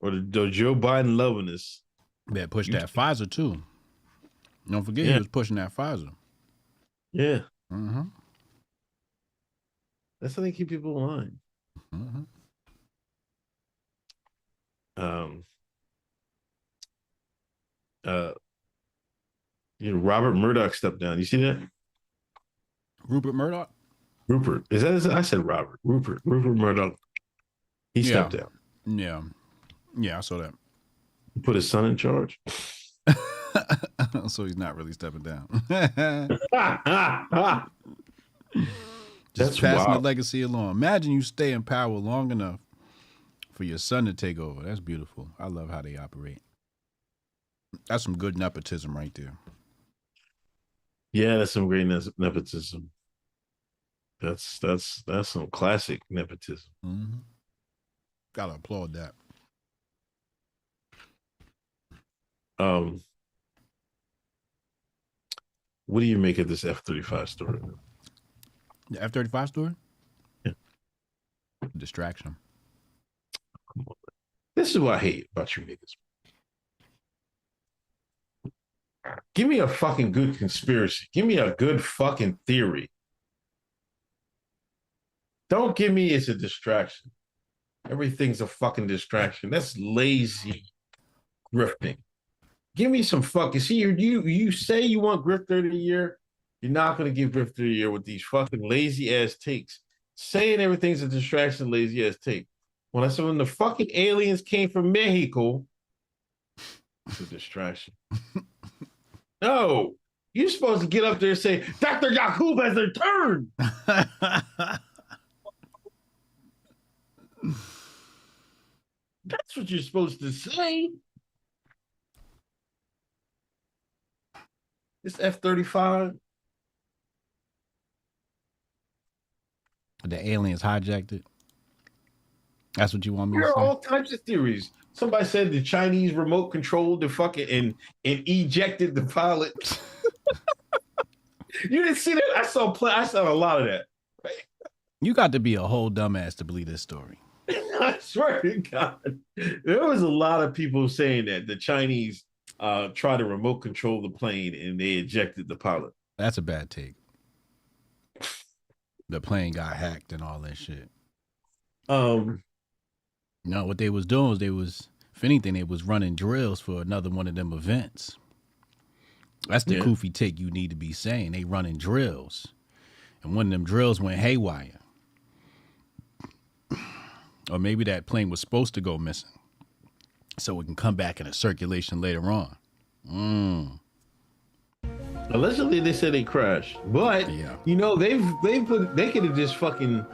or the Joe Biden lovingness. Yeah, push that Pfizer too. Don't forget he was pushing that Pfizer. Yeah. Mm-hmm. That's how they keep people in line. Mm-hmm. You know, Robert Murdoch stepped down. You see that? Rupert Murdoch? Rupert. Is that I said Robert. Rupert Murdoch. He stepped down. Yeah. Yeah, I saw that. He put his son in charge. So he's not really stepping down. Just passing the legacy along. Imagine you stay in power long enough for your son to take over. That's beautiful. I love how they operate. That's some good nepotism right there. Yeah, that's some great nepotism. That's some classic nepotism. Mm-hmm. Gotta applaud that. What do you make of this F-35 story? The F-35 story? Yeah. Distraction. This is what I hate about you niggas. Give me a fucking good conspiracy. Give me a good fucking theory. Don't give me it's a distraction. Everything's a fucking distraction. That's lazy grifting. Give me some fucking, see, you say you want Grifter of the Year, you're not going to give Grifter of the Year with these fucking lazy ass takes. Saying everything's a distraction, lazy ass take. When I said when the fucking aliens came from Mexico, it's a distraction. No, you're supposed to get up there and say, Dr. Yakub has returned. That's what you're supposed to say. This F-35. The aliens hijacked it. That's what you want me to say? There are all types of theories. Somebody said the Chinese remote controlled the fucking and ejected the pilot. You didn't see that? I saw a lot of that. You got to be a whole dumbass to believe this story. I swear to God, there was a lot of people saying that the Chinese try to remote control the plane and they ejected the pilot. That's a bad take. The plane got hacked and all that shit. No, what they was doing was if anything, they was running drills for another one of them events. That's the goofy take you need to be saying. They running drills. And one of them drills went haywire. Or maybe that plane was supposed to go missing. So it can come back into circulation later on. Allegedly, they said they crashed, but you know they could have just fucking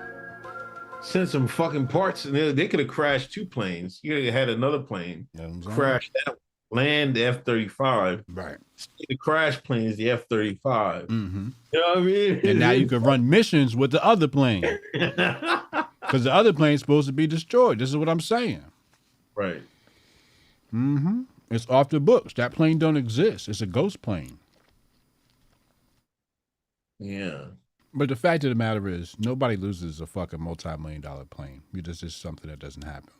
sent some fucking parts, and they could have crashed 2 planes. You could have had another plane crash that land the F-35. Right. The crash plane is the F-35. Mm-hmm. You know what I mean? And now you can run missions with the other plane because the other plane's supposed to be destroyed. This is what I'm saying. Right. Mm-hmm. It's off the books. That plane don't exist. It's a ghost plane. Yeah. But the fact of the matter is, nobody loses a fucking multi-million-dollar plane. This is something that doesn't happen.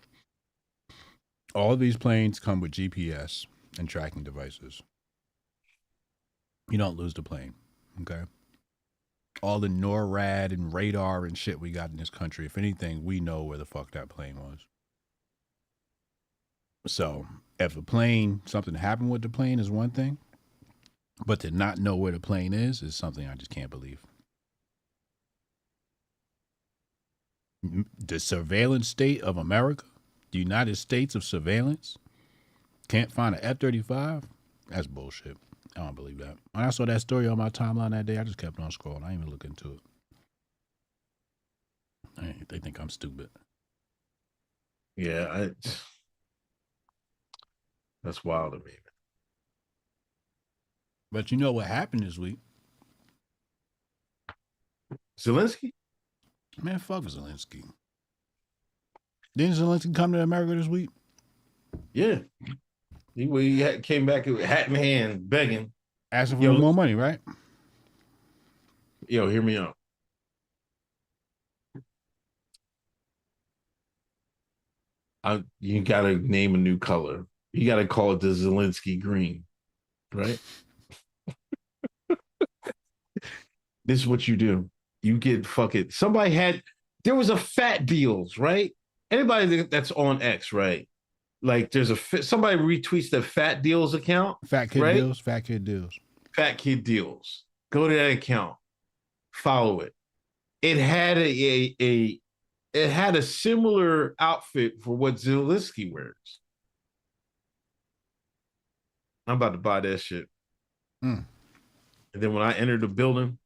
All of these planes come with GPS and tracking devices. You don't lose the plane, okay? All the NORAD and radar and shit we got in this country, if anything, we know where the fuck that plane was. So, if something happened with the plane is one thing, but to not know where the plane is something I just can't believe. The surveillance state of America, the United States of surveillance, can't find an F-35? That's bullshit. I don't believe that. When I saw that story on my timeline that day, I just kept on scrolling. I didn't even look into it. They think I'm stupid. Yeah, that's wild to me. But you know what happened this week? Zelensky? Man, fuck Zelensky. Didn't Zelensky come to America this week? Yeah. He came back with hat in hand, begging. Asking for more money, right? Yo, hear me out. You got to name a new color. You got to call it the Zelensky green, right? This is what you do. You get fucking there was a fat deals, right? Anybody that's on X, right? Like there's somebody retweets the fat deals account. Fat kid right? deals, fat kid deals. Fat kid deals. Go to that account. Follow it. It had it had a similar outfit for what Zelensky wears. I'm about to buy that shit. And then when I entered the building,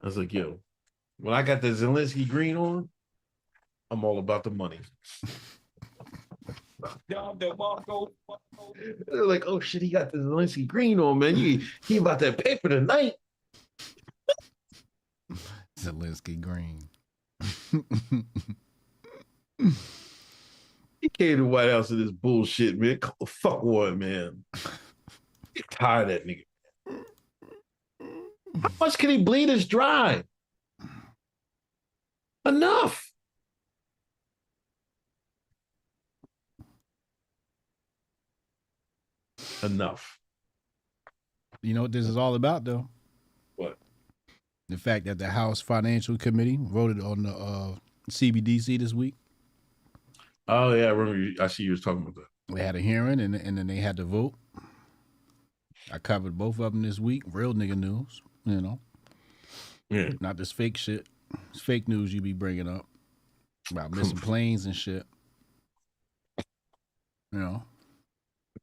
I was like, yo, when I got the Zelensky green on, I'm all about the money. They're like, oh shit, he got the Zelensky green on, man. He about that paper tonight. Zelensky green. He came to the White House with this bullshit, man. Fuck what, man. Get tired of that nigga. How much can he bleed us dry? Enough. Enough. You know what this is all about, though? What? The fact that the House Financial Committee voted on the CBDC this week. Oh, yeah, I remember. I see you was talking about that. They had a hearing, and then they had to vote. I covered both of them this week. Real nigga news, you know. Yeah. Not this fake shit. It's fake news you be bringing up about missing planes and shit. You know.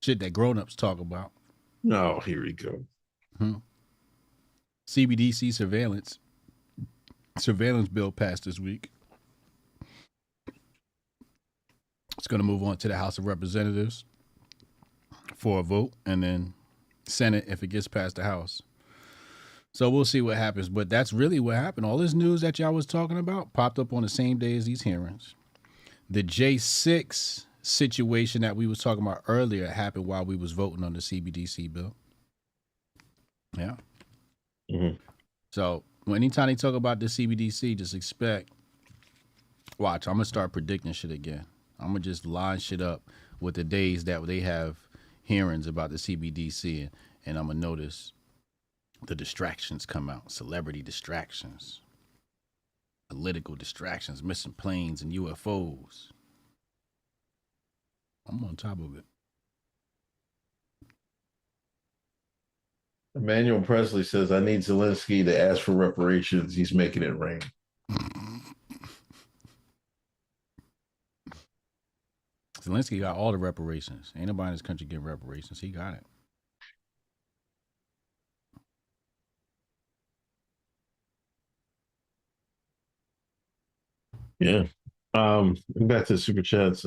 Shit that grown-ups talk about. No, here we go. CBDC surveillance bill passed this week. It's going to move on to the House of Representatives for a vote, and then Senate if it gets past the House. So we'll see what happens. But that's really what happened. All this news that y'all was talking about popped up on the same day as these hearings. The J6 situation that we was talking about earlier happened while we was voting on the CBDC bill. Yeah. Mm-hmm. So anytime they talk about the CBDC, just expect, I'm going to start predicting shit again. I'm going to just line shit up with the days that they have, hearings about the CBDC, and I'm gonna notice the distractions come out, celebrity distractions, political distractions, missing planes and UFOs. I'm on top of it. Emmanuel Presley says, I need Zelensky to ask for reparations. He's making it rain. Zelensky got all the reparations. Ain't nobody in this country getting reparations. He got it. Yeah. Back to the super chats.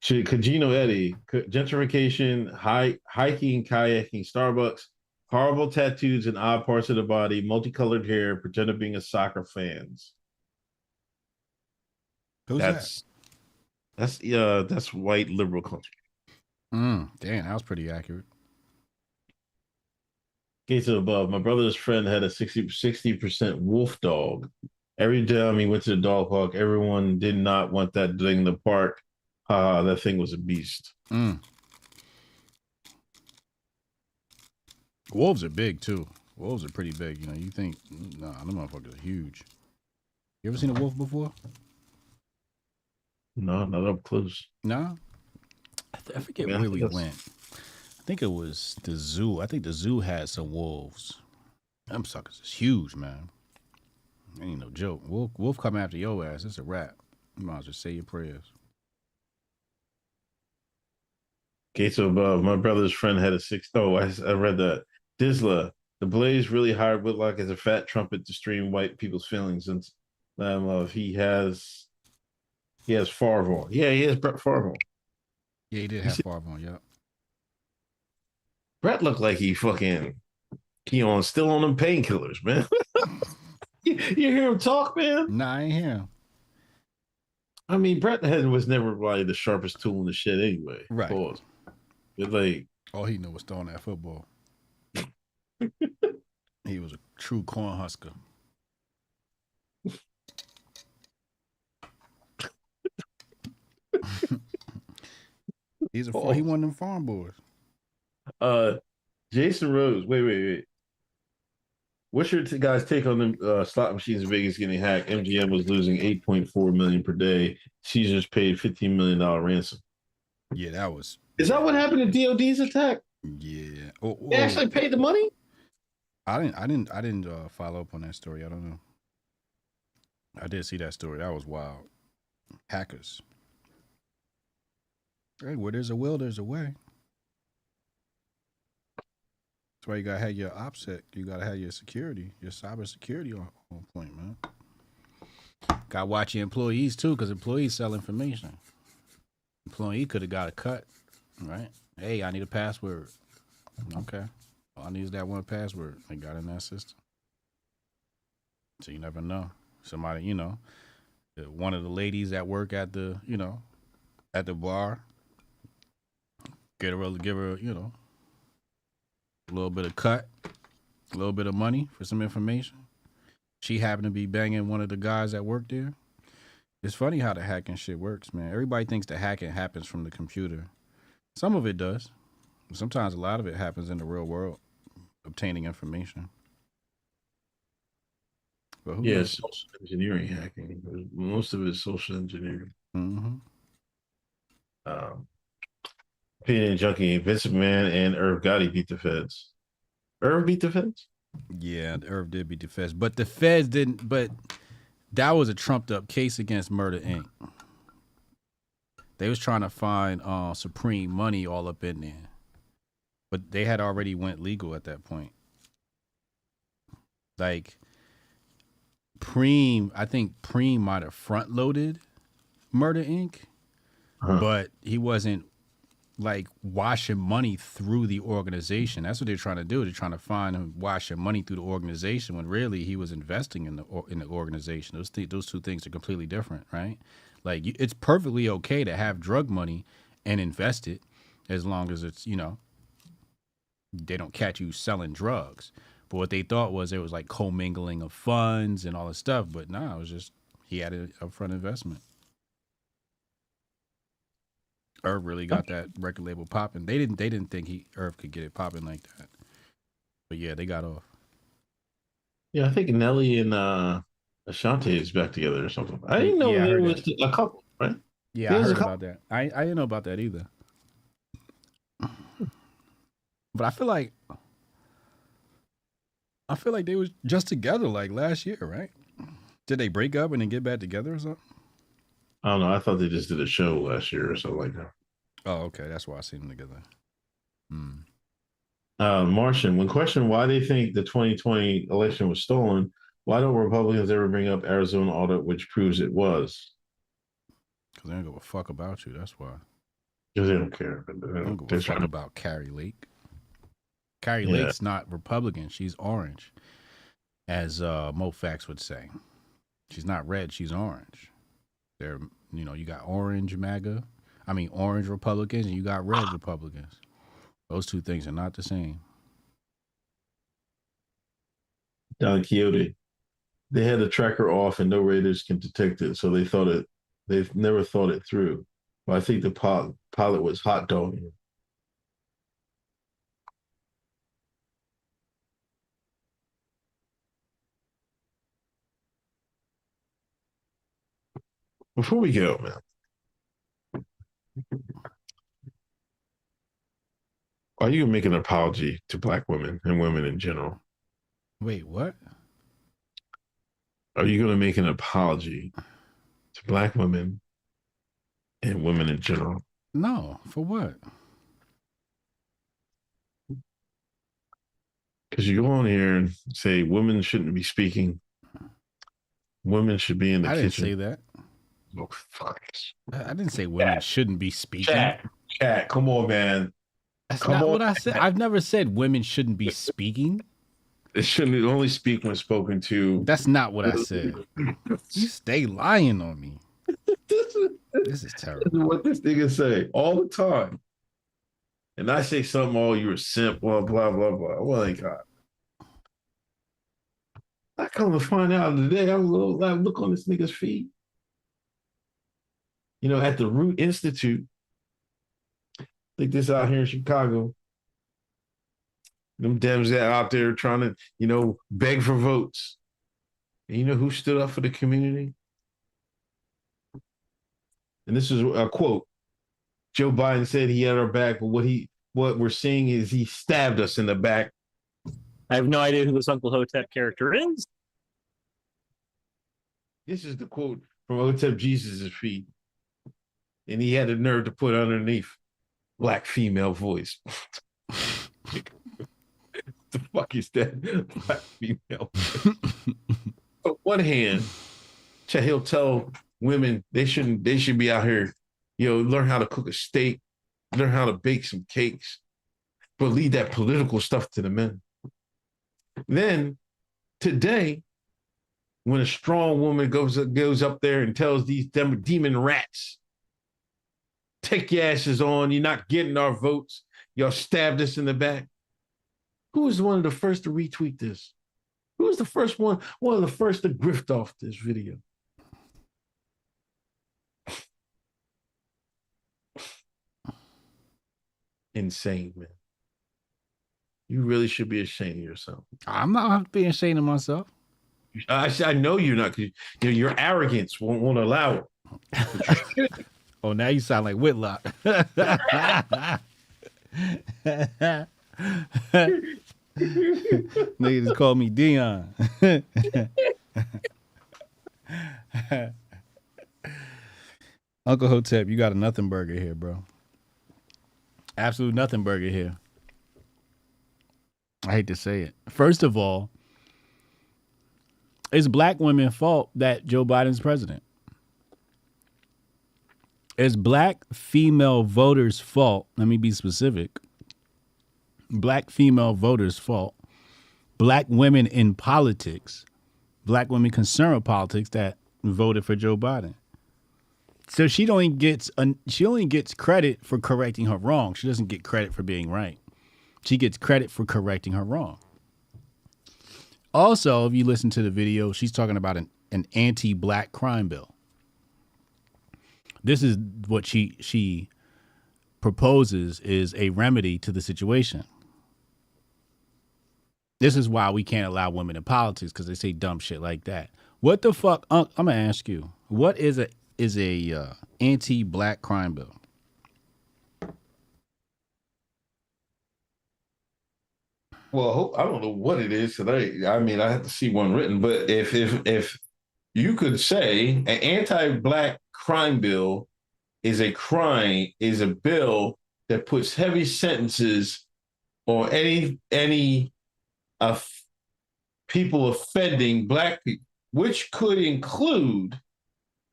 Kajino Eddie, gentrification, hiking, kayaking, Starbucks, horrible tattoos in odd parts of the body, multicolored hair, pretending being a soccer fans. Who's that's white liberal country. Damn, that was pretty accurate. Case of above, my brother's friend had a 60% wolf dog. Every time he went to the dog park, everyone did not want that thing in the park. That thing was a beast. Wolves are big too. Wolves are pretty big. You know, you think, nah, them motherfuckers are huge. You ever seen a wolf before? No, not up close. No? I forget where we went. I think it was the zoo. I think the zoo had some wolves. Them suckers is huge, man. Ain't no joke. Wolf come after your ass. It's a wrap. You might as well say your prayers. Gates above. My brother's friend had a I read that. Disla, the Blaze really hired Whitlock as a fat trumpet to stream white people's feelings. And he has Favre. Yeah, he has Brett Favre. Yeah, he did have Favre on. Yep. Brett looked like he still on them painkillers, man. you hear him talk, man? Nah, I ain't hear him. I mean, Brett was never like the sharpest tool in the shed anyway. Right. Pause. But like, all he knew was throwing that football. He was a true corn husker. He one of them farm boys. Jason Rose. Wait. What's your guys' take on the slot machines in Vegas getting hacked? MGM was losing $8.4 million per day. Caesars paid $15 million ransom. Yeah, that was. Is that what happened to DOD's attack? Yeah. They actually paid the money? I didn't follow up on that story. I don't know. I did see that story. That was wild. Hackers. Hey, where there's a will, there's a way. That's why you gotta have your OPSEC. You gotta have your security, your cyber security on point, man. Gotta watch your employees too, because employees sell information. Employee could have got a cut, right? Hey, I need a password. Okay. All I need is that one password. They got in that system. So you never know. Somebody, one of the ladies that work at the, at the bar, give her, a little bit of cut, a little bit of money for some information. She happened to be banging one of the guys that worked there. It's funny how the hacking shit works, man. Everybody thinks the hacking happens from the computer. Some of it does. Sometimes a lot of it happens in the real world, obtaining information. But social engineering hacking. Most of it is social engineering. Mm-hmm. Opinion Junkie, Vince McMahon and Irv Gotti beat the feds. Irv beat the feds? Yeah, Irv did beat the feds. But the feds didn't, but that was a trumped up case against Murder, Inc. They was trying to find Supreme money all up in there. But they had already went legal at that point. Like, I think Preem might have front loaded Murder, Inc. But he wasn't like washing money through the organization. That's what they're trying to do. They're trying to find him washing money through the organization when really he was investing in the organization. Those two things are completely different, right? Like, it's perfectly okay to have drug money and invest it as long as it's, they don't catch you selling drugs. But what they thought was it was like commingling of funds and all this stuff. But no, it was just he had an upfront investment. Irv really got that record label popping. They didn't think Irv could get it popping like that. But yeah, they got off. Yeah, I think Nelly and Ashanti is back together or something. I didn't know I there heard was that. a couple, right? Yeah, There I was a heard couple. about that. I didn't know about that either. But I feel like they was just together like last year, right? Did they break up and then get back together or something? I don't know. I thought they just did a show last year or something like that. Oh, okay. That's why I seen them together. Martian, when questioned why they think the 2020 election was stolen, why don't Republicans ever bring up Arizona audit, which proves it was? Because they don't give a fuck about you. That's why. Because they don't care. They don't give a fuck about Carrie Lake. Carrie Lake's not Republican. She's orange, as Mo Fax would say. She's not red. She's orange. They're, you got orange orange Republicans, and you got red Republicans. Those two things are not the same. Don Quixote. They had the tracker off and no radars can detect it, so they've never thought it through. But I think the pilot was hot dogging. Before we go, man, are you going to make an apology to Black women and women in general? Wait, what? Are you going to make an apology to Black women and women in general? No, for what? Because you go on here and say women shouldn't be speaking. Women should be in the kitchen. I didn't say that. Oh, fuck. I didn't say women shouldn't be speaking. Chat, come on, man. That's not what I said. I've never said women shouldn't be speaking. They shouldn't only speak when spoken to. That's not what I said. You stay lying on me. This is terrible. This is what this nigga say all the time. And I say something, oh, you're a simp, blah, blah, blah, blah. Well, thank God. I come to find out today, I look on this nigga's feed. At the Root Institute, I think this out here in Chicago, them Dems that out there trying to, beg for votes. And you know who stood up for the community? And this is a quote. Joe Biden said he had our back, but what we're seeing is he stabbed us in the back. I have no idea who this Uncle Hotep character is. This is the quote from Hotep Jesus' feed. And he had the nerve to put underneath Black female voice. The fuck is that? Black female voice. On one hand, he'll tell women they should be out here, learn how to cook a steak, learn how to bake some cakes, but leave that political stuff to the men. Then today, when a strong woman goes up there and tells these demon rats, take your asses on, you're not getting our votes, y'all stabbed us in the back. Who was one of the first to retweet this? Who was the first one of the first to grift off this video? Insane, man. You really should be ashamed of yourself. I'm not being ashamed of myself. I know you're not, because your arrogance won't allow it. Oh, now you sound like Whitlock. Nigga just called me Dion. Uncle Hotep, you got a nothing burger here, bro. Absolute nothing burger here. I hate to say it. First of all, it's Black women's fault that Joe Biden's president. It's Black female voters' fault. Let me be specific. Black female voters' fault. Black women in politics. Black women concerned with politics that voted for Joe Biden. So she only gets credit for correcting her wrong. She doesn't get credit for being right. She gets credit for correcting her wrong. Also, if you listen to the video, she's talking about an anti-Black crime bill. This is what she proposes is a remedy to the situation. This is why we can't allow women in politics, because they say dumb shit like that. What the fuck? I'm gonna ask you, what is a anti-black crime bill? Well, I don't know what it is today. I mean, I have to see one written, but if you could say an anti-black crime bill is a bill that puts heavy sentences on any people offending black people, which could include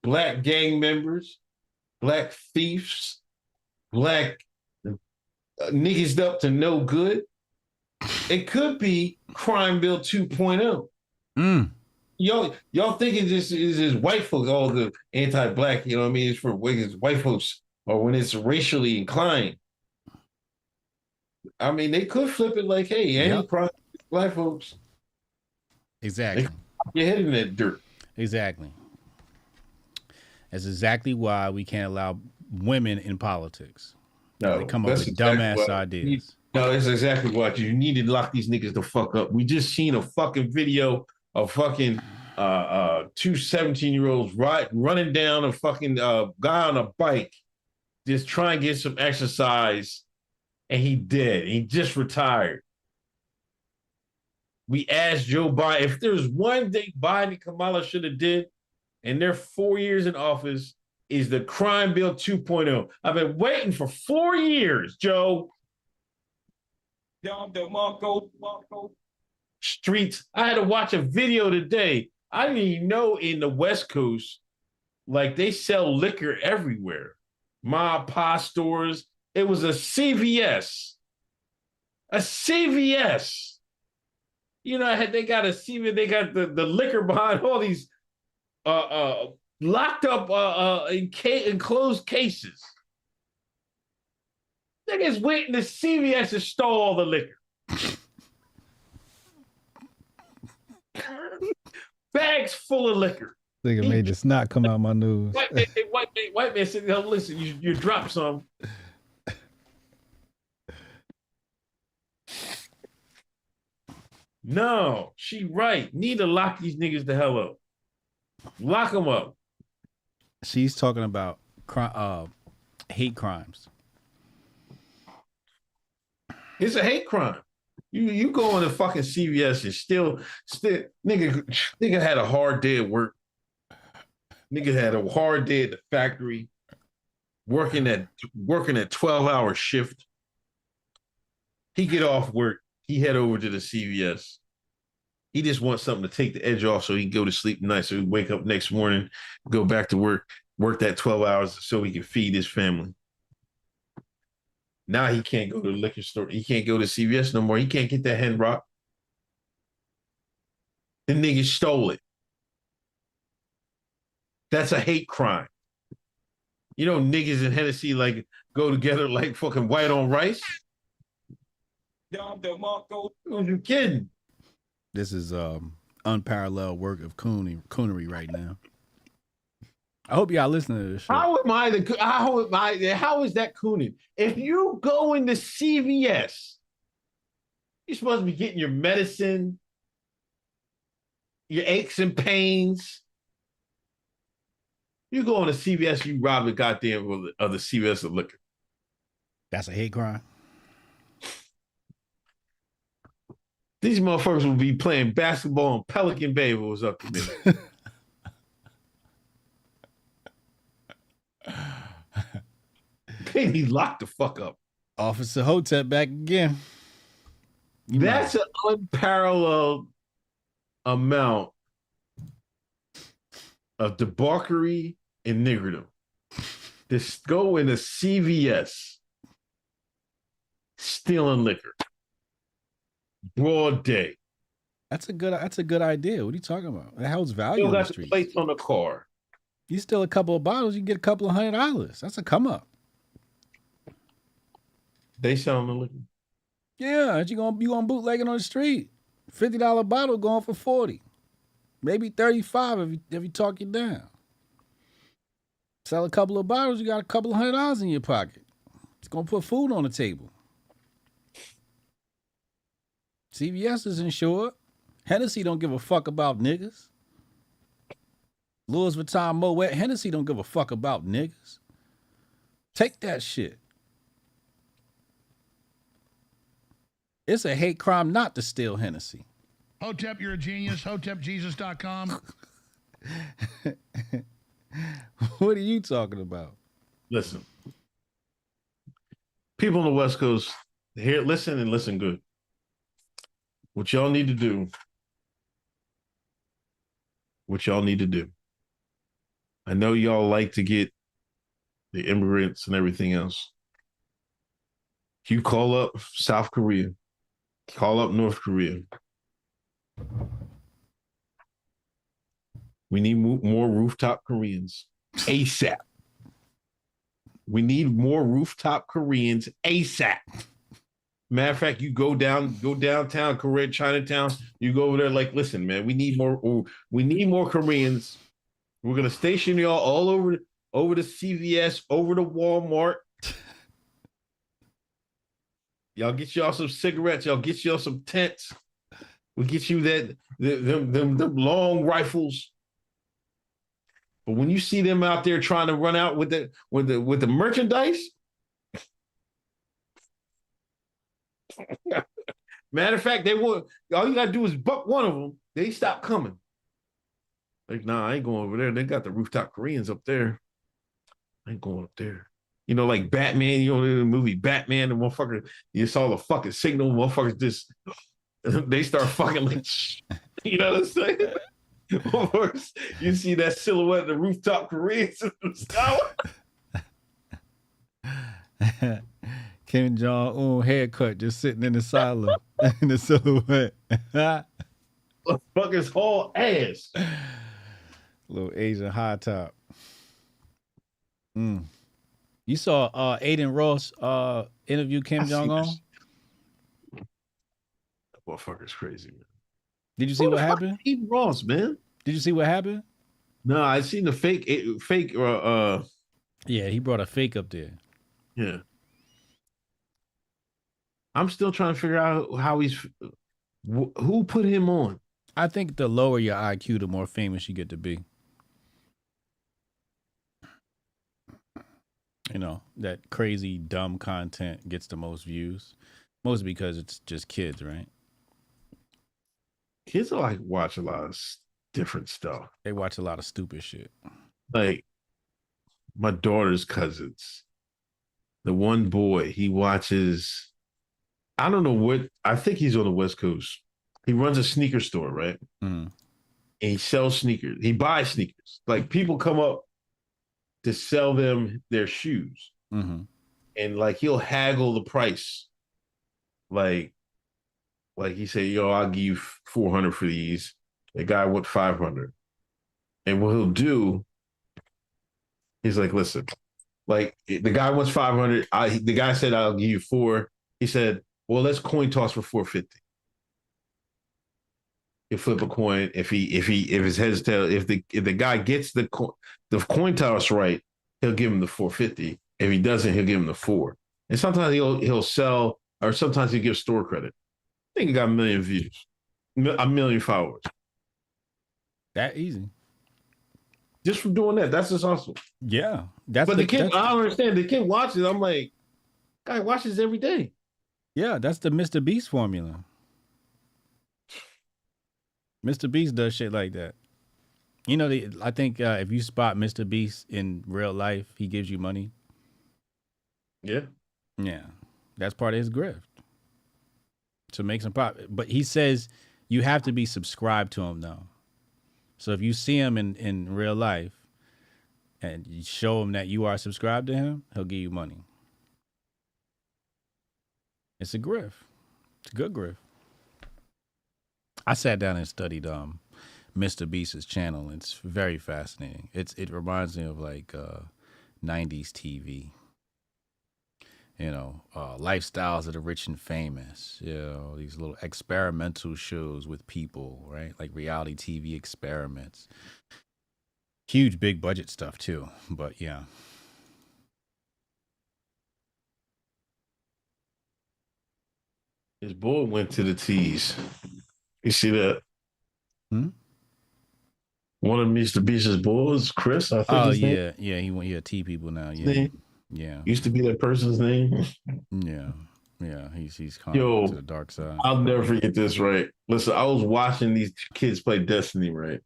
black gang members, black thieves, black niggas up to no good. It could be Crime Bill 2.0. Y'all thinking this is white folks, all the anti-black, you know what I mean? It's for white folks, or when it's racially inclined. I mean, they could flip it like, hey, any crime, black folks. Exactly. Your head in that dirt. Exactly. That's exactly why we can't allow women in politics. No, they come up with dumbass ideas. No, that's exactly what you need to lock these niggas the fuck up. We just seen a fucking video of fucking two 17-year-olds running down a fucking guy on a bike, just trying to get some exercise, and he dead. He just retired. We asked Joe Biden, if there's one thing Biden and Kamala should have did in their 4 years in office, is the Crime Bill 2.0. I've been waiting for 4 years, Joe. Streets. I had to watch a video today. I didn't even know in the West Coast, like, they sell liquor everywhere. Ma Pa stores. It was a CVS. A CVS. You know, they got a CVS. They got the liquor behind all these locked up in closed cases. Niggas waiting to CVS to stole all the liquor. Bags full of liquor. Nigga made the snot come out my nose. White man said, "Oh, listen, you dropped some." No, she right. Need to lock these niggas the hell up. Lock them up. She's talking about hate crimes. It's a hate crime. You go into fucking CVS and still nigga had a hard day at work. Nigga had a hard day at the factory, working at 12-hour shift. He get off work. He head over to the CVS. He just wants something to take the edge off so he can go to sleep tonight. So he wake up next morning, go back to work that 12 hours so he can feed his family. Now he can't go to the liquor store. He can't go to CVS no more. He can't get that hen rock. The nigga stole it. That's a hate crime. You know, niggas in Hennessy like go together like fucking white on rice. You kidding? This is unparalleled work of coonery right now. I hope y'all listening to this shit. How is that cooning? If you go into CVS, you're supposed to be getting your medicine, your aches and pains. You go into CVS, you rob the goddamn of the CVS of liquor. That's a hate crime. These motherfuckers will be playing basketball in Pelican Bay if it was up to me. They need locked the fuck up. Officer Hotep back again. That's an unparalleled amount of debauchery and niggerdom. Just go into CVS, stealing liquor, broad day. That's a good idea. What are you talking about? That holds value on the streets. Plates on the car. You steal a couple of bottles, you get a couple of $100. That's a come up. They selling the liquor. Yeah, you gonna bootleg it on the street. $50 bottle going for $40, maybe $35 if you talk it down. Sell a couple of bottles, you got a couple of $100 in your pocket. It's gonna put food on the table. CVS is insured. Hennessy don't give a fuck about niggas. Louis Vuitton, Moet, Hennessy don't give a fuck about niggas. Take that shit. It's a hate crime not to steal Hennessy. Hotep, you're a genius. HotepJesus.com. What are you talking about? Listen. People on the West Coast, here, listen and listen good. What y'all need to do. I know y'all like to get the immigrants and everything else. You call up South Korea, call up North Korea. We need more rooftop Koreans ASAP. We need more rooftop Koreans ASAP. Matter of fact, you go downtown Korea, Chinatown. You go over there, like, listen, man, we need more Koreans. We're gonna station y'all all over the CVS, over to Walmart. Y'all get y'all some cigarettes. Y'all get y'all some tents. We'll get you them long rifles. But when you see them out there trying to run out with the merchandise, matter of fact, all you gotta do is buck one of them. They stop coming. Like, nah, I ain't going over there. They got the rooftop Koreans up there. I ain't going up there. You know, like Batman, in the movie Batman, the motherfucker, you saw the fucking signal, motherfuckers just, they start fucking like, you know what I'm saying? You see that silhouette of the rooftop Koreans in the sky. Kim Jong-un haircut just sitting in the silo in the silhouette. Motherfuckers haul ass. Little Asian high top. You saw Aiden Ross interview Kim Jong-un? That motherfucker's crazy, man. Did you see what happened? Aiden Ross, man. Did you see what happened? No, I seen the fake. Yeah, he brought a fake up there. Yeah. I'm still trying to figure out how who put him on. I think the lower your IQ, the more famous you get to be. You know, that crazy, dumb content gets the most views. Mostly because it's just kids, right? Kids are like watch a lot of different stuff. They watch a lot of stupid shit. Like my daughter's cousins. The one boy, he watches, I don't know what, I think he's on the West Coast. He runs a sneaker store, right? Mm. And he sells sneakers. He buys sneakers. Like people come up to sell them their shoes. Mm-hmm. And like he'll haggle the price. Like he said, yo, I'll give you $400 for these. The guy went $500. And what he'll do, he's like, listen, like the guy wants $500. The guy said, I'll give you $400. He said, well, let's coin toss for $450. He'll flip a coin. If his head's tail, if the guy gets the coin toss right, he'll give him the $450. If he doesn't, he'll give him the $400. And sometimes he'll sell, or sometimes he'll give store credit. I think he got 1 million views, 1 million followers. That easy. Just from doing that, that's just awesome. Yeah, but the kid, I don't understand. The kid watches. I'm like, guy watches every day. Yeah, that's the Mr. Beast formula. Mr. Beast does shit like that. You know, I think if you spot Mr. Beast in real life, he gives you money. Yeah. Yeah. That's part of his grift. To make some profit. But he says you have to be subscribed to him, though. So if you see him in real life and you show him that you are subscribed to him, he'll give you money. It's a grift. It's a good grift. I sat down and studied Mr. Beast's channel. It's very fascinating. It reminds me of like 90s TV. You know, lifestyles of the rich and famous. You know, these little experimental shows with people, right? Like reality TV experiments. Huge, big budget stuff too. But yeah. His boy went to the T's. You see that? Hmm? One of Mr. Beast's boys, Chris, I think. Oh his name. yeah, he went. Yeah, T people now. His Yeah, name yeah, used to be that person's name. yeah. He's gone Yo, to the dark side. I'll never forget this. Right? Listen, I was watching these kids play Destiny, right?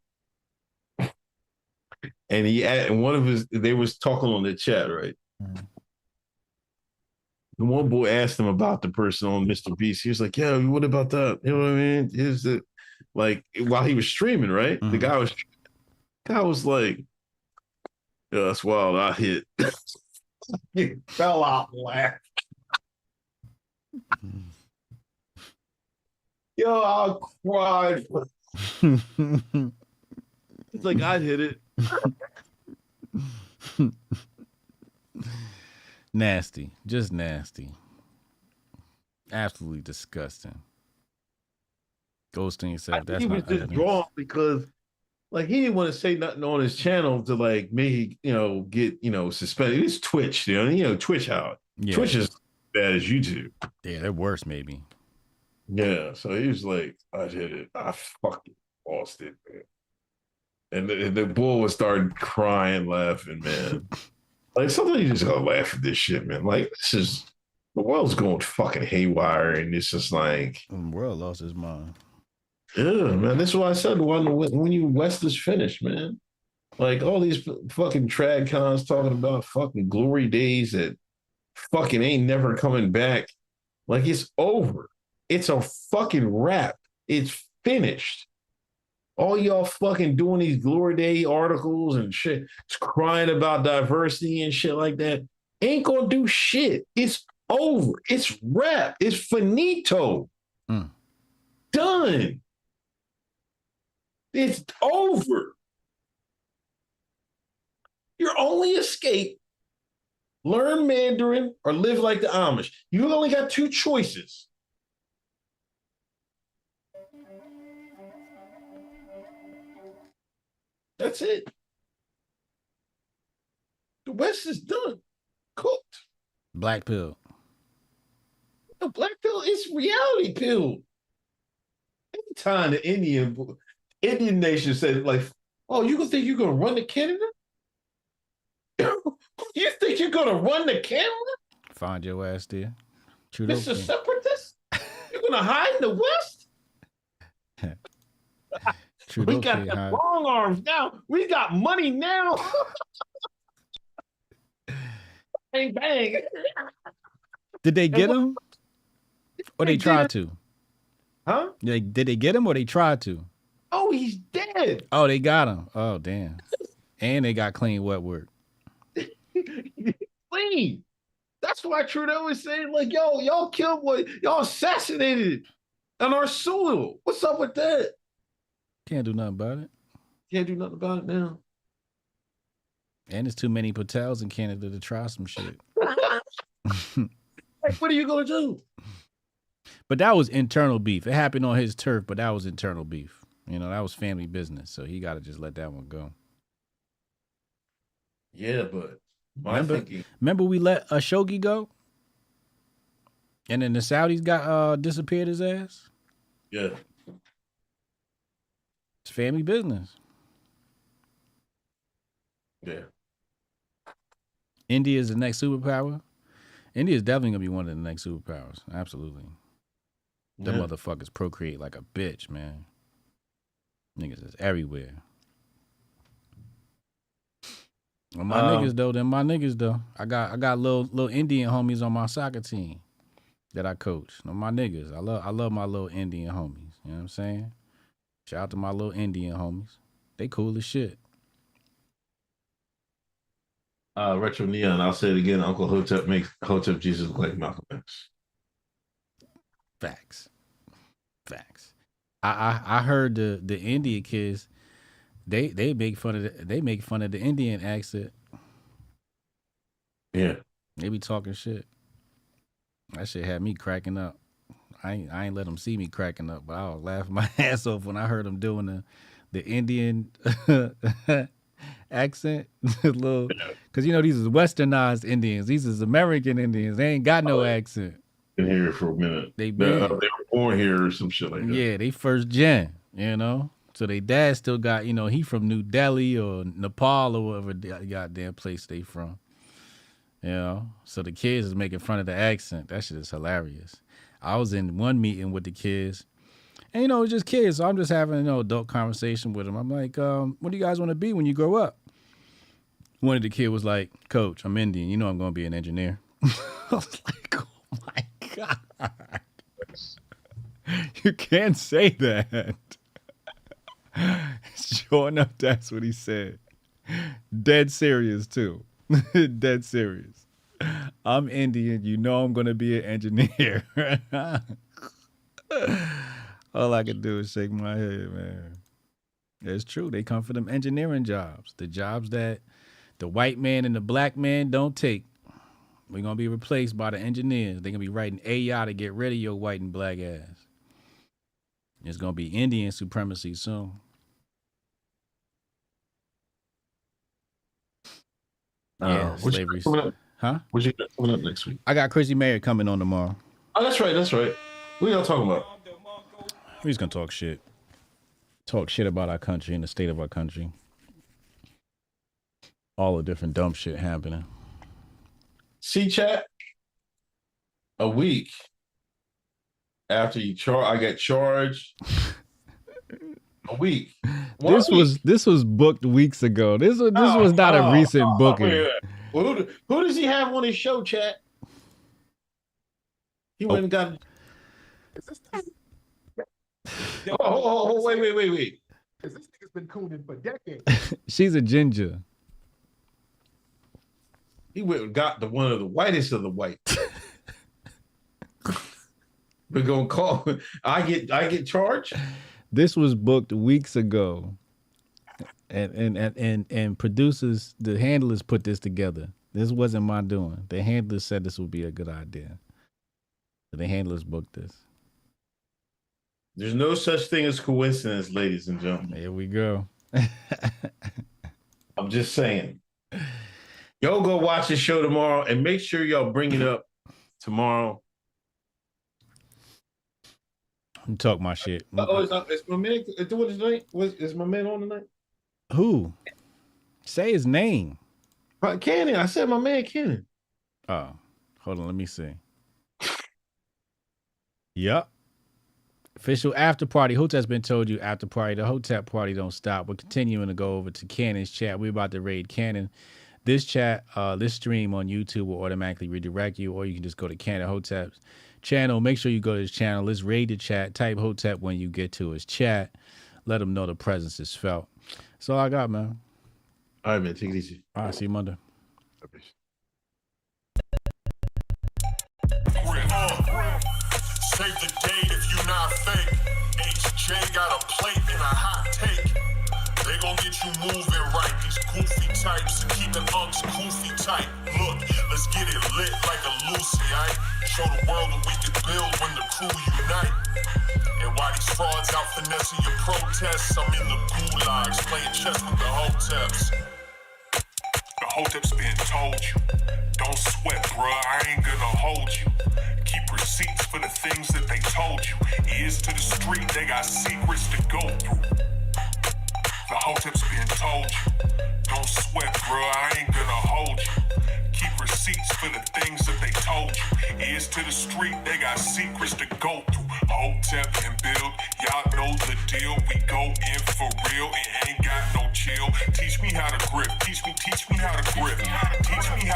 And one of they was talking on the chat, right? Mhm. The one boy asked him about the person on Mr. Beast. He was like, "Yeah, what about that? You know what I mean? Is it like while he was streaming, right? The guy was like, yeah, that's wild. I hit." He fell out laughing. Yo, I cried. It's like I hit it. Nasty, just nasty. Absolutely disgusting. Ghosting yourself. That's he was not just drawn because like he didn't want to say nothing on his channel to like maybe get suspended. It's Twitch, Twitch how Twitch is as bad as YouTube. Yeah, they're worse maybe. Yeah, so he was like, I did it. I fucking lost it, man. And the bull was started crying, laughing, man. Like sometimes you just gotta laugh at this shit, man. Like the world's going fucking haywire, and it's just like The world lost his mind. yeah, man. That's why I said when you West is finished, man. Like all these fucking trad cons talking about fucking glory days that fucking ain't never coming back. Like it's over. It's a fucking wrap. It's finished. All y'all fucking doing these glory day articles and shit, crying about diversity and shit like that, ain't gonna do shit. It's over. It's wrapped. It's finito. Done. It's over. Your only escape, learn Mandarin or live like the Amish. You only got two choices. That's it. The West is done. Cooked. Black pill. No, black pill is reality pill. Every time the Indian nation said, like, oh, you gonna think you're gonna run to Canada? You think you're gonna run to Canada? Find your ass there. Trudeau Mr. Separatist? You're gonna hide in the West? Trudeau We got can't the hide. long arms now. We got money now. Bang, bang. Did they get him? Or they tried to? Huh? Did they get him or they tried to? Oh, he's dead. Oh, they got him. Oh, damn. And they got clean wet work. Clean. That's why Trudeau is saying, like, yo, y'all killed what y'all assassinated on our soil. What's up with that? Can't do nothing about it. Can't do nothing about it now. And there's too many Patels in Canada to try some shit. Like, what are you gonna do? But that was internal beef. It happened on his turf, but that was internal beef. You know, that was family business. So he got to just let that one go. Yeah, but remember we let Khashoggi go? And then the Saudis got disappeared his ass? Yeah. It's family business. Yeah. India is the next superpower. India is definitely going to be one of the next superpowers. Absolutely. The motherfuckers procreate like a bitch, man. Niggas is everywhere. Well, my niggas though, them my niggas though. I got little Indian homies on my soccer team that I coach. My niggas. I love my little Indian homies. You know what I'm saying? Shout out to my little Indian homies. They cool as shit. Retro Neon, I'll say it again. Uncle Hotep makes Hotep Jesus look like Malcolm X. Facts. I heard the Indian kids, they make fun of the Indian accent. Yeah. They be talking shit. That shit had me cracking up. I ain't let them see me cracking up, but I was laughing my ass off when I heard them doing the Indian accent. Because, you know, these is westernized Indians. These is American Indians. They ain't got no accent. Been here for a minute. They were born here or some shit like that. Yeah, they first gen, you know. So they dad still got, you know, he from New Delhi or Nepal or whatever goddamn place they from. You know, so the kids is making fun of the accent. That shit is hilarious. I was in one meeting with the kids, and you know, it's just kids. So I'm just having, you know, adult conversation with them. I'm like, what do you guys want to be when you grow up? One of the kids was like, Coach, I'm Indian. You know I'm going to be an engineer. I was like, oh my God. You can't say that. Sure enough, that's what he said. Dead serious, too. Dead serious. I'm Indian. You know I'm going to be an engineer. All I can do is shake my head, man. It's true. They come for them engineering jobs. The jobs that the white man and the black man don't take. We're going to be replaced by the engineers. They're going to be writing AI to get rid of your white and black ass. It's going to be Indian supremacy soon. Yeah, slavery. Huh? What you got coming up next week? I got Chrissy Mayer coming on tomorrow. Oh, that's right. That's right. What y'all talking about? We're just going to talk shit. Talk shit about our country and the state of our country. All the different dumb shit happening. See, chat. A week after I got charged. A week. This was booked weeks ago. This was not a recent booking. Well, who does he have on his show, chat? He went and got. Oh, wait. Because this nigga's been cooning for decades. She's a ginger. He went and got one of the whitest of the white. We're gonna call. I get charged. This was booked weeks ago, and producers, the handlers put this together. This wasn't my doing. The handlers said this would be a good idea. So the handlers booked this. There's no such thing as coincidence, ladies and gentlemen. Here we go. I'm just saying. Y'all go watch the show tomorrow and make sure y'all bring it up tomorrow. You talk my shit. Is my man doing his night? Is my man on tonight? Who? Say his name. Cannon. I said my man Cannon. Oh, hold on. Let me see. Yup. Official after party. Hotep's been told you after party. The Hotep party don't stop. We're continuing to go over to Cannon's chat. We're about to raid Cannon. This chat, this stream on YouTube will automatically redirect you, or you can just go to Cannon Hotep's channel. Make sure you go to his channel. Let's raid the chat. Type Hotep when you get to his chat. Let him know the presence is felt. That's all I got, man. All right, man. Take it easy. All right, see you Monday. Save the date if you not fake. HJ got a plate and a hot take. They gon' get you moving right. These goofy types and keeping unks goofy tight. Look, let's get it lit like a Lucy, aight? Show the world what we can build when the crew unite. And while these frauds out finessing your protests, I'm in the gulags playing chess with the Hoteps. The Hoteps been told you. Don't sweat, bruh, I ain't gonna hold you. Keep receipts for the things that they told you. Ears to the street, they got secrets to go through. The Hoteps been told you. Don't sweat, bruh, I ain't gonna hold you. Keep receipts for the things that they told you. Ears to the street, they got secrets to go through. Hotep and build, y'all know the deal. We go in for real and ain't got no chill. Teach me how to grip, teach me how to grip. Teach me how